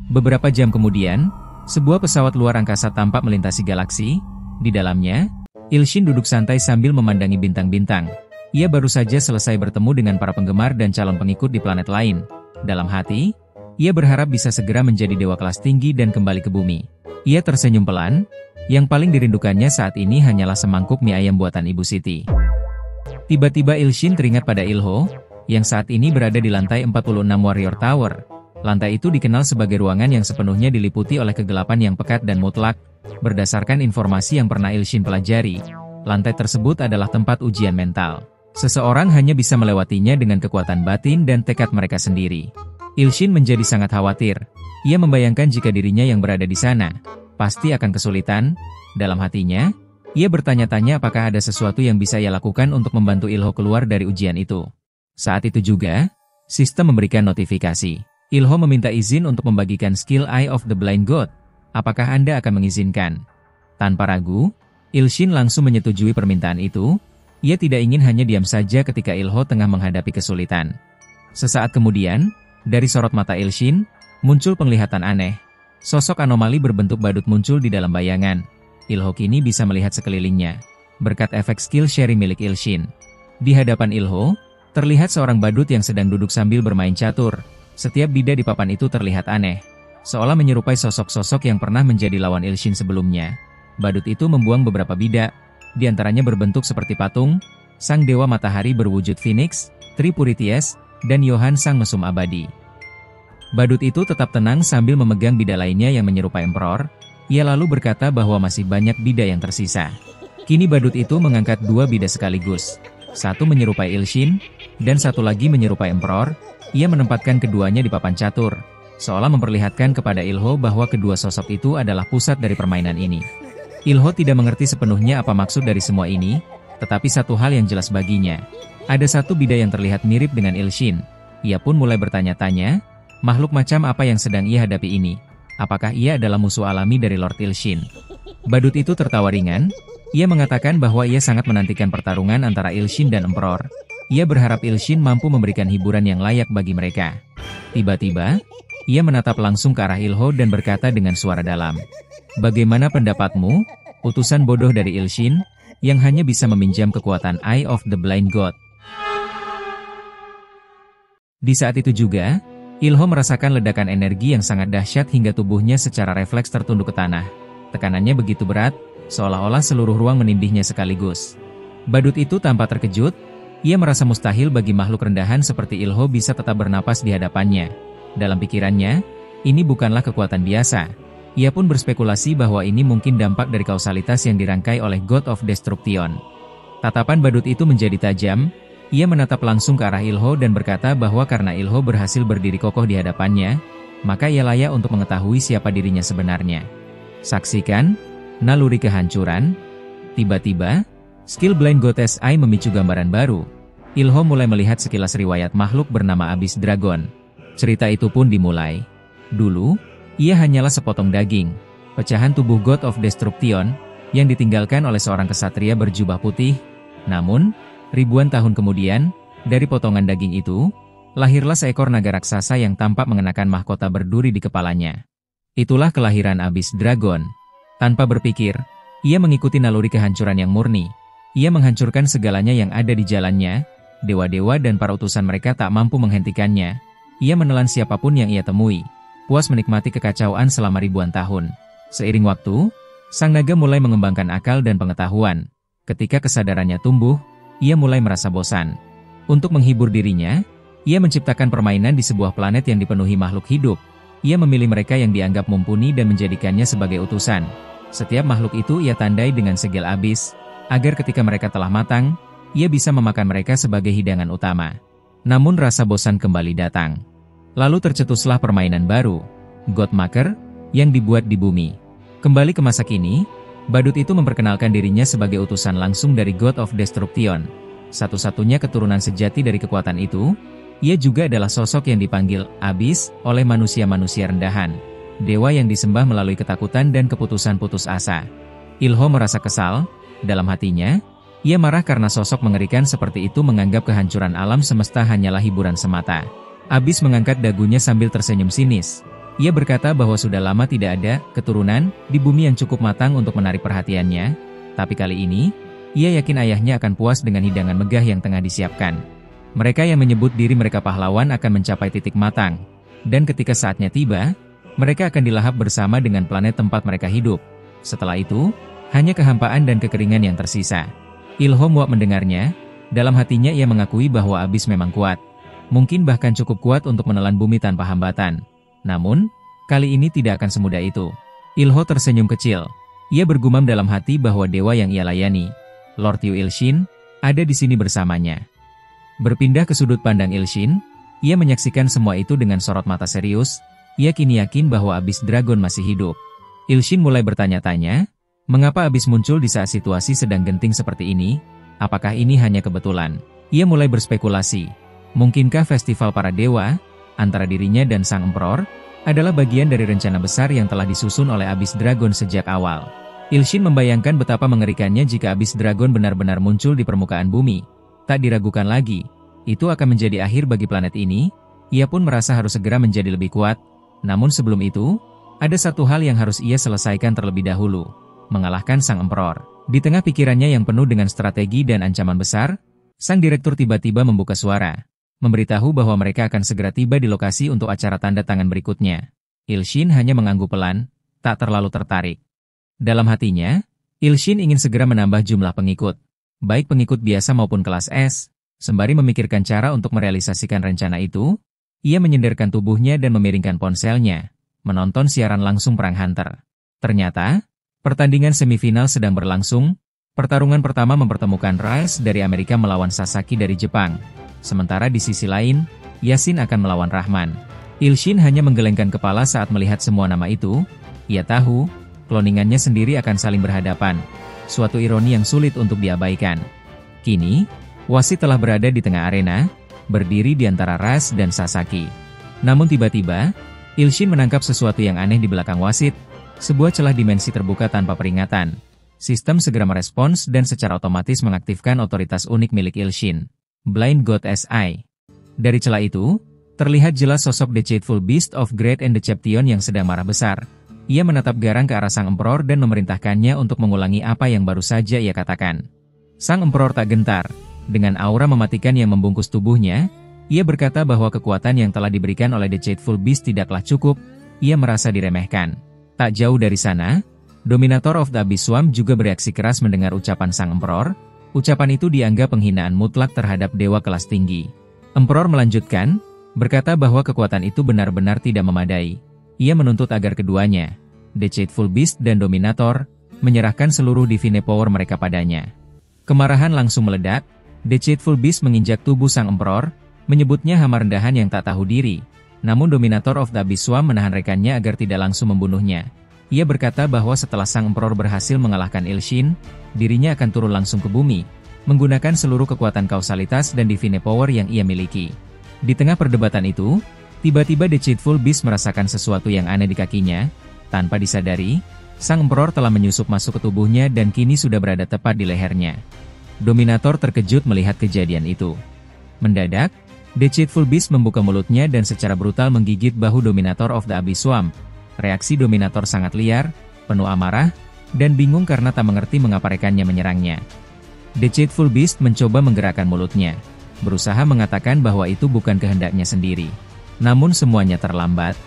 Beberapa jam kemudian, sebuah pesawat luar angkasa tampak melintasi galaksi. Di dalamnya, Ilshin duduk santai sambil memandangi bintang-bintang. Ia baru saja selesai bertemu dengan para penggemar dan calon pengikut di planet lain. Dalam hati, ia berharap bisa segera menjadi dewa kelas tinggi dan kembali ke bumi. Ia tersenyum pelan. Yang paling dirindukannya saat ini hanyalah semangkuk mie ayam buatan Ibu Siti. Tiba-tiba Ilshin teringat pada Ilho, yang saat ini berada di lantai 46 Warrior Tower. Lantai itu dikenal sebagai ruangan yang sepenuhnya diliputi oleh kegelapan yang pekat dan mutlak. Berdasarkan informasi yang pernah Ilshin pelajari, lantai tersebut adalah tempat ujian mental. Seseorang hanya bisa melewatinya dengan kekuatan batin dan tekad mereka sendiri. Ilshin menjadi sangat khawatir. Ia membayangkan jika dirinya yang berada di sana, pasti akan kesulitan. Dalam hatinya, ia bertanya-tanya apakah ada sesuatu yang bisa ia lakukan untuk membantu Ilho keluar dari ujian itu. Saat itu juga, sistem memberikan notifikasi. Ilho meminta izin untuk membagikan skill Eye of the Blind God. Apakah Anda akan mengizinkan? Tanpa ragu, Ilshin langsung menyetujui permintaan itu. Ia tidak ingin hanya diam saja ketika Ilho tengah menghadapi kesulitan. Sesaat kemudian, dari sorot mata Ilshin, muncul penglihatan aneh. Sosok anomali berbentuk badut muncul di dalam bayangan. Ilho kini bisa melihat sekelilingnya, berkat efek skill sharing milik Ilshin. Di hadapan Ilho, terlihat seorang badut yang sedang duduk sambil bermain catur. Setiap bida di papan itu terlihat aneh, seolah menyerupai sosok-sosok yang pernah menjadi lawan Ilshin sebelumnya. Badut itu membuang beberapa bida, di antaranya berbentuk seperti patung, sang dewa matahari berwujud Phoenix, Tripurities, dan Yohan sang mesum abadi. Badut itu tetap tenang sambil memegang bida lainnya yang menyerupai Emperor. Ia lalu berkata bahwa masih banyak bida yang tersisa. Kini badut itu mengangkat 2 bida sekaligus. Satu menyerupai Ilshin, dan satu lagi menyerupai Emperor. Ia menempatkan keduanya di papan catur, seolah memperlihatkan kepada Ilho bahwa kedua sosok itu adalah pusat dari permainan ini. Ilho tidak mengerti sepenuhnya apa maksud dari semua ini, tetapi satu hal yang jelas baginya. Ada satu bida yang terlihat mirip dengan Ilshin. Ia pun mulai bertanya-tanya, makhluk macam apa yang sedang ia hadapi ini? Apakah ia adalah musuh alami dari Lord Ilshin? Badut itu tertawa ringan. Ia mengatakan bahwa ia sangat menantikan pertarungan antara Ilshin dan Emperor. Ia berharap Ilshin mampu memberikan hiburan yang layak bagi mereka. Tiba-tiba, ia menatap langsung ke arah Ilho dan berkata dengan suara dalam. Bagaimana pendapatmu, utusan bodoh dari Ilshin, yang hanya bisa meminjam kekuatan Eye of the Blind God? Di saat itu juga, Ilho merasakan ledakan energi yang sangat dahsyat hingga tubuhnya secara refleks tertunduk ke tanah. Tekanannya begitu berat, seolah-olah seluruh ruang menindihnya sekaligus. Badut itu tampak terkejut. Ia merasa mustahil bagi makhluk rendahan seperti Ilho bisa tetap bernapas di hadapannya. Dalam pikirannya, ini bukanlah kekuatan biasa. Ia pun berspekulasi bahwa ini mungkin dampak dari kausalitas yang dirangkai oleh God of Destruction. Tatapan badut itu menjadi tajam. Ia menatap langsung ke arah Ilho dan berkata bahwa karena Ilho berhasil berdiri kokoh di hadapannya, maka ia layak untuk mengetahui siapa dirinya sebenarnya. Saksikan naluri kehancuran. Tiba-tiba, skill Blind Goddess Eye memicu gambaran baru. Ilho mulai melihat sekilas riwayat makhluk bernama Abyss Dragon. Cerita itu pun dimulai. Dulu, ia hanyalah sepotong daging, pecahan tubuh God of Destruction, yang ditinggalkan oleh seorang kesatria berjubah putih. Namun, ribuan tahun kemudian, dari potongan daging itu, lahirlah seekor naga raksasa yang tampak mengenakan mahkota berduri di kepalanya. Itulah kelahiran Abyss Dragon. Tanpa berpikir, ia mengikuti naluri kehancuran yang murni. Ia menghancurkan segalanya yang ada di jalannya. Dewa-dewa dan para utusan mereka tak mampu menghentikannya. Ia menelan siapapun yang ia temui, puas menikmati kekacauan selama ribuan tahun. Seiring waktu, sang naga mulai mengembangkan akal dan pengetahuan. Ketika kesadarannya tumbuh, ia mulai merasa bosan. Untuk menghibur dirinya, ia menciptakan permainan di sebuah planet yang dipenuhi makhluk hidup. Ia memilih mereka yang dianggap mumpuni dan menjadikannya sebagai utusan. Setiap makhluk itu ia tandai dengan segel abis, agar ketika mereka telah matang, ia bisa memakan mereka sebagai hidangan utama. Namun rasa bosan kembali datang. Lalu tercetuslah permainan baru, Godmaker, yang dibuat di bumi. Kembali ke masa kini, badut itu memperkenalkan dirinya sebagai utusan langsung dari God of Destruction. Satu-satunya keturunan sejati dari kekuatan itu, ia juga adalah sosok yang dipanggil Abyss oleh manusia-manusia rendahan. Dewa yang disembah melalui ketakutan dan keputusan putus asa. Ilho merasa kesal, dalam hatinya, ia marah karena sosok mengerikan seperti itu menganggap kehancuran alam semesta hanyalah hiburan semata. Abyss mengangkat dagunya sambil tersenyum sinis. Ia berkata bahwa sudah lama tidak ada keturunan di bumi yang cukup matang untuk menarik perhatiannya, tapi kali ini, ia yakin ayahnya akan puas dengan hidangan megah yang tengah disiapkan. Mereka yang menyebut diri mereka pahlawan akan mencapai titik matang, dan ketika saatnya tiba, mereka akan dilahap bersama dengan planet tempat mereka hidup. Setelah itu, hanya kehampaan dan kekeringan yang tersisa. Ilho muak mendengarnya, dalam hatinya ia mengakui bahwa Abyss memang kuat. Mungkin bahkan cukup kuat untuk menelan bumi tanpa hambatan. Namun, kali ini tidak akan semudah itu. Ilho tersenyum kecil. Ia bergumam dalam hati bahwa dewa yang ia layani, Lord Yu Ilshin, ada di sini bersamanya. Berpindah ke sudut pandang Ilshin, ia menyaksikan semua itu dengan sorot mata serius. Ia kini yakin bahwa Abyss Dragon masih hidup. Ilshin mulai bertanya-tanya, mengapa Abyss muncul di saat situasi sedang genting seperti ini? Apakah ini hanya kebetulan? Ia mulai berspekulasi. Mungkinkah festival para dewa antara dirinya dan Sang Emperor, adalah bagian dari rencana besar yang telah disusun oleh Abyss Dragon sejak awal. Ilshin membayangkan betapa mengerikannya jika Abyss Dragon benar-benar muncul di permukaan bumi. Tak diragukan lagi, itu akan menjadi akhir bagi planet ini. Ia pun merasa harus segera menjadi lebih kuat. Namun sebelum itu, ada satu hal yang harus ia selesaikan terlebih dahulu, mengalahkan Sang Emperor. Di tengah pikirannya yang penuh dengan strategi dan ancaman besar, sang direktur tiba-tiba membuka suara, memberitahu bahwa mereka akan segera tiba di lokasi untuk acara tanda tangan berikutnya. Ilshin hanya mengangguk pelan, tak terlalu tertarik. Dalam hatinya, Ilshin ingin segera menambah jumlah pengikut, baik pengikut biasa maupun kelas S. Sembari memikirkan cara untuk merealisasikan rencana itu, ia menyenderkan tubuhnya dan memiringkan ponselnya, menonton siaran langsung Perang Hunter. Ternyata, pertandingan semifinal sedang berlangsung. Pertarungan pertama mempertemukan Rice dari Amerika melawan Sasaki dari Jepang. Sementara di sisi lain, Yasin akan melawan Rahman. Ilshin hanya menggelengkan kepala saat melihat semua nama itu. Ia tahu, kloningannya sendiri akan saling berhadapan. Suatu ironi yang sulit untuk diabaikan. Kini, wasit telah berada di tengah arena, berdiri di antara Ras dan Sasaki. Namun tiba-tiba, Ilshin menangkap sesuatu yang aneh di belakang wasit, sebuah celah dimensi terbuka tanpa peringatan. Sistem segera merespons dan secara otomatis mengaktifkan otoritas unik milik Ilshin, Blind God's Eye. Dari celah itu, terlihat jelas sosok The Deceitful Beast of Great and Deception yang sedang marah besar. Ia menatap garang ke arah Sang Emperor dan memerintahkannya untuk mengulangi apa yang baru saja ia katakan. Sang Emperor tak gentar. Dengan aura mematikan yang membungkus tubuhnya, ia berkata bahwa kekuatan yang telah diberikan oleh The Deceitful Beast tidaklah cukup. Ia merasa diremehkan. Tak jauh dari sana, Dominator of the Abyss Swarm juga bereaksi keras mendengar ucapan Sang Emperor. Ucapan itu dianggap penghinaan mutlak terhadap dewa kelas tinggi. Emperor melanjutkan, berkata bahwa kekuatan itu benar-benar tidak memadai. Ia menuntut agar keduanya, The Deceitful Beast dan Dominator, menyerahkan seluruh divine power mereka padanya. Kemarahan langsung meledak. The Deceitful Beast menginjak tubuh Sang Emperor, menyebutnya hama rendahan yang tak tahu diri. Namun Dominator of the Abyss Swarm menahan rekannya agar tidak langsung membunuhnya. Ia berkata bahwa setelah Sang Emperor berhasil mengalahkan Ilshin, dirinya akan turun langsung ke bumi, menggunakan seluruh kekuatan kausalitas dan divine power yang ia miliki. Di tengah perdebatan itu, tiba-tiba The Deceitful Beast merasakan sesuatu yang aneh di kakinya. Tanpa disadari, Sang Emperor telah menyusup masuk ke tubuhnya dan kini sudah berada tepat di lehernya. Dominator terkejut melihat kejadian itu. Mendadak, The Deceitful Beast membuka mulutnya dan secara brutal menggigit bahu Dominator of the Abyss Swarm. Reaksi Dominator sangat liar, penuh amarah, dan bingung karena tak mengerti mengapa rekannya menyerangnya. The Deceitful Beast mencoba menggerakkan mulutnya, berusaha mengatakan bahwa itu bukan kehendaknya sendiri. Namun semuanya terlambat.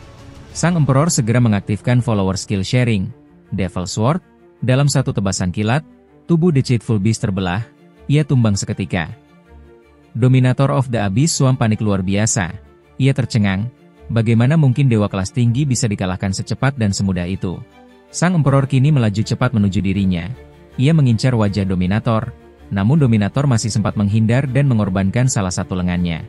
Sang Emperor segera mengaktifkan follower skill sharing, Devil Sword. Dalam satu tebasan kilat, tubuh The Deceitful Beast terbelah, ia tumbang seketika. Dominator of the Abyss Swarm panik luar biasa. Ia tercengang, bagaimana mungkin dewa kelas tinggi bisa dikalahkan secepat dan semudah itu. Sang Emperor kini melaju cepat menuju dirinya. Ia mengincar wajah Dominator, namun Dominator masih sempat menghindar dan mengorbankan salah satu lengannya.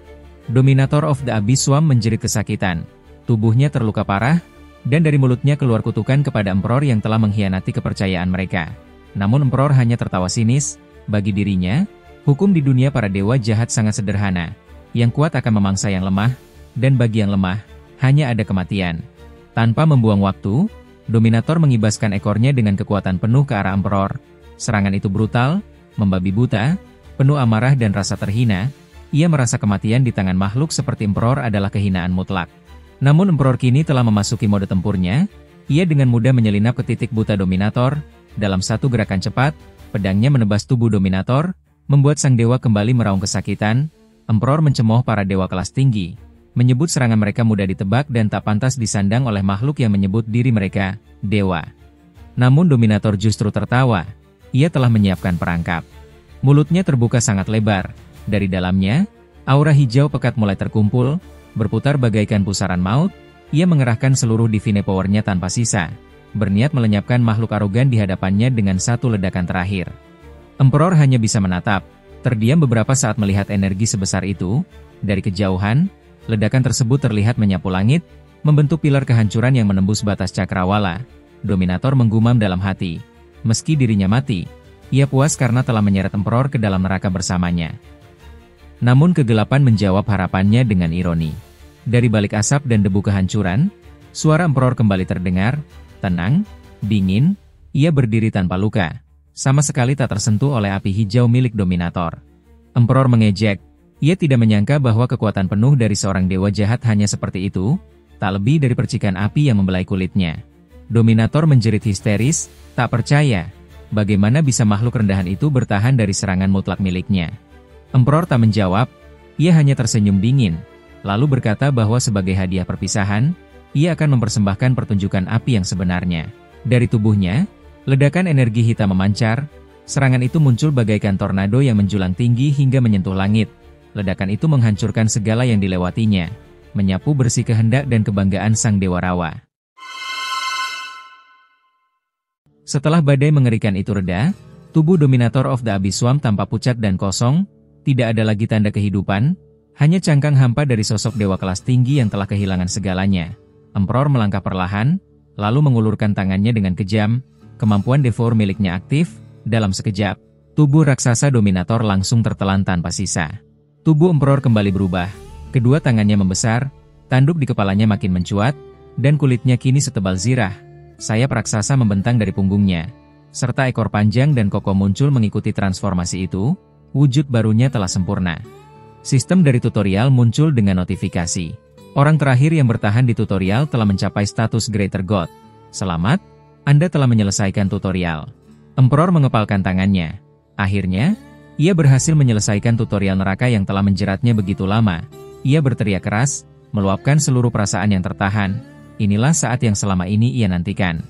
Dominator of the Abyss Swarm menjerit kesakitan. Tubuhnya terluka parah, dan dari mulutnya keluar kutukan kepada Emperor yang telah mengkhianati kepercayaan mereka. Namun Emperor hanya tertawa sinis. Bagi dirinya, hukum di dunia para dewa jahat sangat sederhana. Yang kuat akan memangsa yang lemah, dan bagi yang lemah, hanya ada kematian. Tanpa membuang waktu, Dominator mengibaskan ekornya dengan kekuatan penuh ke arah Emperor. Serangan itu brutal, membabi buta, penuh amarah dan rasa terhina. Ia merasa kematian di tangan makhluk seperti Emperor adalah kehinaan mutlak. Namun Emperor kini telah memasuki mode tempurnya. Ia dengan mudah menyelinap ke titik buta Dominator. Dalam satu gerakan cepat, pedangnya menebas tubuh Dominator, membuat sang dewa kembali meraung kesakitan. Emperor mencemooh para dewa kelas tinggi, menyebut serangan mereka mudah ditebak dan tak pantas disandang oleh makhluk yang menyebut diri mereka dewa. Namun Dominator justru tertawa. Ia telah menyiapkan perangkap. Mulutnya terbuka sangat lebar. Dari dalamnya, aura hijau pekat mulai terkumpul, berputar bagaikan pusaran maut. Ia mengerahkan seluruh divine power-nya tanpa sisa, berniat melenyapkan makhluk arogan di hadapannya dengan satu ledakan terakhir. Emperor hanya bisa menatap, terdiam beberapa saat melihat energi sebesar itu. Dari kejauhan, ledakan tersebut terlihat menyapu langit, membentuk pilar kehancuran yang menembus batas cakrawala. Dominator menggumam dalam hati. Meski dirinya mati, ia puas karena telah menyeret Emperor ke dalam neraka bersamanya. Namun kegelapan menjawab harapannya dengan ironi. Dari balik asap dan debu kehancuran, suara Emperor kembali terdengar, tenang, dingin. Ia berdiri tanpa luka, sama sekali tak tersentuh oleh api hijau milik Dominator. Emperor mengejek. Ia tidak menyangka bahwa kekuatan penuh dari seorang dewa jahat hanya seperti itu, tak lebih dari percikan api yang membelai kulitnya. Dominator menjerit histeris, tak percaya. Bagaimana bisa makhluk rendahan itu bertahan dari serangan mutlak miliknya? Emperor tak menjawab, ia hanya tersenyum dingin, lalu berkata bahwa sebagai hadiah perpisahan, ia akan mempersembahkan pertunjukan api yang sebenarnya. Dari tubuhnya, ledakan energi hitam memancar. Serangan itu muncul bagaikan tornado yang menjulang tinggi hingga menyentuh langit. Ledakan itu menghancurkan segala yang dilewatinya, menyapu bersih kehendak dan kebanggaan sang dewa rawa. Setelah badai mengerikan itu reda, tubuh Dominator of the Abyss Swarm tampak pucat dan kosong. Tidak ada lagi tanda kehidupan, hanya cangkang hampa dari sosok dewa kelas tinggi yang telah kehilangan segalanya. Emperor melangkah perlahan, lalu mengulurkan tangannya dengan kejam. Kemampuan Devour miliknya aktif. Dalam sekejap, tubuh raksasa Dominator langsung tertelan tanpa sisa. Tubuh Emperor kembali berubah. Kedua tangannya membesar, tanduk di kepalanya makin mencuat, dan kulitnya kini setebal zirah. Sayap raksasa membentang dari punggungnya, serta ekor panjang dan kokoh muncul mengikuti transformasi itu. Wujud barunya telah sempurna. Sistem dari tutorial muncul dengan notifikasi. Orang terakhir yang bertahan di tutorial telah mencapai status Greater God. Selamat, Anda telah menyelesaikan tutorial. Emperor mengepalkan tangannya. Akhirnya, ia berhasil menyelesaikan tutorial neraka yang telah menjeratnya begitu lama. Ia berteriak keras, meluapkan seluruh perasaan yang tertahan. Inilah saat yang selama ini ia nantikan.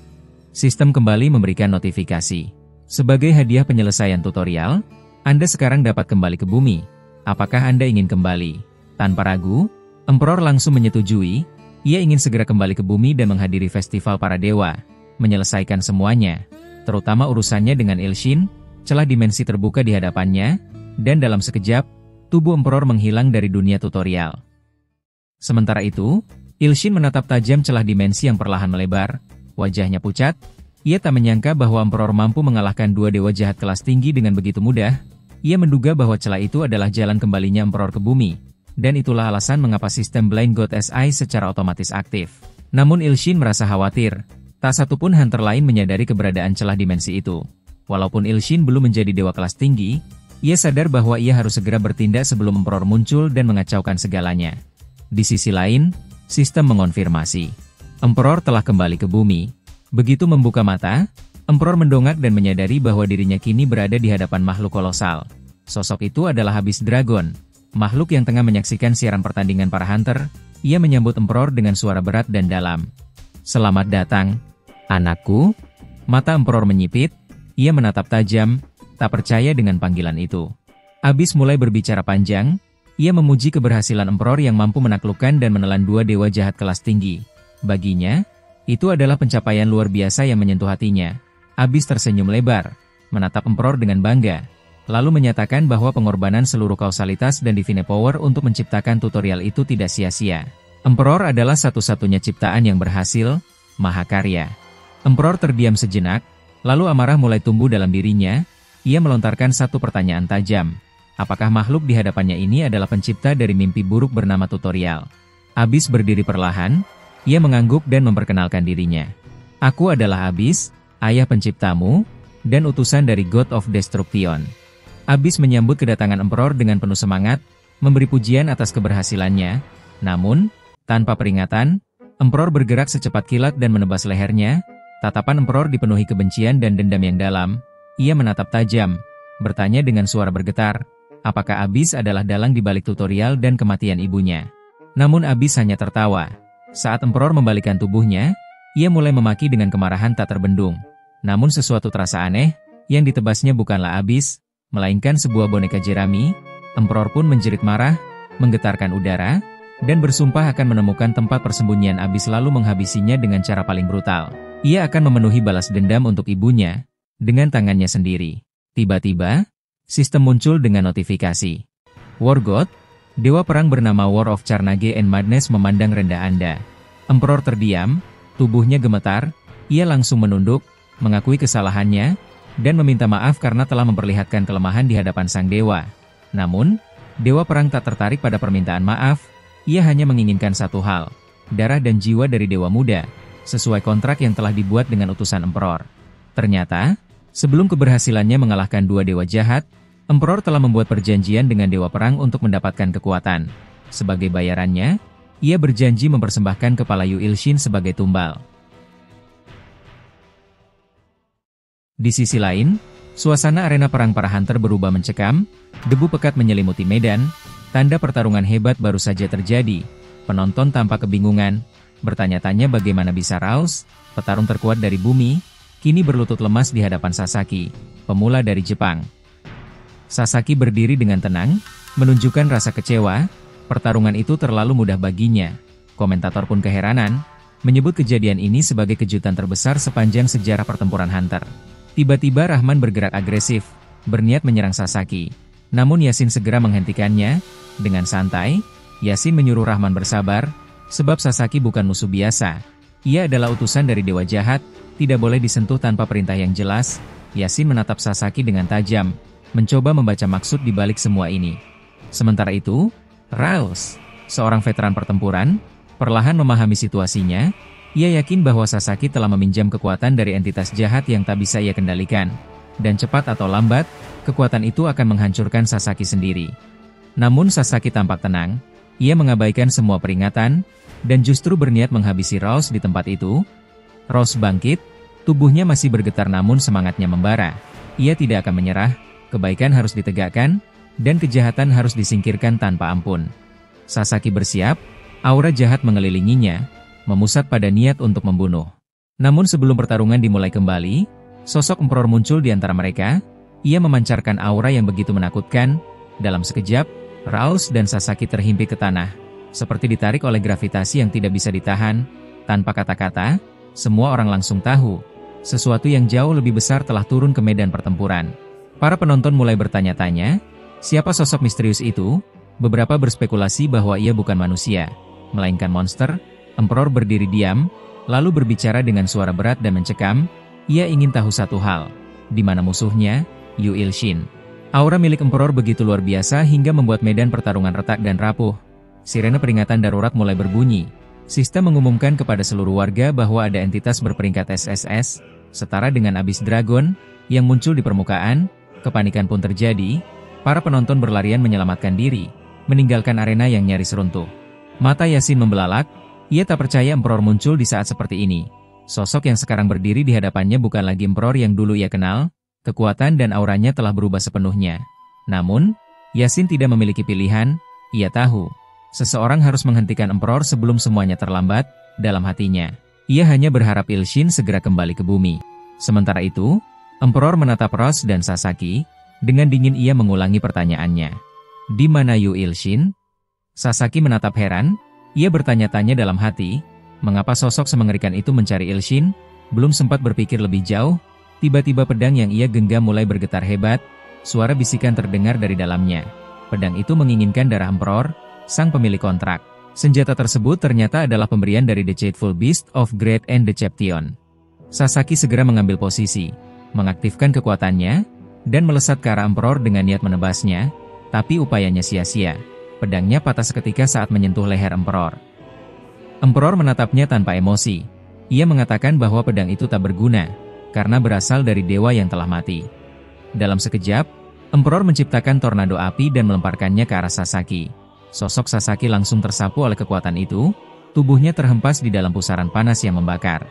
Sistem kembali memberikan notifikasi. Sebagai hadiah penyelesaian tutorial, Anda sekarang dapat kembali ke bumi. Apakah Anda ingin kembali? Tanpa ragu, Emperor langsung menyetujui. Ia ingin segera kembali ke bumi dan menghadiri festival para dewa, menyelesaikan semuanya, terutama urusannya dengan Ilshin. Celah dimensi terbuka di hadapannya, dan dalam sekejap, tubuh Emperor menghilang dari dunia tutorial. Sementara itu, Ilshin menatap tajam celah dimensi yang perlahan melebar. Wajahnya pucat. Ia tak menyangka bahwa Emperor mampu mengalahkan dua dewa jahat kelas tinggi dengan begitu mudah. Ia menduga bahwa celah itu adalah jalan kembalinya Emperor ke bumi, dan itulah alasan mengapa sistem Blind God SI secara otomatis aktif. Namun Ilshin merasa khawatir. Tak satupun hunter lain menyadari keberadaan celah dimensi itu. Walaupun Ilshin belum menjadi dewa kelas tinggi, ia sadar bahwa ia harus segera bertindak sebelum Emperor muncul dan mengacaukan segalanya. Di sisi lain, sistem mengonfirmasi. Emperor telah kembali ke bumi. Begitu membuka mata, Emperor mendongak dan menyadari bahwa dirinya kini berada di hadapan makhluk kolosal. Sosok itu adalah Abyss Dragon, makhluk yang tengah menyaksikan siaran pertandingan para hunter. Ia menyambut Emperor dengan suara berat dan dalam. "Selamat datang, anakku." Mata Emperor menyipit, ia menatap tajam, tak percaya dengan panggilan itu. Abyss mulai berbicara panjang, ia memuji keberhasilan Emperor yang mampu menaklukkan dan menelan dua dewa jahat kelas tinggi. Baginya, itu adalah pencapaian luar biasa yang menyentuh hatinya. Abyss tersenyum lebar, menatap Emperor dengan bangga. lalu menyatakan bahwa pengorbanan seluruh kausalitas dan divine power untuk menciptakan tutorial itu tidak sia-sia. Emperor adalah satu-satunya ciptaan yang berhasil, mahakarya. Emperor terdiam sejenak, lalu amarah mulai tumbuh dalam dirinya. Ia melontarkan satu pertanyaan tajam. Apakah makhluk di hadapannya ini adalah pencipta dari mimpi buruk bernama tutorial? Abyss berdiri perlahan, ia mengangguk dan memperkenalkan dirinya. Aku adalah Abyss, ayah penciptamu, dan utusan dari God of Destruction. Abyss menyambut kedatangan Emperor dengan penuh semangat, memberi pujian atas keberhasilannya. Namun, tanpa peringatan, Emperor bergerak secepat kilat dan menebas lehernya. Tatapan Emperor dipenuhi kebencian dan dendam yang dalam. Ia menatap tajam, bertanya dengan suara bergetar, apakah Abyss adalah dalang di balik tutorial dan kematian ibunya? Namun Abyss hanya tertawa. Saat Emperor membalikkan tubuhnya, ia mulai memaki dengan kemarahan tak terbendung. Namun sesuatu terasa aneh, yang ditebasnya bukanlah Abyss, melainkan sebuah boneka jerami. Emperor pun menjerit marah, menggetarkan udara, dan bersumpah akan menemukan tempat persembunyian Abyss lalu menghabisinya dengan cara paling brutal. Ia akan memenuhi balas dendam untuk ibunya, dengan tangannya sendiri. Tiba-tiba, sistem muncul dengan notifikasi. War God, dewa perang bernama War of Carnage and Madness memandang rendah Anda. Emperor terdiam, tubuhnya gemetar, ia langsung menunduk, mengakui kesalahannya, dan meminta maaf karena telah memperlihatkan kelemahan di hadapan sang dewa. Namun, dewa perang tak tertarik pada permintaan maaf, ia hanya menginginkan satu hal, darah dan jiwa dari dewa muda, sesuai kontrak yang telah dibuat dengan utusan Emperor. Ternyata, sebelum keberhasilannya mengalahkan dua dewa jahat, Emperor telah membuat perjanjian dengan dewa perang untuk mendapatkan kekuatan. Sebagai bayarannya, ia berjanji mempersembahkan kepala Yu Il-shin sebagai tumbal. Di sisi lain, suasana arena perang para hunter berubah mencekam, debu pekat menyelimuti medan, tanda pertarungan hebat baru saja terjadi. Penonton tampak kebingungan, bertanya-tanya bagaimana bisa Raus, petarung terkuat dari bumi, kini berlutut lemas di hadapan Sasaki, pemula dari Jepang. Sasaki berdiri dengan tenang, menunjukkan rasa kecewa, pertarungan itu terlalu mudah baginya. Komentator pun keheranan, menyebut kejadian ini sebagai kejutan terbesar sepanjang sejarah pertempuran hunter. Tiba-tiba Rahman bergerak agresif, berniat menyerang Sasaki. Namun Yasin segera menghentikannya. Dengan santai, Yasin menyuruh Rahman bersabar, sebab Sasaki bukan musuh biasa. Ia adalah utusan dari dewa jahat, tidak boleh disentuh tanpa perintah yang jelas. Yasin menatap Sasaki dengan tajam, mencoba membaca maksud di balik semua ini. Sementara itu, Raus, seorang veteran pertempuran, perlahan memahami situasinya. Ia yakin bahwa Sasaki telah meminjam kekuatan dari entitas jahat yang tak bisa ia kendalikan. Dan cepat atau lambat, kekuatan itu akan menghancurkan Sasaki sendiri. Namun Sasaki tampak tenang, ia mengabaikan semua peringatan, dan justru berniat menghabisi Raus di tempat itu. Raus bangkit, tubuhnya masih bergetar namun semangatnya membara. Ia tidak akan menyerah, kebaikan harus ditegakkan, dan kejahatan harus disingkirkan tanpa ampun. Sasaki bersiap, aura jahat mengelilinginya, memusat pada niat untuk membunuh. Namun sebelum pertarungan dimulai kembali, sosok Emperor muncul di antara mereka. Ia memancarkan aura yang begitu menakutkan. Dalam sekejap, Raus dan Sasaki terhimpit ke tanah, seperti ditarik oleh gravitasi yang tidak bisa ditahan. Tanpa kata-kata, semua orang langsung tahu, sesuatu yang jauh lebih besar telah turun ke medan pertempuran. Para penonton mulai bertanya-tanya, siapa sosok misterius itu? Beberapa berspekulasi bahwa ia bukan manusia, melainkan monster. Emperor berdiri diam, lalu berbicara dengan suara berat dan mencekam. Ia ingin tahu satu hal, di mana musuhnya, Yu Il-shin. Aura milik Emperor begitu luar biasa hingga membuat medan pertarungan retak dan rapuh. Sirene peringatan darurat mulai berbunyi. Sistem mengumumkan kepada seluruh warga bahwa ada entitas berperingkat SSS, setara dengan Abyss Dragon, yang muncul di permukaan. Kepanikan pun terjadi. Para penonton berlarian menyelamatkan diri, meninggalkan arena yang nyaris runtuh. Mata Yasin membelalak. Ia tak percaya Emperor muncul di saat seperti ini. Sosok yang sekarang berdiri di hadapannya bukan lagi Emperor yang dulu ia kenal. Kekuatan dan auranya telah berubah sepenuhnya. Namun, Yasin tidak memiliki pilihan. Ia tahu, seseorang harus menghentikan Emperor sebelum semuanya terlambat. Dalam hatinya, ia hanya berharap Il-shin segera kembali ke bumi. Sementara itu, Emperor menatap Raus dan Sasaki. Dengan dingin ia mengulangi pertanyaannya. Di mana Yu Il-shin? Sasaki menatap heran. Ia bertanya-tanya dalam hati, mengapa sosok semengerikan itu mencari Il-shin? Belum sempat berpikir lebih jauh, tiba-tiba pedang yang ia genggam mulai bergetar hebat. suara bisikan terdengar dari dalamnya. Pedang itu menginginkan darah Emperor, sang pemilik kontrak. Senjata tersebut ternyata adalah pemberian dari The Deceitful Beast of Great and Deception. Sasaki segera mengambil posisi, mengaktifkan kekuatannya, dan melesat ke arah Emperor dengan niat menebasnya, tapi upayanya sia-sia. Pedangnya patah seketika saat menyentuh leher Emperor. Emperor menatapnya tanpa emosi. Ia mengatakan bahwa pedang itu tak berguna, karena berasal dari dewa yang telah mati. Dalam sekejap, Emperor menciptakan tornado api dan melemparkannya ke arah Sasaki. Sosok Sasaki langsung tersapu oleh kekuatan itu, tubuhnya terhempas di dalam pusaran panas yang membakar.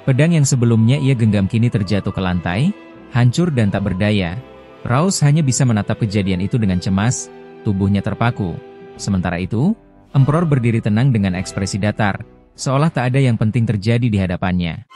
Pedang yang sebelumnya ia genggam kini terjatuh ke lantai, hancur dan tak berdaya. Raus hanya bisa menatap kejadian itu dengan cemas, tubuhnya terpaku. Sementara itu, Emperor berdiri tenang dengan ekspresi datar, seolah tak ada yang penting terjadi di hadapannya.